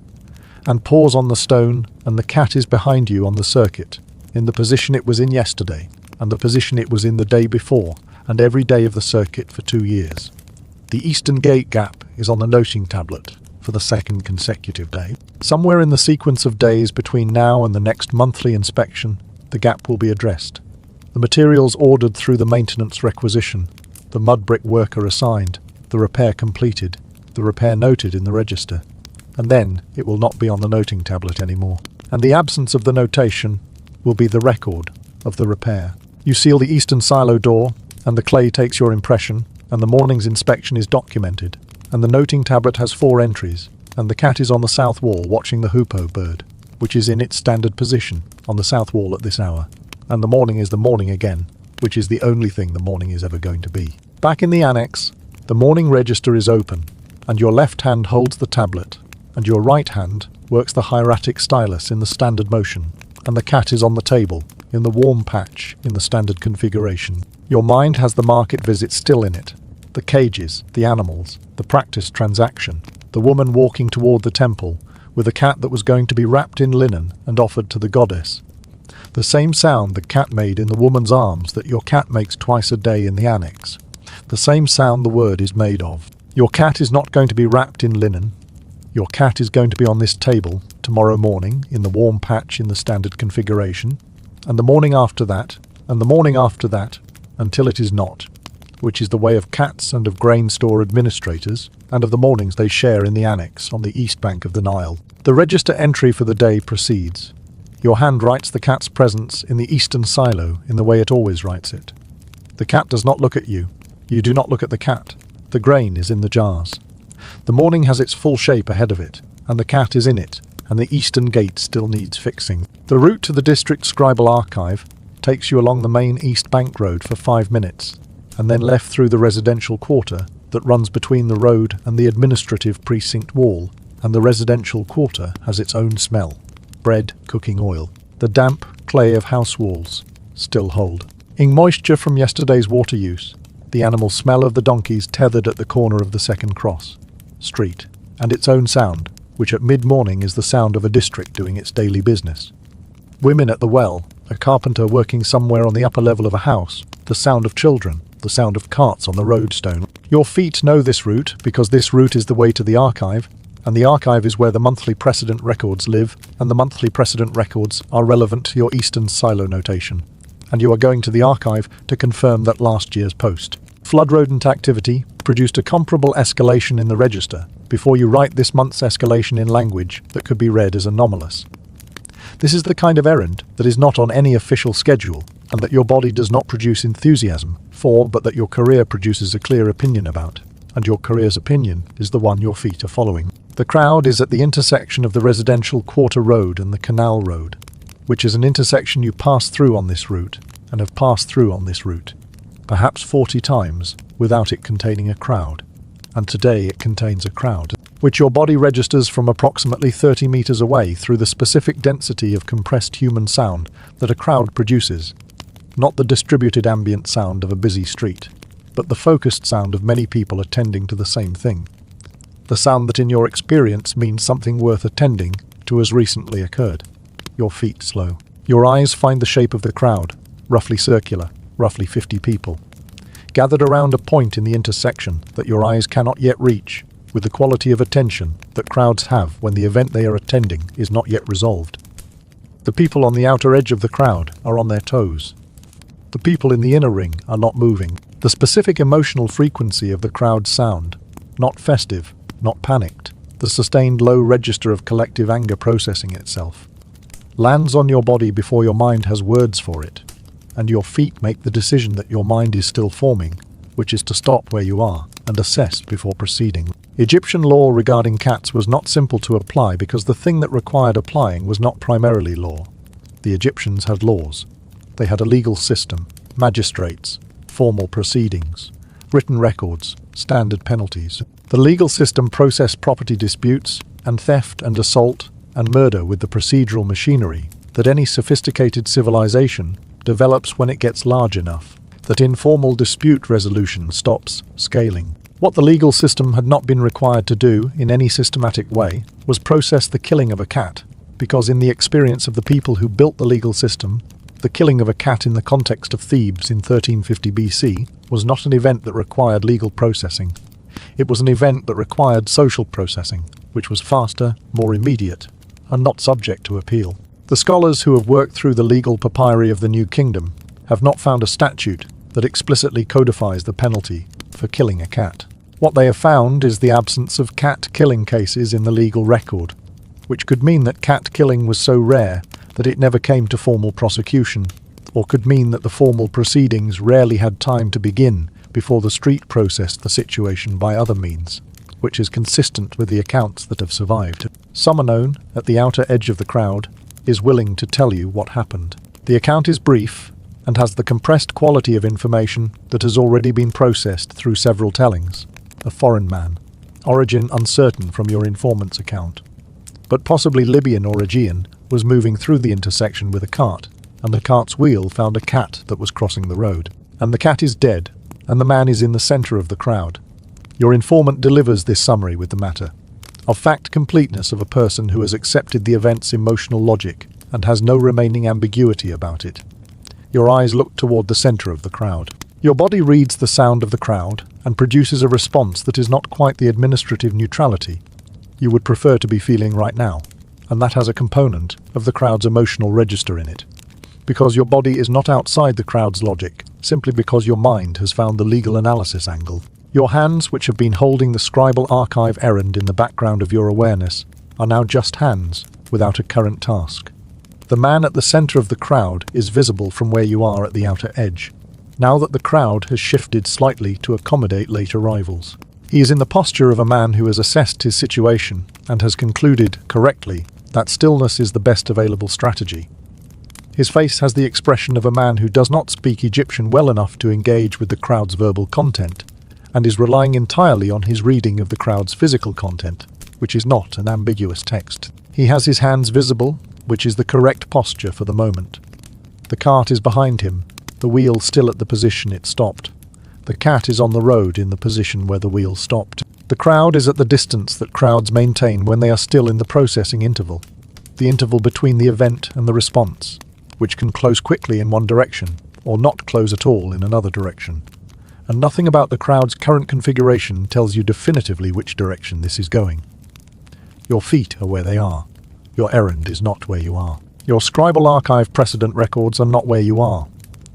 and pause on the stone, and the cat is behind you on the circuit, in the position it was in yesterday, and the position it was in the day before, and every day of the circuit for 2 years. The eastern gate gap is on the noting tablet for the second consecutive day. Somewhere in the sequence of days between now and the next monthly inspection, the gap will be addressed. The materials ordered through the maintenance requisition, the mud brick worker assigned, the repair completed, the repair noted in the register, and then it will not be on the noting tablet anymore. And the absence of the notation will be the record of the repair. You seal the eastern silo door, and the clay takes your impression, and the morning's inspection is documented, and the noting tablet has 4 entries, and the cat is on the south wall watching the hoopoe bird, which is in its standard position on the south wall at this hour. And the morning is the morning again, which is the only thing the morning is ever going to be. Back in the annex, the morning register is open, and your left hand holds the tablet, and your right hand works the hieratic stylus in the standard motion, and the cat is on the table, in the warm patch, in the standard configuration. Your mind has the market visit still in it, the cages, the animals, the practice transaction, The woman walking toward the temple, with a cat that was going to be wrapped in linen and offered to the goddess. The same sound the cat made in the woman's arms that your cat makes twice a day in the annex. The same sound the word is made of. Your cat is not going to be wrapped in linen. Your cat is going to be on this table tomorrow morning in the warm patch in the standard configuration, and the morning after that, and the morning after that, until it is not, which is the way of cats and of grain store administrators, and of the mornings they share in the annex on the east bank of the Nile. The register entry for the day proceeds. Your hand writes the cat's presence in the eastern silo in the way it always writes it. The cat does not look at you. You do not look at the cat. The grain is in the jars. The morning has its full shape ahead of it, and the cat is in it, and the eastern gate still needs fixing. The route to the district scribal archive takes you along the main East Bank Road for 5 minutes, and then left through the residential quarter that runs between the road and the administrative precinct wall, and the residential quarter has its own smell. Bread, cooking oil. The damp clay of house walls still hold. In moisture from yesterday's water use, the animal smell of the donkeys tethered at the corner of the second cross street, and its own sound, which at mid-morning is the sound of a district doing its daily business. Women at the well, a carpenter working somewhere on the upper level of a house, the sound of children, the sound of carts on the roadstone. Your feet know this route because this route is the way to the archive, and the archive is where the monthly precedent records live, and the monthly precedent records are relevant to your Eastern silo notation. And you are going to the archive to confirm that last year's post. Flood rodent activity produced a comparable escalation in the register before you write this month's escalation in language that could be read as anomalous. This is the kind of errand that is not on any official schedule, and that your body does not produce enthusiasm for, but that your career produces a clear opinion about, and your career's opinion is the one your feet are following. The crowd is at the intersection of the residential quarter road and the canal road, which is an intersection you pass through on this route, and have passed through on this route, perhaps 40 times, without it containing a crowd. And today it contains a crowd, which your body registers from approximately 30 meters away through the specific density of compressed human sound that a crowd produces, not the distributed ambient sound of a busy street, but the focused sound of many people attending to the same thing. The sound that in your experience means something worth attending to has recently occurred. Your feet slow. Your eyes find the shape of the crowd, roughly circular, roughly 50 people, gathered around a point in the intersection that your eyes cannot yet reach, with the quality of attention that crowds have when the event they are attending is not yet resolved. The people on the outer edge of the crowd are on their toes. The people in the inner ring are not moving. The specific emotional frequency of the crowd's sound, not festive, not panicked, the sustained low register of collective anger processing itself, lands on your body before your mind has words for it, and your feet make the decision that your mind is still forming, which is to stop where you are and assess before proceeding. Egyptian law regarding cats was not simple to apply because the thing that required applying was not primarily law. The Egyptians had laws. They had a legal system, magistrates, formal proceedings, written records, standard penalties. The legal system processed property disputes and theft and assault and murder with the procedural machinery that any sophisticated civilization develops when it gets large enough that informal dispute resolution stops scaling. What the legal system had not been required to do in any systematic way was process the killing of a cat, because in the experience of the people who built the legal system, the killing of a cat in the context of Thebes in 1350 BC was not an event that required legal processing. It was an event that required social processing, which was faster, more immediate, and not subject to appeal. The scholars who have worked through the legal papyri of the New Kingdom have not found a statute that explicitly codifies the penalty for killing a cat. What they have found is the absence of cat killing cases in the legal record, which could mean that cat killing was so rare that it never came to formal prosecution, or could mean that the formal proceedings rarely had time to begin before the street processed the situation by other means, which is consistent with the accounts that have survived. Someone known at the outer edge of the crowd is willing to tell you what happened. The account is brief and has the compressed quality of information that has already been processed through several tellings. A foreign man, origin uncertain from your informant's account, but possibly Libyan or Aegean, was moving through the intersection with a cart, and the cart's wheel found a cat that was crossing the road. And the cat is dead, and the man is in the center of the crowd. Your informant delivers this summary with the matter. of fact completeness of a person who has accepted the event's emotional logic and has no remaining ambiguity about it. Your eyes look toward the center of the crowd. Your body reads the sound of the crowd and produces a response that is not quite the administrative neutrality you would prefer to be feeling right now, and that has a component of the crowd's emotional register in it. Because your body is not outside the crowd's logic, simply because your mind has found the legal analysis angle. Your hands, which have been holding the scribal archive errand in the background of your awareness, are now just hands without a current task. The man at the center of the crowd is visible from where you are at the outer edge, now that the crowd has shifted slightly to accommodate late arrivals. He is in the posture of a man who has assessed his situation and has concluded, correctly, that stillness is the best available strategy. His face has the expression of a man who does not speak Egyptian well enough to engage with the crowd's verbal content, and is relying entirely on his reading of the crowd's physical content, which is not an ambiguous text. He has his hands visible, which is the correct posture for the moment. The cart is behind him, the wheel still at the position it stopped. The cat is on the road in the position where the wheel stopped. The crowd is at the distance that crowds maintain when they are still in the processing interval, the interval between the event and the response, which can close quickly in one direction, or not close at all in another direction. And nothing about the crowd's current configuration tells you definitively which direction this is going. Your feet are where they are. Your errand is not where you are. Your scribal archive precedent records are not where you are.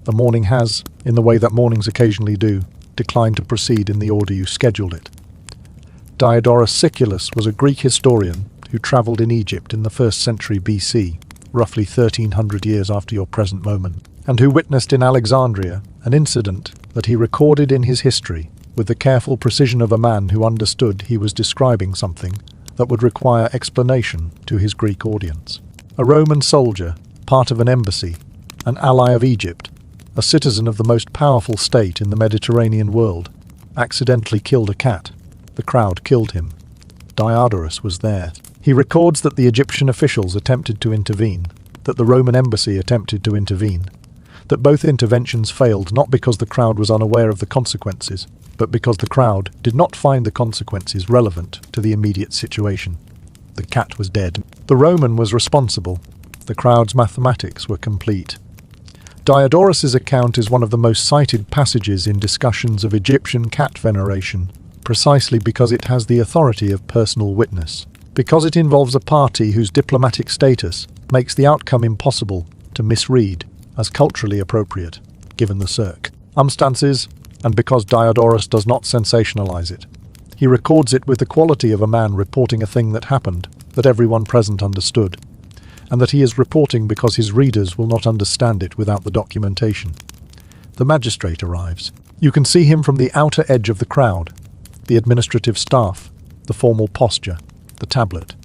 The morning has, in the way that mornings occasionally do, declined to proceed in the order you scheduled it. Diodorus Siculus was a Greek historian who travelled in Egypt in the 1st century BC, roughly 1300 years after your present moment, and who witnessed in Alexandria an incident that he recorded in his history with the careful precision of a man who understood he was describing something that would require explanation to his Greek audience. A Roman soldier, part of an embassy, an ally of Egypt, a citizen of the most powerful state in the Mediterranean world, accidentally killed a cat. The crowd killed him. Diodorus was there. He records that the Egyptian officials attempted to intervene, that the Roman embassy attempted to intervene, that both interventions failed not because the crowd was unaware of the consequences, but because the crowd did not find the consequences relevant to the immediate situation. The cat was dead. The Roman was responsible. The crowd's mathematics were complete. Diodorus's account is one of the most cited passages in discussions of Egyptian cat veneration, precisely because it has the authority of personal witness, because it involves a party whose diplomatic status makes the outcome impossible to misread as culturally appropriate, given the circumstances, and because Diodorus does not sensationalize it. He records it with the quality of a man reporting a thing that happened, that everyone present understood, and that he is reporting because his readers will not understand it without the documentation. The magistrate arrives. You can see him from the outer edge of the crowd, the administrative staff, the formal posture, the tablet.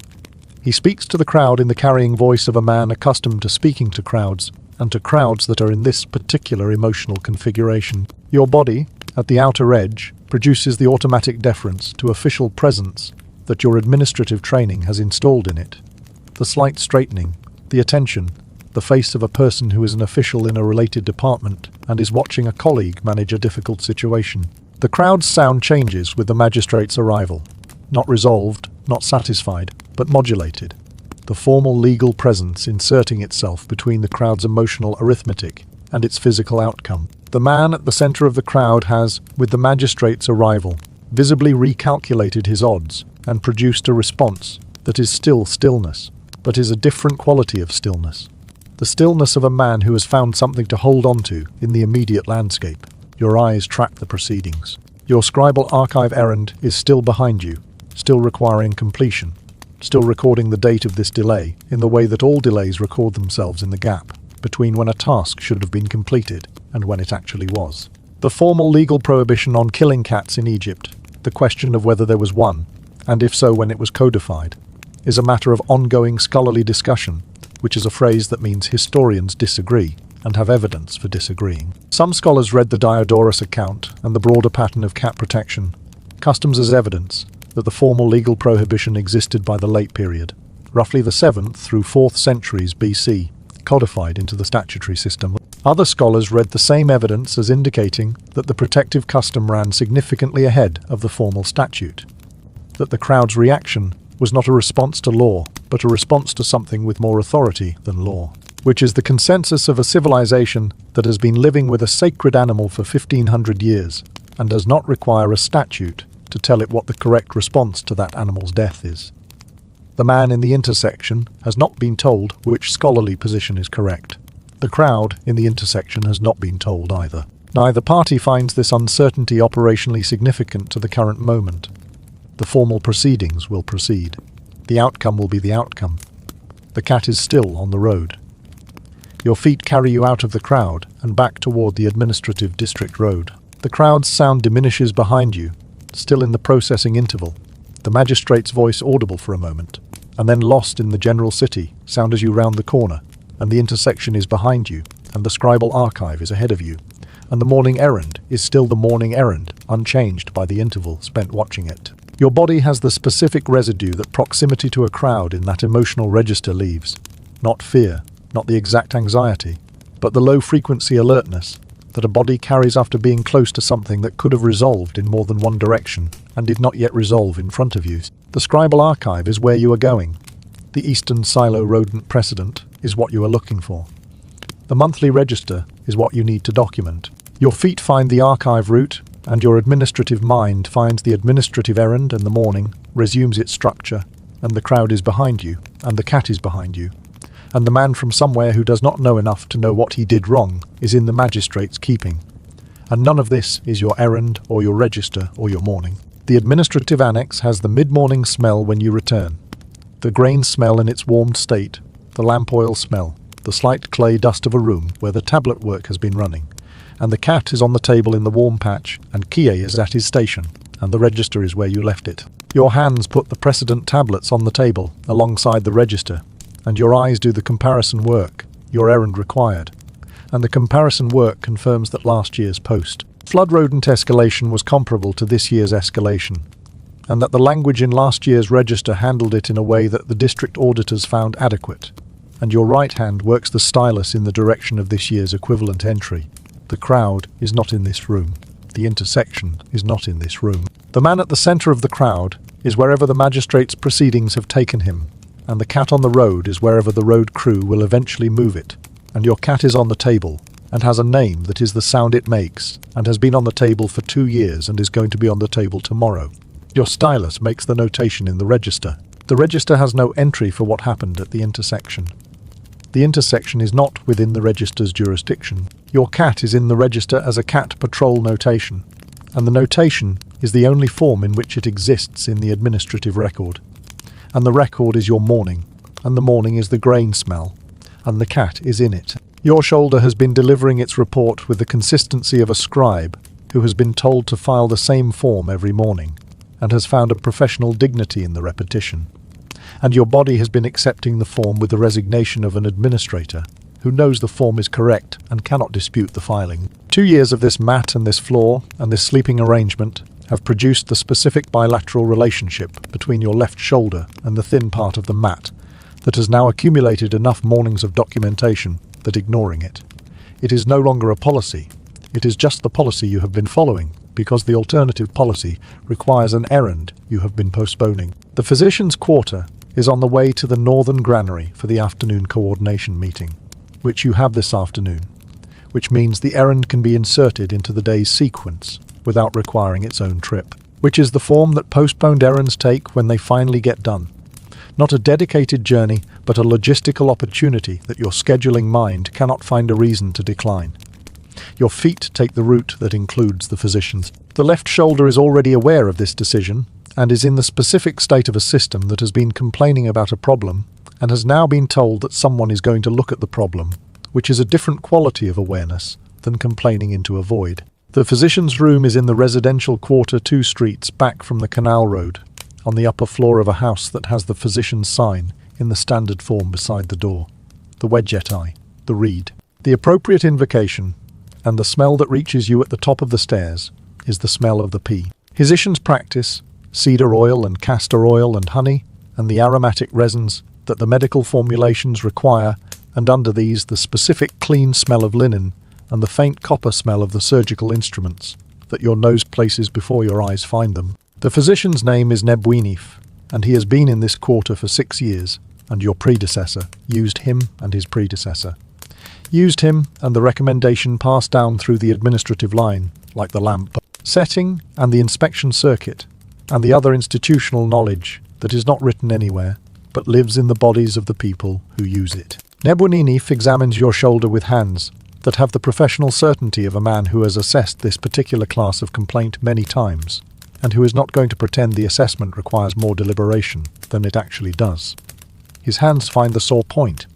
He speaks to the crowd in the carrying voice of a man accustomed to speaking to crowds, and to crowds that are in this particular emotional configuration. Your body, at the outer edge, produces the automatic deference to official presence that your administrative training has installed in it. The slight straightening, the attention, the face of a person who is an official in a related department and is watching a colleague manage a difficult situation. The crowd's sound changes with the magistrate's arrival. Not resolved, not satisfied, but modulated. The formal legal presence inserting itself between the crowd's emotional arithmetic and its physical outcome. The man at the center of the crowd has, with the magistrate's arrival, visibly recalculated his odds and produced a response that is still stillness, but is a different quality of stillness. The stillness of a man who has found something to hold on to in the immediate landscape. Your eyes track the proceedings. Your scribal archive errand is still behind you, still requiring completion, still recording the date of this delay in the way that all delays record themselves in the gap between when a task should have been completed and when it actually was. The formal legal prohibition on killing cats in Egypt, the question of whether there was one, and if so when it was codified, is a matter of ongoing scholarly discussion, which is a phrase that means historians disagree and have evidence for disagreeing. Some scholars read the Diodorus account and the broader pattern of cat protection customs as evidence that the formal legal prohibition existed by the late period, roughly the 7th through 4th centuries BC, codified into the statutory system. Other scholars read the same evidence as indicating that the protective custom ran significantly ahead of the formal statute, that the crowd's reaction was not a response to law, but a response to something with more authority than law, which is the consensus of a civilization that has been living with a sacred animal for 1500 years and does not require a statute to tell it what the correct response to that animal's death is. The man in the intersection has not been told which scholarly position is correct. The crowd in the intersection has not been told either. Neither party finds this uncertainty operationally significant to the current moment. The formal proceedings will proceed. The outcome will be the outcome. The cat is still on the road. Your feet carry you out of the crowd and back toward the administrative district road. The crowd's sound diminishes behind you, still in the processing interval. The magistrate's voice audible for a moment, and then lost in the general city sound as you round the corner, and the intersection is behind you, and the scribal archive is ahead of you, and the morning errand is still the morning errand, unchanged by the interval spent watching it. Your body has the specific residue that proximity to a crowd in that emotional register leaves. Not fear, not the exact anxiety, but the low-frequency alertness that a body carries after being close to something that could have resolved in more than one direction and did not yet resolve in front of you. The scribal archive is where you are going. The Eastern Silo rodent precedent is what you are looking for. The monthly register is what you need to document. Your feet find the archive route, and your administrative mind finds the administrative errand, and the morning resumes its structure, and the crowd is behind you, and the cat is behind you, and the man from somewhere who does not know enough to know what he did wrong is in the magistrate's keeping. And none of this is your errand or your register or your morning. The administrative annex has the mid-morning smell when you return. The grain smell in its warmed state, the lamp oil smell, the slight clay dust of a room where the tablet work has been running, and the cat is on the table in the warm patch, and Kie is at his station, and the register is where you left it. Your hands put the precedent tablets on the table alongside the register, and your eyes do the comparison work, your errand required, and the comparison work confirms that last year's post-flood rodent escalation was comparable to this year's escalation, and that the language in last year's register handled it in a way that the district auditors found adequate, and your right hand works the stylus in the direction of this year's equivalent entry. The crowd is not in this room. The intersection is not in this room. The man at the center of the crowd is wherever the magistrate's proceedings have taken him, and the cat on the road is wherever the road crew will eventually move it, and your cat is on the table, and has a name that is the sound it makes, and has been on the table for 2 years and is going to be on the table tomorrow. Your stylus makes the notation in the register. The register has no entry for what happened at the intersection. The intersection is not within the register's jurisdiction. Your cat is in the register as a cat patrol notation, and the notation is the only form in which it exists in the administrative record. And the record is your morning, and the morning is the grain smell, and the cat is in it. Your shoulder has been delivering its report with the consistency of a scribe who has been told to file the same form every morning, and has found a professional dignity in the repetition. And your body has been accepting the form with the resignation of an administrator who knows the form is correct and cannot dispute the filing. 2 years of this mat and this floor and this sleeping arrangement have produced the specific bilateral relationship between your left shoulder and the thin part of the mat that has now accumulated enough mornings of documentation that ignoring it is no longer a policy. It is just the policy you have been following, because the alternative policy requires an errand you have been postponing. The physician's quarter is on the way to the northern granary for the afternoon coordination meeting, which you have this afternoon, which means the errand can be inserted into the day's sequence without requiring its own trip, which is the form that postponed errands take when they finally get done. Not a dedicated journey, but a logistical opportunity that your scheduling mind cannot find a reason to decline. Your feet take the route that includes the physician's. The left shoulder is already aware of this decision and is in the specific state of a system that has been complaining about a problem and has now been told that someone is going to look at the problem, which is a different quality of awareness than complaining into a void. The physician's room is in the residential quarter 2 streets back from the canal road, on the upper floor of a house that has the physician's sign in the standard form beside the door, the wedgette eye, the reed. The appropriate invocation, and the smell that reaches you at the top of the stairs, is the smell of the pea. Physicians practice cedar oil and castor oil and honey, and the aromatic resins that the medical formulations require, and under these the specific clean smell of linen and the faint copper smell of the surgical instruments that your nose places before your eyes find them. The physician's name is Nebwinif, and he has been in this quarter for 6 years, and your predecessor used him and his predecessor. Used him, and the recommendation passed down through the administrative line, like the lamp setting and the inspection circuit, and the other institutional knowledge that is not written anywhere, but lives in the bodies of the people who use it. Nebwinif examines your shoulder with hands that have the professional certainty of a man who has assessed this particular class of complaint many times, and who is not going to pretend the assessment requires more deliberation than it actually does. His hands find the sore point.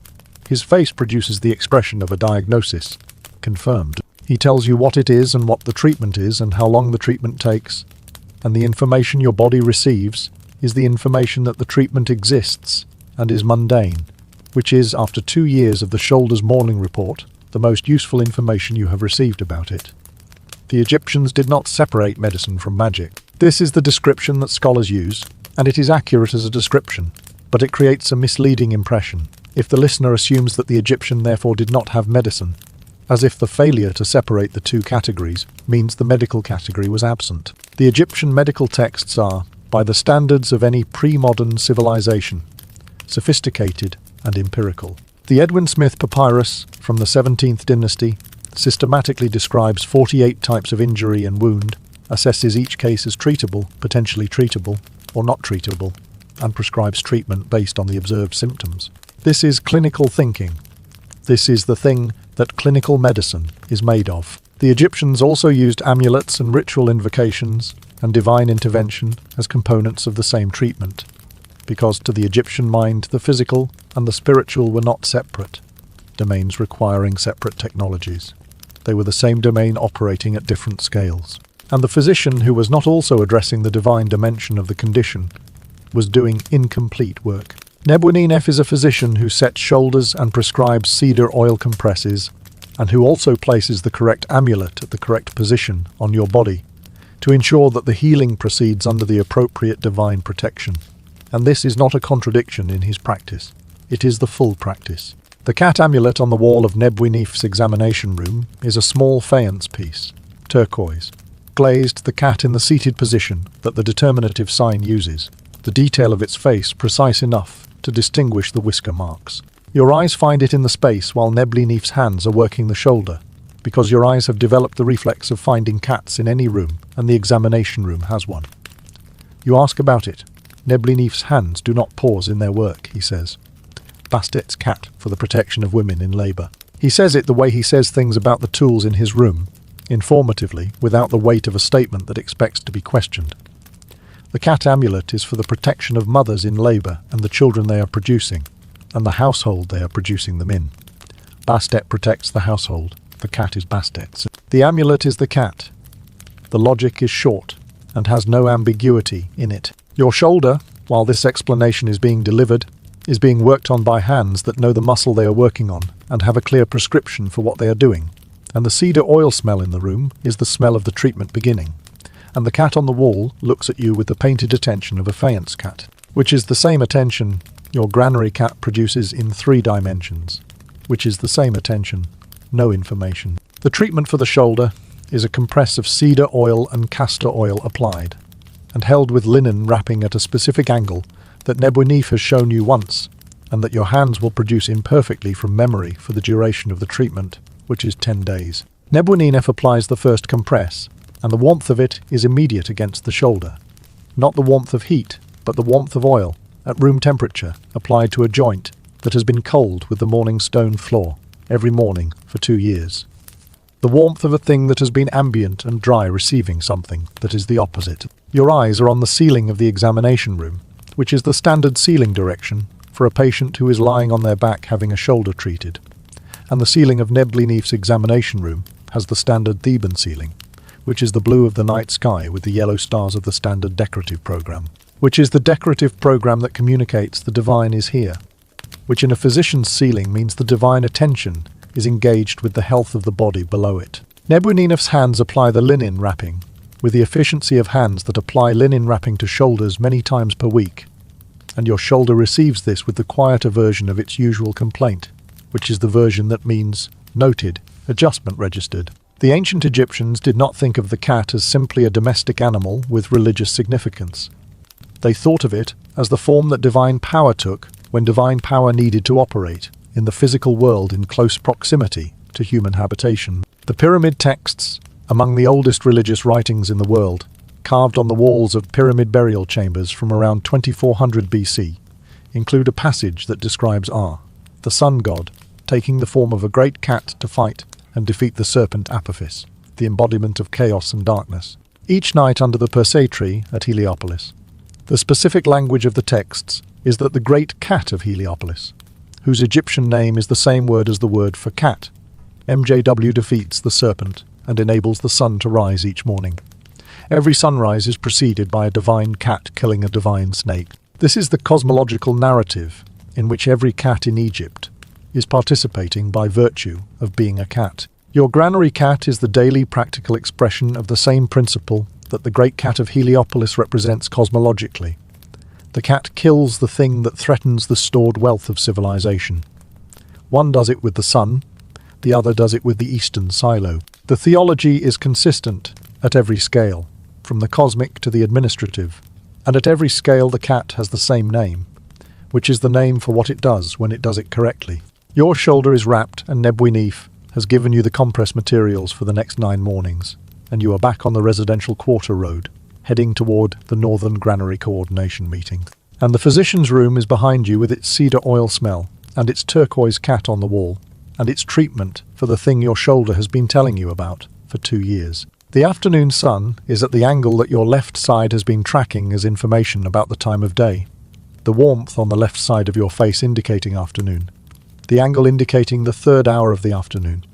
His face produces the expression of a diagnosis. Confirmed. He tells you what it is and what the treatment is and how long the treatment takes, and the information your body receives is the information that the treatment exists and is mundane, which is, after 2 years of the shoulder's morning report, the most useful information you have received about it. The Egyptians did not separate medicine from magic. This is the description that scholars use, and it is accurate as a description, but it creates a misleading impression if the listener assumes that the Egyptian therefore did not have medicine, as if the failure to separate the two categories means the medical category was absent. The Egyptian medical texts are, by the standards of any pre-modern civilization, sophisticated and empirical. The Edwin Smith Papyrus from the 17th dynasty systematically describes 48 types of injury and wound, assesses each case as treatable, potentially treatable, or not treatable, and prescribes treatment based on the observed symptoms. This is clinical thinking. This is the thing that clinical medicine is made of. The Egyptians also used amulets and ritual invocations and divine intervention as components of the same treatment, because to the Egyptian mind the physical and the spiritual were not separate, domains requiring separate technologies. They were the same domain operating at different scales. And the physician who was not also addressing the divine dimension of the condition was doing incomplete work. Nebwinef is a physician who sets shoulders and prescribes cedar oil compresses, and who also places the correct amulet at the correct position on your body to ensure that the healing proceeds under the appropriate divine protection. And this is not a contradiction in his practice. It is the full practice. The cat amulet on the wall of Nebwinif's examination room is a small faience piece, turquoise, glazed, the cat in the seated position that the determinative sign uses, the detail of its face precise enough to distinguish the whisker marks. Your eyes find it in the space while Nebwinif's hands are working the shoulder, because your eyes have developed the reflex of finding cats in any room, and the examination room has one. You ask about it. Nebwinif's hands do not pause in their work, he says. Bastet's cat for the protection of women in labour. He says it the way he says things about the tools in his room, informatively, without the weight of a statement that expects to be questioned. The cat amulet is for the protection of mothers in labour and the children they are producing, and the household they are producing them in. Bastet protects the household. The cat is Bastet's. The amulet is the cat. The logic is short and has no ambiguity in it. Your shoulder, while this explanation is being delivered, is being worked on by hands that know the muscle they are working on and have a clear prescription for what they are doing. And the cedar oil smell in the room is the smell of the treatment beginning. And the cat on the wall looks at you with the painted attention of a faience cat, which is the same attention your granary cat produces in 3 dimensions, which is the same attention, no information. The treatment for the shoulder is a compress of cedar oil and castor oil applied, and held with linen wrapping at a specific angle that Nebwinif has shown you once, and that your hands will produce imperfectly from memory for the duration of the treatment, which is 10 days. Nebwinif applies the first compress, and the warmth of it is immediate against the shoulder. Not the warmth of heat, but the warmth of oil, at room temperature, applied to a joint that has been cold with the morning stone floor, every morning for 2 years. The warmth of a thing that has been ambient and dry receiving something that is the opposite. Your eyes are on the ceiling of the examination room, which is the standard ceiling direction for a patient who is lying on their back having a shoulder treated. And the ceiling of Nebwinif's examination room has the standard Theban ceiling, which is the blue of the night sky with the yellow stars of the standard decorative program, which is the decorative program that communicates the divine is here, which in a physician's ceiling means the divine attention is engaged with the health of the body below it. Nebwinif's hands apply the linen wrapping, with the efficiency of hands that apply linen wrapping to shoulders many times per week, and your shoulder receives this with the quieter version of its usual complaint, which is the version that means noted, adjustment registered. The ancient Egyptians did not think of the cat as simply a domestic animal with religious significance. They thought of it as the form that divine power took when divine power needed to operate in the physical world in close proximity to human habitation. The pyramid texts, among the oldest religious writings in the world, carved on the walls of pyramid burial chambers from around 2400 BC, include a passage that describes Ra, the sun god, taking the form of a great cat to fight and defeat the serpent Apophis, the embodiment of chaos and darkness, each night under the Persei tree at Heliopolis. The specific language of the texts is that the great cat of Heliopolis, whose Egyptian name is the same word as the word for cat, MJW, defeats the serpent and enables the sun to rise each morning. Every sunrise is preceded by a divine cat killing a divine snake. This is the cosmological narrative in which every cat in Egypt is participating by virtue of being a cat. Your granary cat is the daily practical expression of the same principle that the great cat of Heliopolis represents cosmologically. The cat kills the thing that threatens the stored wealth of civilization. One does it with the sun, the other does it with the eastern silo. The theology is consistent at every scale, from the cosmic to the administrative, and at every scale the cat has the same name, which is the name for what it does when it does it correctly. Your shoulder is wrapped, and Nebwinif has given you the compress materials for the next 9 mornings, and you are back on the residential quarter road, heading toward the Northern Granary Coordination meeting. And the physician's room is behind you with its cedar oil smell, and its turquoise cat on the wall, and its treatment for the thing your shoulder has been telling you about for 2 years. The afternoon sun is at the angle that your left side has been tracking as information about the time of day. The warmth on the left side of your face indicating afternoon. The angle indicating the 3rd hour of the afternoon.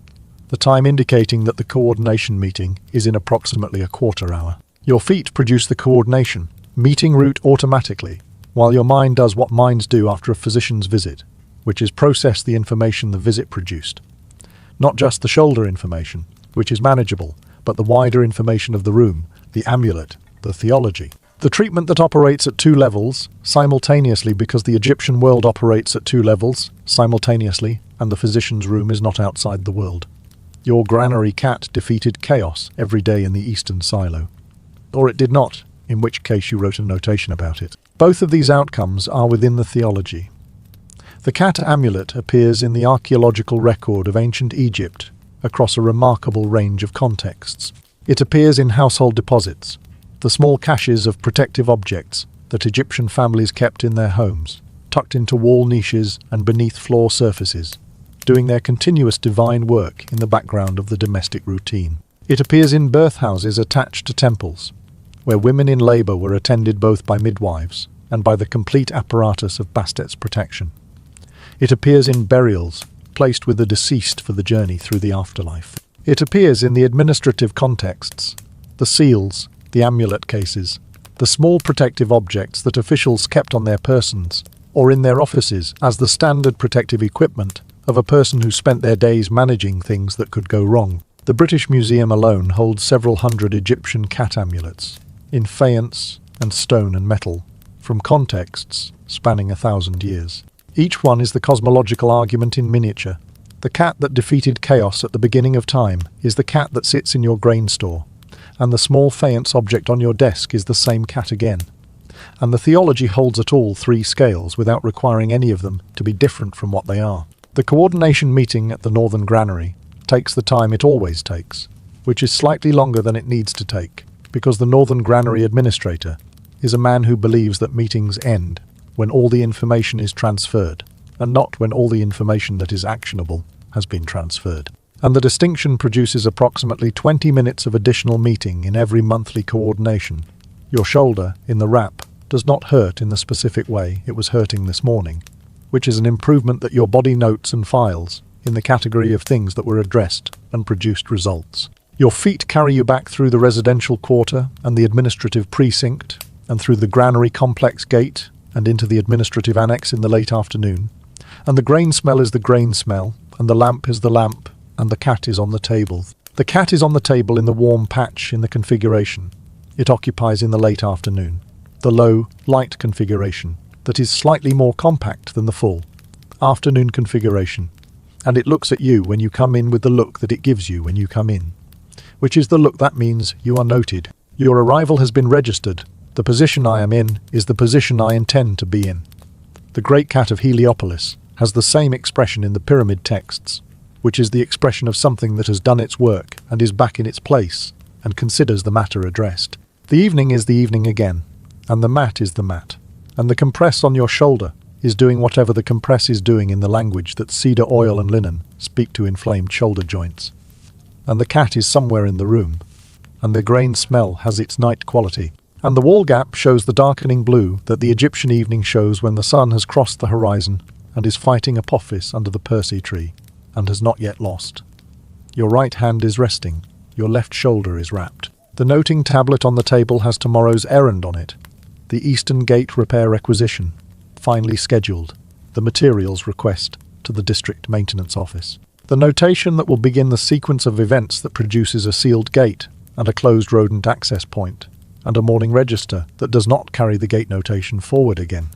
The time indicating that the coordination meeting is in approximately a quarter hour. Your feet produce the coordination meeting route automatically, while your mind does what minds do after a physician's visit, which is process the information the visit produced. Not just the shoulder information, which is manageable, but the wider information of the room, the amulet, the theology. The treatment that operates at 2 levels simultaneously, because the Egyptian world operates at 2 levels simultaneously, and the physician's room is not outside the world. Your granary cat defeated chaos every day in the eastern silo. Or it did not, in which case you wrote a notation about it. Both of these outcomes are within the theology. The cat amulet appears in the archaeological record of ancient Egypt across a remarkable range of contexts. It appears in household deposits, the small caches of protective objects that Egyptian families kept in their homes, tucked into wall niches and beneath floor surfaces, doing their continuous divine work in the background of the domestic routine. It appears in birthhouses attached to temples, where women in labor were attended both by midwives and by the complete apparatus of Bastet's protection. It appears in burials, placed with the deceased for the journey through the afterlife. It appears in the administrative contexts, the seals, the amulet cases, the small protective objects that officials kept on their persons or in their offices as the standard protective equipment of a person who spent their days managing things that could go wrong. The British Museum alone holds several hundred Egyptian cat amulets, in faience and stone and metal, from contexts spanning 1,000 years. Each one is the cosmological argument in miniature. The cat that defeated chaos at the beginning of time is the cat that sits in your grain store, and the small faience object on your desk is the same cat again. And the theology holds at all 3 scales without requiring any of them to be different from what they are. The coordination meeting at the Northern Granary takes the time it always takes, which is slightly longer than it needs to take, because the Northern Granary administrator is a man who believes that meetings end when all the information is transferred, and not when all the information that is actionable has been transferred. And the distinction produces approximately 20 minutes of additional meeting in every monthly coordination. Your shoulder, in the wrap, does not hurt in the specific way it was hurting this morning, which is an improvement that your body notes and files in the category of things that were addressed and produced results. Your feet carry you back through the residential quarter and the administrative precinct, and through the granary complex gate and into the administrative annex in the late afternoon. And the grain smell is the grain smell, and the lamp is the lamp, and the cat is on the table. The cat is on the table in the warm patch in the configuration it occupies in the late afternoon, the low, light configuration that is slightly more compact than the full afternoon configuration. And it looks at you when you come in with the look that it gives you when you come in, which is the look that means you are noted. Your arrival has been registered, The position I am in is the position I intend to be in. The great cat of Heliopolis has the same expression in the pyramid texts, which is the expression of something that has done its work and is back in its place and considers the matter addressed. The evening is the evening again, and the mat is the mat, and the compress on your shoulder is doing whatever the compress is doing in the language that cedar oil and linen speak to inflamed shoulder joints. And the cat is somewhere in the room, and the grain smell has its night quality, and the wall gap shows the darkening blue that the Egyptian evening shows when the sun has crossed the horizon and is fighting Apophis under the Persea tree, and has not yet lost. Your right hand is resting, your left shoulder is wrapped. The noting tablet on the table has tomorrow's errand on it. The Eastern Gate repair requisition, finally scheduled, the materials request to the district maintenance office. The notation that will begin the sequence of events that produces a sealed gate and a closed rodent access point, and a morning register that does not carry the gate notation forward again.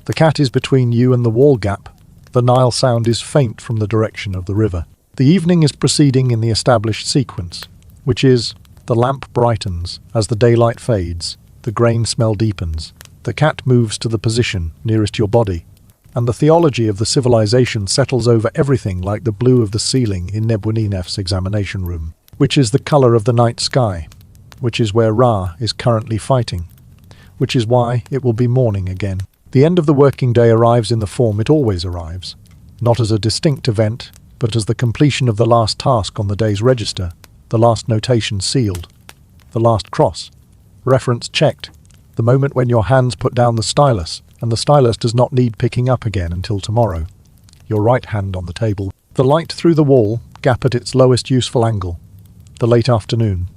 The cat is between you and the wall gap. The Nile sound is faint from the direction of the river. The evening is proceeding in the established sequence, which is, the lamp brightens as the daylight fades, the grain smell deepens, the cat moves to the position nearest your body, and the theology of the civilization settles over everything like the blue of the ceiling in Nebuninef's examination room, which is the color of the night sky, which is where Ra is currently fighting, which is why it will be morning again. The end of the working day arrives in the form it always arrives, not as a distinct event, but as the completion of the last task on the day's register, the last notation sealed, the last cross, reference checked, the moment when your hands put down the stylus, and the stylus does not need picking up again until tomorrow. Your right hand on the table, the light through the wall, gap at its lowest useful angle, the late afternoon,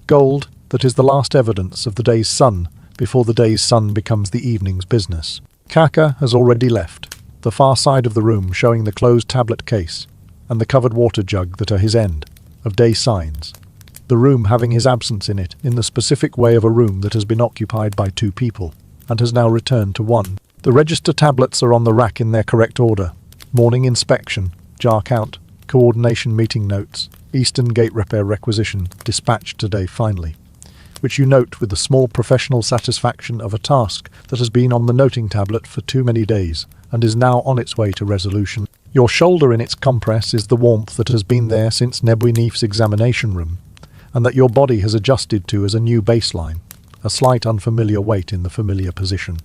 gold that is the last evidence of the day's sun before the day's sun becomes the evening's business. Kaka has already left, the far side of the room showing the closed tablet case and the covered water jug that are his end of day signs, the room having his absence in it in the specific way of a room that has been occupied by two people and has now returned to one. The register tablets are on the rack in their correct order: morning inspection, jar count, coordination meeting notes, Eastern Gate repair requisition, dispatched today finally, which you note with the small professional satisfaction of a task that has been on the noting tablet for too many days and is now on its way to resolution. Your shoulder in its compress is the warmth that has been there since Nebuinef's examination room, and that your body has adjusted to as a new baseline, a slight unfamiliar weight in the familiar position.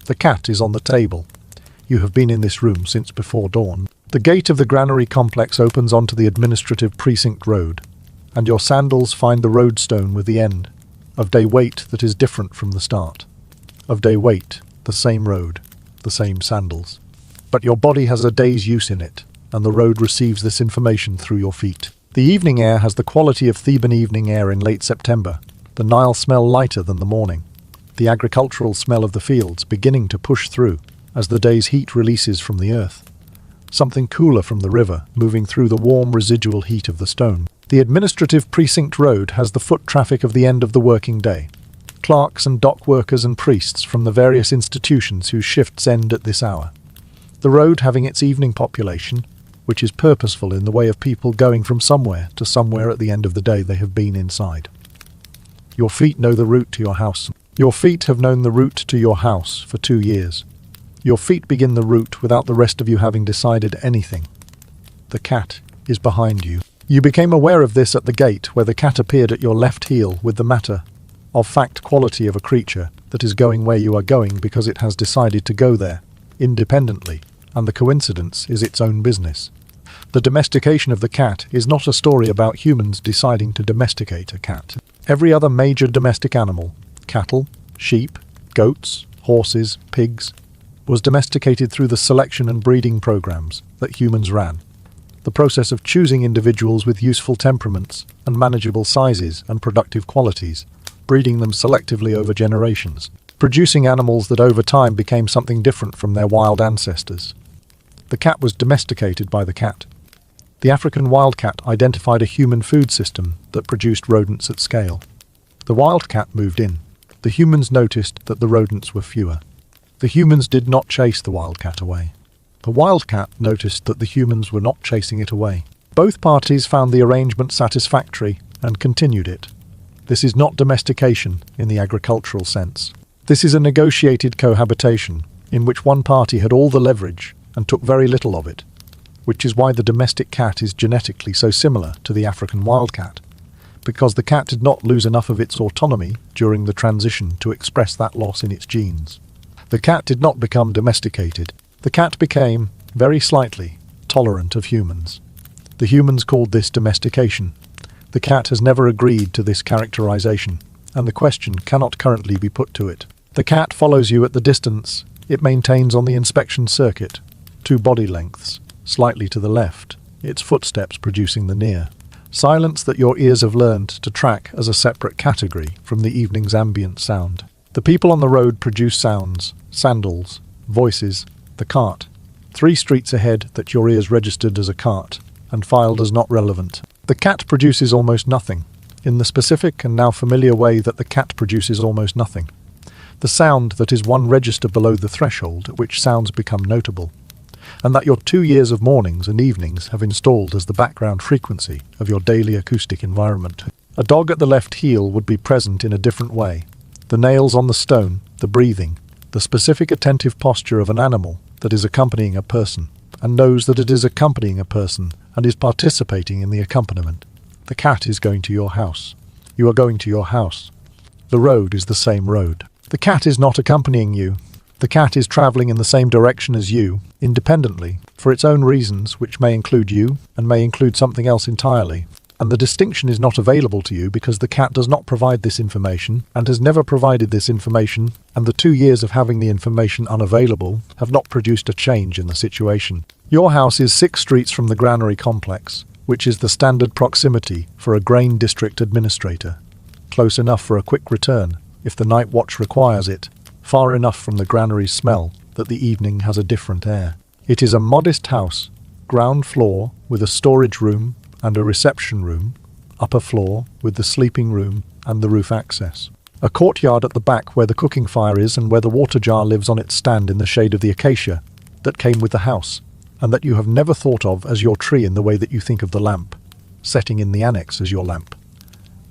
The cat is on the table. You have been in this room since before dawn. The gate of the granary complex opens onto the administrative precinct road, and your sandals find the roadstone with the end of day weight that is different from the start. Of day weight, the same road, the same sandals. But your body has a day's use in it, and the road receives this information through your feet. The evening air has the quality of Theban evening air in late September, the Nile smell lighter than the morning, the agricultural smell of the fields beginning to push through as the day's heat releases from the earth. Something cooler from the river moving through the warm residual heat of the stone. The administrative precinct road has the foot traffic of the end of the working day. Clerks and dock workers and priests from the various institutions whose shifts end at this hour. The road having its evening population, which is purposeful in the way of people going from somewhere to somewhere at the end of the day they have been inside. Your feet know the route to your house. Your feet have known the route to your house for 2 years. Your feet begin the route without the rest of you having decided anything. The cat is behind you. You became aware of this at the gate where the cat appeared at your left heel with the matter of fact quality of a creature that is going where you are going because it has decided to go there, independently, and the coincidence is its own business. The domestication of the cat is not a story about humans deciding to domesticate a cat. Every other major domestic animal, cattle, sheep, goats, horses, pigs, was domesticated through the selection and breeding programs that humans ran. The process of choosing individuals with useful temperaments and manageable sizes and productive qualities, breeding them selectively over generations, producing animals that over time became something different from their wild ancestors. The cat was domesticated by the cat. The African wildcat identified a human food system that produced rodents at scale. The wildcat moved in. The humans noticed that the rodents were fewer. The humans did not chase the wildcat away. The wildcat noticed that the humans were not chasing it away. Both parties found the arrangement satisfactory and continued it. This is not domestication in the agricultural sense. This is a negotiated cohabitation in which one party had all the leverage and took very little of it, which is why the domestic cat is genetically so similar to the African wildcat, because the cat did not lose enough of its autonomy during the transition to express that loss in its genes. The cat did not become domesticated. The cat became, very slightly, tolerant of humans. The humans called this domestication. The cat has never agreed to this characterization, and the question cannot currently be put to it. The cat follows you at the distance it maintains on the inspection circuit, 2 body lengths, slightly to the left, its footsteps producing the near silence that your ears have learned to track as a separate category from the evening's ambient sound. The people on the road produce sounds, sandals, voices, the cart, 3 streets ahead that your ears registered as a cart and filed as not relevant. The cat produces almost nothing, in the specific and now familiar way that the cat produces almost nothing. The sound that is 1 register below the threshold at which sounds become notable, and that your 2 years of mornings and evenings have installed as the background frequency of your daily acoustic environment. A dog at the left heel would be present in a different way. The nails on the stone, the breathing, the specific attentive posture of an animal that is accompanying a person, and knows that it is accompanying a person and is participating in the accompaniment. The cat is going to your house. You are going to your house. The road is the same road. The cat is not accompanying you. The cat is traveling in the same direction as you, independently, for its own reasons, which may include you and may include something else entirely. And the distinction is not available to you because the cat does not provide this information and has never provided this information, and the 2 years of having the information unavailable have not produced a change in the situation. Your house is 6 streets from the granary complex, which is the standard proximity for a grain district administrator. Close enough for a quick return, if the night watch requires it, far enough from the granary's smell that the evening has a different air. It is a modest house, ground floor with a storage room and a reception room, upper floor with the sleeping room and the roof access. A courtyard at the back where the cooking fire is and where the water jar lives on its stand in the shade of the acacia that came with the house, and that you have never thought of as your tree in the way that you think of the lamp, setting in the annex as your lamp.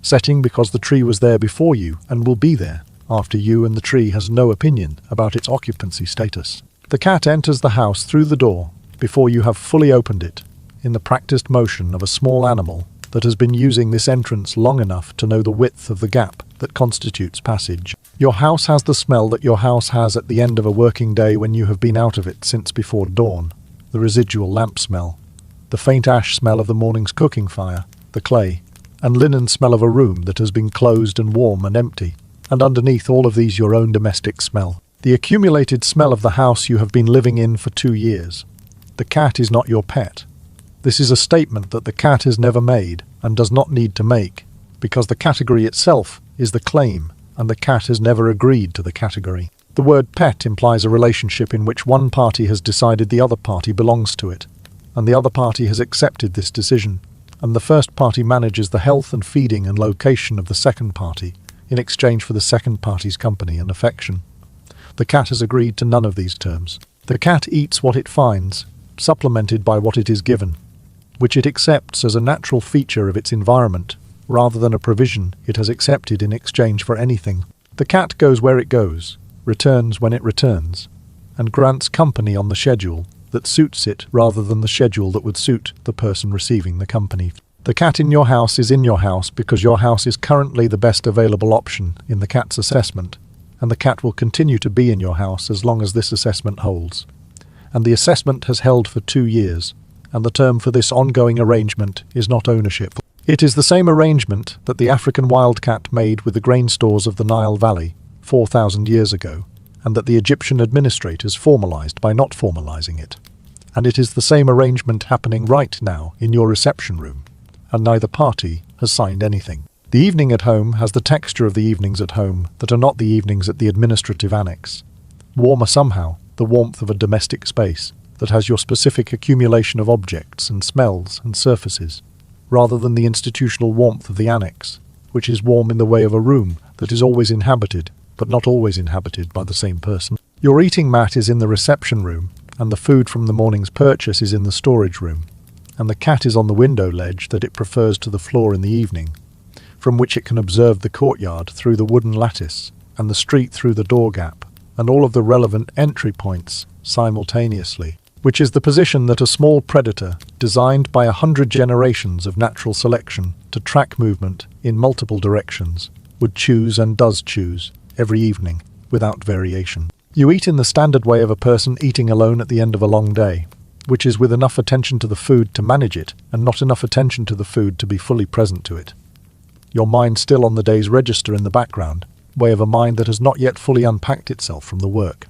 Setting because the tree was there before you and will be there after you, and the tree has no opinion about its occupancy status. The cat enters the house through the door before you have fully opened it, in the practiced motion of a small animal that has been using this entrance long enough to know the width of the gap that constitutes passage. Your house has the smell that your house has at the end of a working day when you have been out of it since before dawn, the residual lamp smell, the faint ash smell of the morning's cooking fire, the clay, and linen smell of a room that has been closed and warm and empty, and underneath all of these your own domestic smell, the accumulated smell of the house you have been living in for 2 years. The cat is not your pet. This is a statement that the cat has never made and does not need to make, because the category itself is the claim, and the cat has never agreed to the category. The word pet implies a relationship in which one party has decided the other party belongs to it, and the other party has accepted this decision, and the first party manages the health and feeding and location of the second party in exchange for the second party's company and affection. The cat has agreed to none of these terms. The cat eats what it finds, supplemented by what it is given, which it accepts as a natural feature of its environment, rather than a provision it has accepted in exchange for anything. The cat goes where it goes, returns when it returns, and grants company on the schedule that suits it rather than the schedule that would suit the person receiving the company. The cat in your house is in your house because your house is currently the best available option in the cat's assessment, and the cat will continue to be in your house as long as this assessment holds. And the assessment has held for 2 years, and the term for this ongoing arrangement is not ownership. It is the same arrangement that the African wildcat made with the grain stores of the Nile Valley 4,000 years ago, and that the Egyptian administrators formalized by not formalizing it. And it is the same arrangement happening right now in your reception room, and neither party has signed anything. The evening at home has the texture of the evenings at home that are not the evenings at the administrative annex. Warmer somehow, the warmth of a domestic space that has your specific accumulation of objects and smells and surfaces, rather than the institutional warmth of the annex, which is warm in the way of a room that is always inhabited, but not always inhabited by the same person. Your eating mat is in the reception room, and the food from the morning's purchase is in the storage room, and the cat is on the window ledge that it prefers to the floor in the evening, from which it can observe the courtyard through the wooden lattice and the street through the door gap, and all of the relevant entry points simultaneously, which is the position that a small predator, designed by 100 generations of natural selection to track movement in multiple directions, would choose and does choose every evening, without variation. You eat in the standard way of a person eating alone at the end of a long day, which is with enough attention to the food to manage it, and not enough attention to the food to be fully present to it. Your mind still on the day's register in the background, way of a mind that has not yet fully unpacked itself from the work.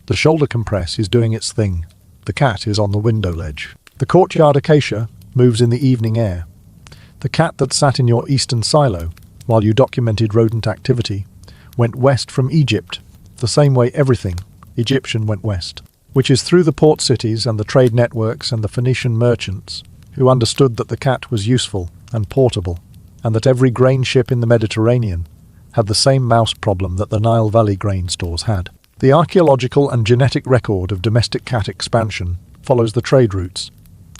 The shoulder compress is doing its thing. The cat is on the window ledge. The courtyard acacia moves in the evening air. The cat that sat in your eastern silo, while you documented rodent activity, went west from Egypt, the same way everything Egyptian went west, which is through the port cities and the trade networks and the Phoenician merchants, who understood that the cat was useful and portable, and that every grain ship in the Mediterranean had the same mouse problem that the Nile Valley grain stores had. The archaeological and genetic record of domestic cat expansion follows the trade routes.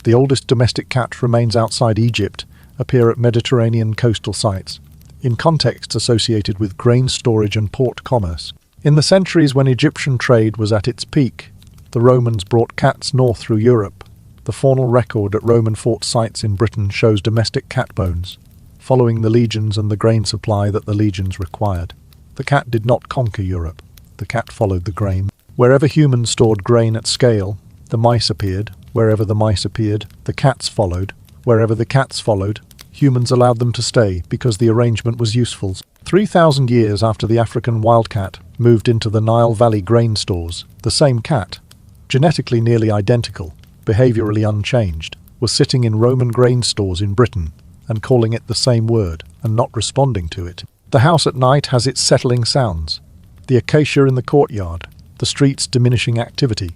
The oldest domestic cat remains outside Egypt appear at Mediterranean coastal sites, in contexts associated with grain storage and port commerce. In the centuries when Egyptian trade was at its peak, the Romans brought cats north through Europe. The faunal record at Roman fort sites in Britain shows domestic cat bones, following the legions and the grain supply that the legions required. The cat did not conquer Europe. The cat followed the grain. Wherever humans stored grain at scale, the mice appeared. Wherever the mice appeared, the cats followed. Wherever the cats followed, humans allowed them to stay because the arrangement was useful. 3,000 years after the African wildcat moved into the Nile Valley grain stores, the same cat, genetically nearly identical, behaviorally unchanged, was sitting in Roman grain stores in Britain and calling it the same word and not responding to it. The house at night has its settling sounds. The acacia in the courtyard, the street's diminishing activity,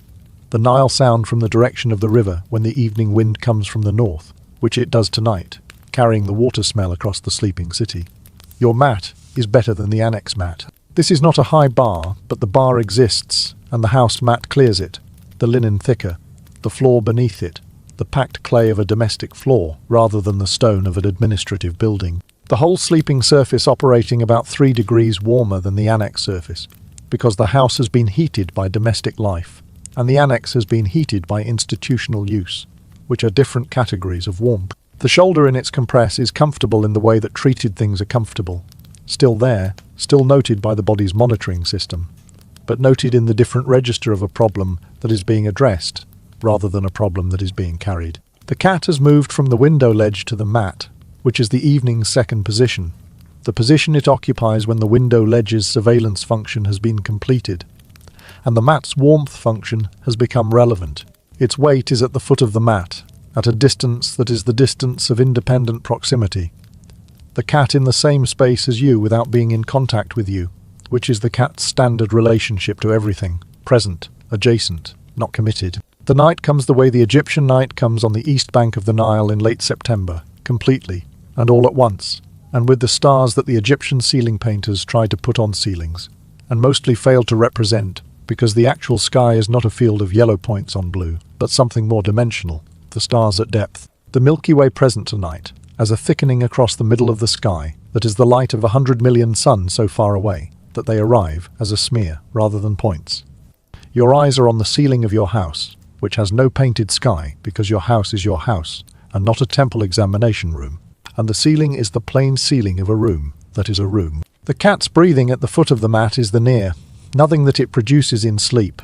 the Nile sound from the direction of the river when the evening wind comes from the north, which it does tonight, carrying the water smell across the sleeping city. Your mat is better than the annex mat. This is not a high bar, but the bar exists, and the house mat clears it, the linen thicker, the floor beneath it, the packed clay of a domestic floor rather than the stone of an administrative building. The whole sleeping surface operating about 3 degrees warmer than the annex surface, because the house has been heated by domestic life, and the annex has been heated by institutional use, which are different categories of warmth. The shoulder in its compress is comfortable in the way that treated things are comfortable, still there, still noted by the body's monitoring system, but noted in the different register of a problem that is being addressed, rather than a problem that is being carried. The cat has moved from the window ledge to the mat, which is the evening's second position, the position it occupies when the window ledge's surveillance function has been completed, and the mat's warmth function has become relevant. Its weight is at the foot of the mat, at a distance that is the distance of independent proximity. The cat in the same space as you without being in contact with you, which is the cat's standard relationship to everything, present, adjacent, not committed. The night comes the way the Egyptian night comes on the east bank of the Nile in late September, completely, and all at once, and with the stars that the Egyptian ceiling painters tried to put on ceilings, and mostly failed to represent, because the actual sky is not a field of yellow points on blue, but something more dimensional, the stars at depth. The Milky Way present tonight, as a thickening across the middle of the sky, that is the light of 100 million suns so far away, that they arrive as a smear rather than points. Your eyes are on the ceiling of your house, which has no painted sky because your house is your house, and not a temple examination room. And the ceiling is the plain ceiling of a room that is a room. The cat's breathing at the foot of the mat is the near, nothing that it produces in sleep,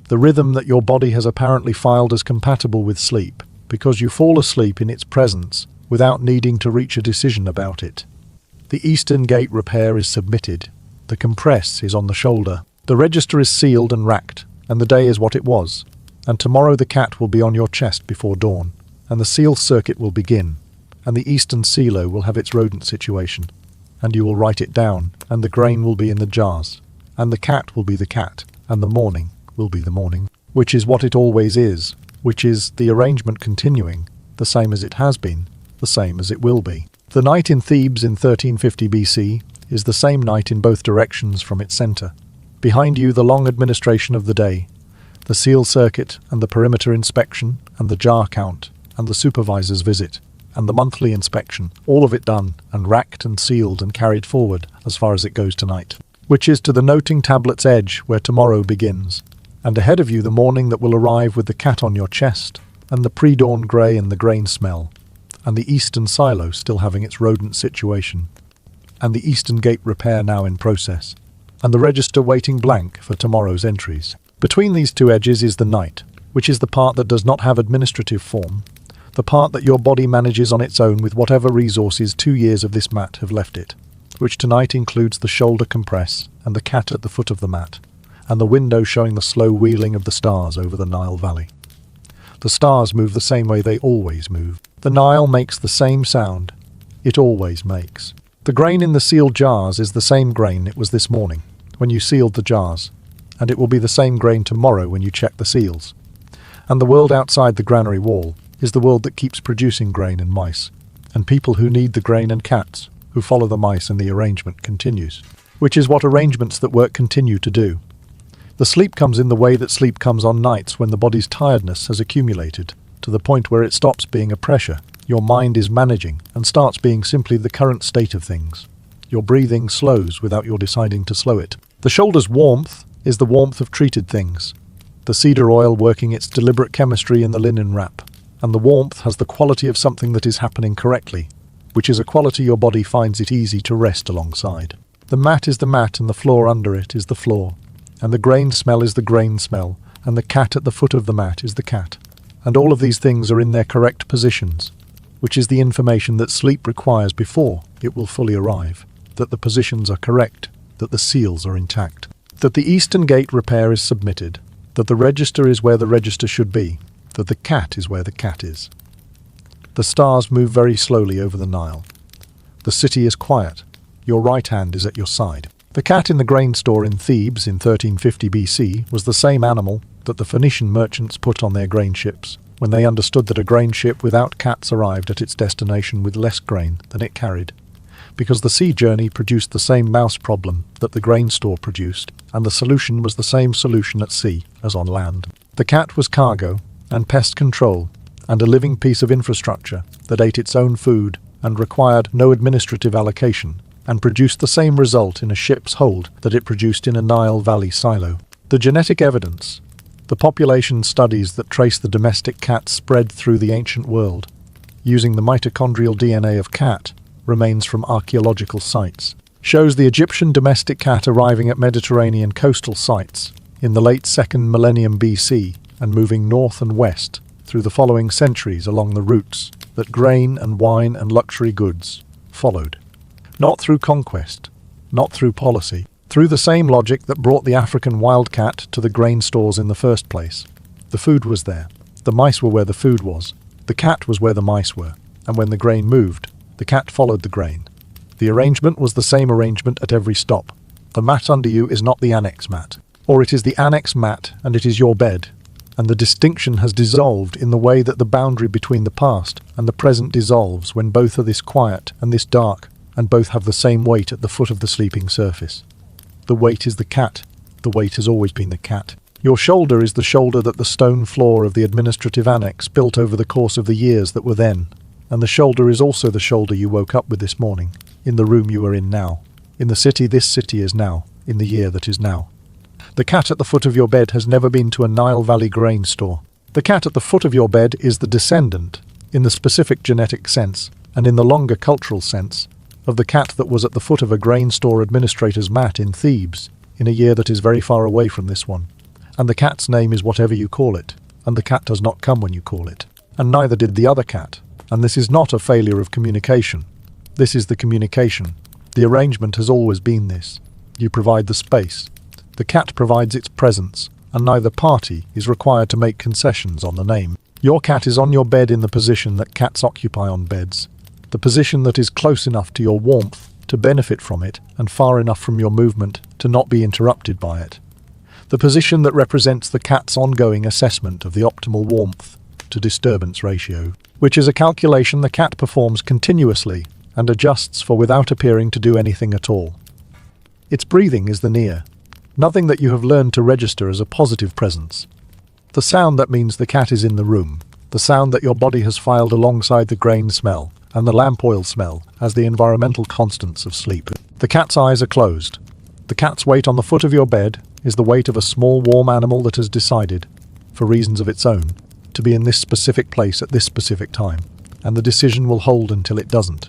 the rhythm that your body has apparently filed as compatible with sleep, because you fall asleep in its presence without needing to reach a decision about it. The eastern gate repair is submitted. The compress is on the shoulder. The register is sealed and racked, and the day is what it was. And tomorrow the cat will be on your chest before dawn, and the seal circuit will begin, and the eastern silo will have its rodent situation, and you will write it down, and the grain will be in the jars, and the cat will be the cat, and the morning will be the morning, which is what it always is, which is the arrangement continuing, the same as it has been, the same as it will be. The night in Thebes in 1350 BC is the same night in both directions from its centre. Behind you the long administration of the day, the seal circuit and the perimeter inspection and the jar count and the supervisor's visit, and the monthly inspection, all of it done and racked and sealed and carried forward as far as it goes tonight, which is to the noting tablet's edge where tomorrow begins, and ahead of you the morning that will arrive with the cat on your chest, and the pre-dawn grey and the grain smell, and the eastern silo still having its rodent situation, and the eastern gate repair now in process, and the register waiting blank for tomorrow's entries. Between these two edges is the night, which is the part that does not have administrative form, the part that your body manages on its own with whatever resources 2 years of this mat have left it, which tonight includes the shoulder compress and the cat at the foot of the mat, and the window showing the slow wheeling of the stars over the Nile Valley. The stars move the same way they always move. The Nile makes the same sound it always makes. The grain in the sealed jars is the same grain it was this morning when you sealed the jars, and it will be the same grain tomorrow when you check the seals. And the world outside the granary wall is the world that keeps producing grain and mice, and people who need the grain and cats who follow the mice, and the arrangement continues, which is what arrangements that work continue to do. The sleep comes in the way that sleep comes on nights when the body's tiredness has accumulated to the point where it stops being a pressure your mind is managing and starts being simply the current state of things. Your breathing slows without your deciding to slow it. The shoulder's warmth is the warmth of treated things, the cedar oil working its deliberate chemistry in the linen wrap, and the warmth has the quality of something that is happening correctly, which is a quality your body finds it easy to rest alongside. The mat is the mat, and the floor under it is the floor, and the grain smell is the grain smell, and the cat at the foot of the mat is the cat. And all of these things are in their correct positions, which is the information that sleep requires before it will fully arrive, that the positions are correct, that the seals are intact, that the eastern gate repair is submitted, that the register is where the register should be, that the cat is where the cat is. The stars move very slowly over the Nile. The city is quiet. Your right hand is at your side. The cat in the grain store in Thebes in 1350 BC was the same animal that the Phoenician merchants put on their grain ships when they understood that a grain ship without cats arrived at its destination with less grain than it carried, because the sea journey produced the same mouse problem that the grain store produced, and the solution was the same solution at sea as on land. The cat was cargo and pest control and a living piece of infrastructure that ate its own food and required no administrative allocation, and produced the same result in a ship's hold that it produced in a Nile Valley silo. The genetic evidence, the population studies that trace the domestic cat spread through the ancient world, using the mitochondrial DNA of cat, remains from archaeological sites, shows the Egyptian domestic cat arriving at Mediterranean coastal sites in the late 2nd millennium BC and moving north and west through the following centuries along the routes that grain and wine and luxury goods followed. Not through conquest, not through policy, through the same logic that brought the African wildcat to the grain stores in the first place. The food was there. The mice were where the food was. The cat was where the mice were. And when the grain moved, the cat followed the grain. The arrangement was the same arrangement at every stop. The mat under you is not the annex mat, or it is the annex mat and it is your bed. And the distinction has dissolved in the way that the boundary between the past and the present dissolves when both are this quiet and this dark, and both have the same weight at the foot of the sleeping surface. The weight is the cat. The weight has always been the cat. Your shoulder is the shoulder that the stone floor of the administrative annex built over the course of the years that were then, and the shoulder is also the shoulder you woke up with this morning, in the room you are in now, in the city this city is now, in the year that is now. The cat at the foot of your bed has never been to a Nile Valley grain store. The cat at the foot of your bed is the descendant, in the specific genetic sense, and in the longer cultural sense, of the cat that was at the foot of a grain store administrator's mat in Thebes, in a year that is very far away from this one. And the cat's name is whatever you call it, and the cat does not come when you call it. And neither did the other cat. And this is not a failure of communication. This is the communication. The arrangement has always been this. You provide the space. The cat provides its presence, and neither party is required to make concessions on the name. Your cat is on your bed in the position that cats occupy on beds, the position that is close enough to your warmth to benefit from it and far enough from your movement to not be interrupted by it. The position that represents the cat's ongoing assessment of the optimal warmth to disturbance ratio, which is a calculation the cat performs continuously and adjusts for without appearing to do anything at all. Its breathing is the near, nothing that you have learned to register as a positive presence. The sound that means the cat is in the room, the sound that your body has filed alongside the grain smell and the lamp oil smell as the environmental constants of sleep. The cat's eyes are closed. The cat's weight on the foot of your bed is the weight of a small warm animal that has decided, for reasons of its own, to be in this specific place at this specific time, and the decision will hold until it doesn't.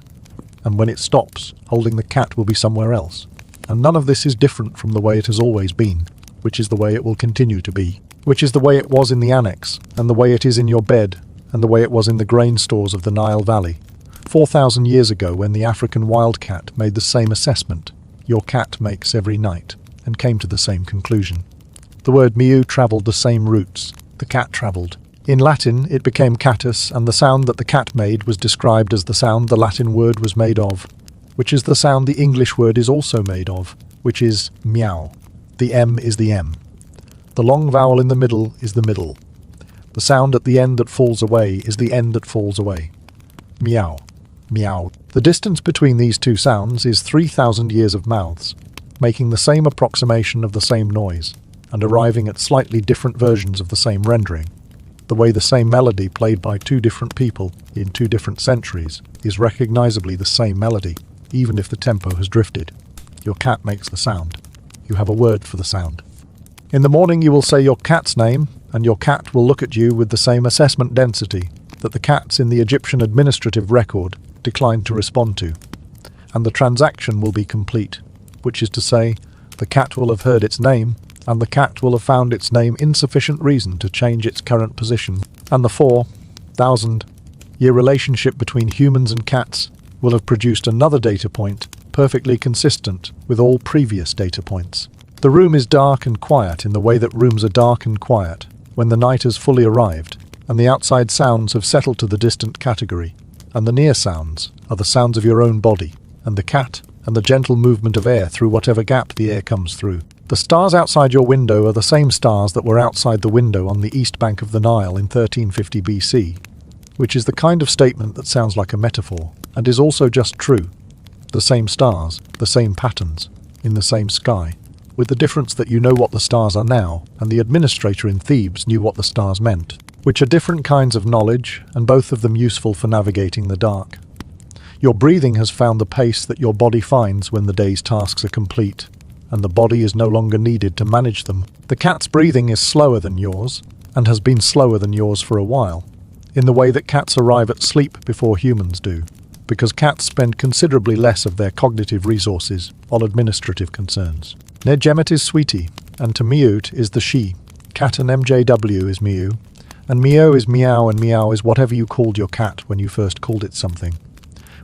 And when it stops, holding the cat will be somewhere else. And none of this is different from the way it has always been, which is the way it will continue to be, which is the way it was in the annex, and the way it is in your bed, and the way it was in the grain stores of the Nile Valley. 4,000 years ago, when the African wildcat made the same assessment your cat makes every night, and came to the same conclusion. The word mew travelled the same routes the cat travelled. In Latin, it became catus, and the sound that the cat made was described as the sound the Latin word was made of, which is the sound the English word is also made of, which is meow. The M is the M. The long vowel in the middle is the middle. The sound at the end that falls away is the end that falls away. Meow. Meow. The distance between these two sounds is 3,000 years of mouths, making the same approximation of the same noise, and arriving at slightly different versions of the same rendering. The way the same melody played by two different people in two different centuries is recognizably the same melody, even if the tempo has drifted. Your cat makes the sound. You have a word for the sound. In the morning you will say your cat's name, and your cat will look at you with the same assessment density that the cats in the Egyptian administrative record declined to respond to. And the transaction will be complete, which is to say, the cat will have heard its name, and the cat will have found its name insufficient reason to change its current position, and the 4,000-year relationship between humans and cats will have produced another data point perfectly consistent with all previous data points. The room is dark and quiet in the way that rooms are dark and quiet when the night has fully arrived, and the outside sounds have settled to the distant category, and the near sounds are the sounds of your own body, and the cat, and the gentle movement of air through whatever gap the air comes through. The stars outside your window are the same stars that were outside the window on the east bank of the Nile in 1350 BC, which is the kind of statement that sounds like a metaphor, and is also just true. The same stars, the same patterns, in the same sky, with the difference that you know what the stars are now, and the administrator in Thebes knew what the stars meant, which are different kinds of knowledge, and both of them useful for navigating the dark. Your breathing has found the pace that your body finds when the day's tasks are complete, and the body is no longer needed to manage them. The cat's breathing is slower than yours, and has been slower than yours for a while, in the way that cats arrive at sleep before humans do, because cats spend considerably less of their cognitive resources on administrative concerns. Negemet is sweetie, and to Miut is the she. Cat and MJW is Miu, and Mio is meow, and meow is whatever you called your cat when you first called it something,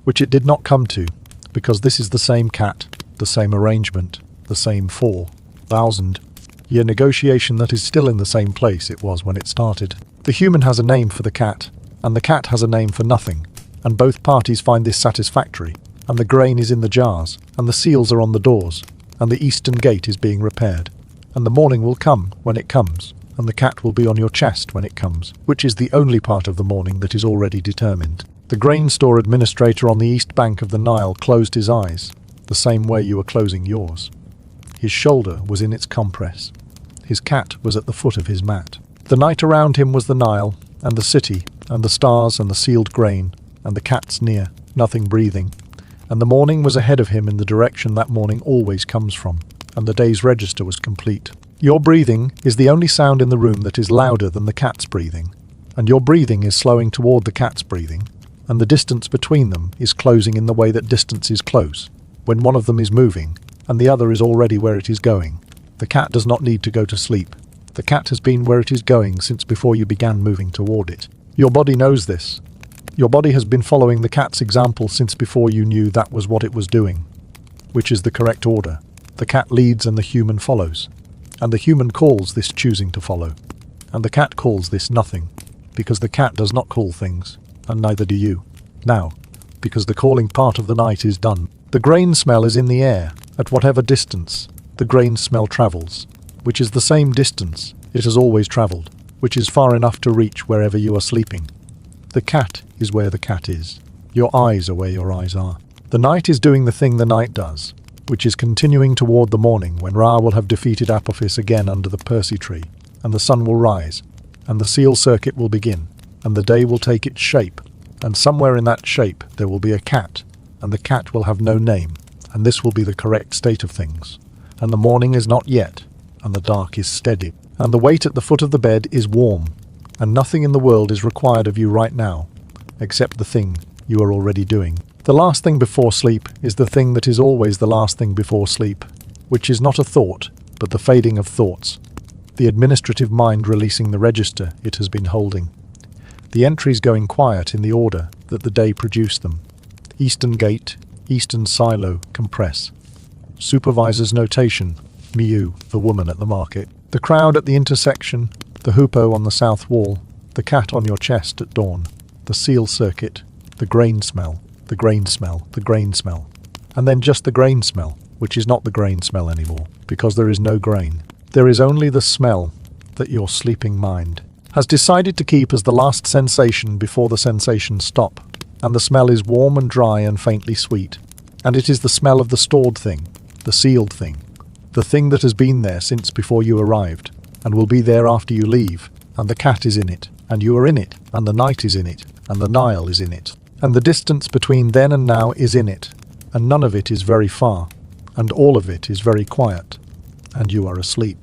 which it did not come to, because this is the same cat, the same arrangement, the same 4,000-year negotiation that is still in the same place it was when it started. The human has a name for the cat, and the cat has a name for nothing, and both parties find this satisfactory, and the grain is in the jars, and the seals are on the doors, and the eastern gate is being repaired, and the morning will come when it comes, and the cat will be on your chest when it comes, which is the only part of the morning that is already determined. The grain store administrator on the east bank of the Nile closed his eyes, the same way you are closing yours. His shoulder was in its compress. His cat was at the foot of his mat. The night around him was the Nile, and the city, and the stars, and the sealed grain, and the cats near, nothing breathing. And the morning was ahead of him in the direction that morning always comes from, and the day's register was complete. Your breathing is the only sound in the room that is louder than the cat's breathing, and your breathing is slowing toward the cat's breathing, and the distance between them is closing in the way that distance is close, when one of them is moving, and the other is already where it is going. The cat does not need to go to sleep. The cat has been where it is going since before you began moving toward it. Your body knows this. Your body has been following the cat's example since before you knew that was what it was doing, which is the correct order. The cat leads and the human follows, and the human calls this choosing to follow, and the cat calls this nothing, because the cat does not call things, and neither do you. Now, because the calling part of the night is done. The grain smell is in the air, at whatever distance the grain smell travels, which is the same distance it has always travelled, which is far enough to reach wherever you are sleeping. The cat is where the cat is. Your eyes are where your eyes are. The night is doing the thing the night does, which is continuing toward the morning when Ra will have defeated Apophis again under the Persea tree, and the sun will rise, and the seal circuit will begin, and the day will take its shape, and somewhere in that shape there will be a cat, and the cat will have no name, and this will be the correct state of things. And the morning is not yet, and the dark is steady, and the weight at the foot of the bed is warm, and nothing in the world is required of you right now, except the thing you are already doing. The last thing before sleep is the thing that is always the last thing before sleep, which is not a thought, but the fading of thoughts, the administrative mind releasing the register it has been holding, the entries going quiet in the order that the day produced them. Eastern gate, eastern silo, compress. Supervisor's notation, Miu, the woman at the market. The crowd at the intersection, the hoopoe on the south wall, the cat on your chest at dawn, the seal circuit, the grain smell, the grain smell, the grain smell. And then just the grain smell, which is not the grain smell anymore, because there is no grain. There is only the smell that your sleeping mind has decided to keep as the last sensation before the sensations stop. And the smell is warm and dry and faintly sweet. And it is the smell of the stored thing, the sealed thing, the thing that has been there since before you arrived, and will be there after you leave. And the cat is in it, and you are in it, and the night is in it, and the Nile is in it. And the distance between then and now is in it, and none of it is very far, and all of it is very quiet, and you are asleep.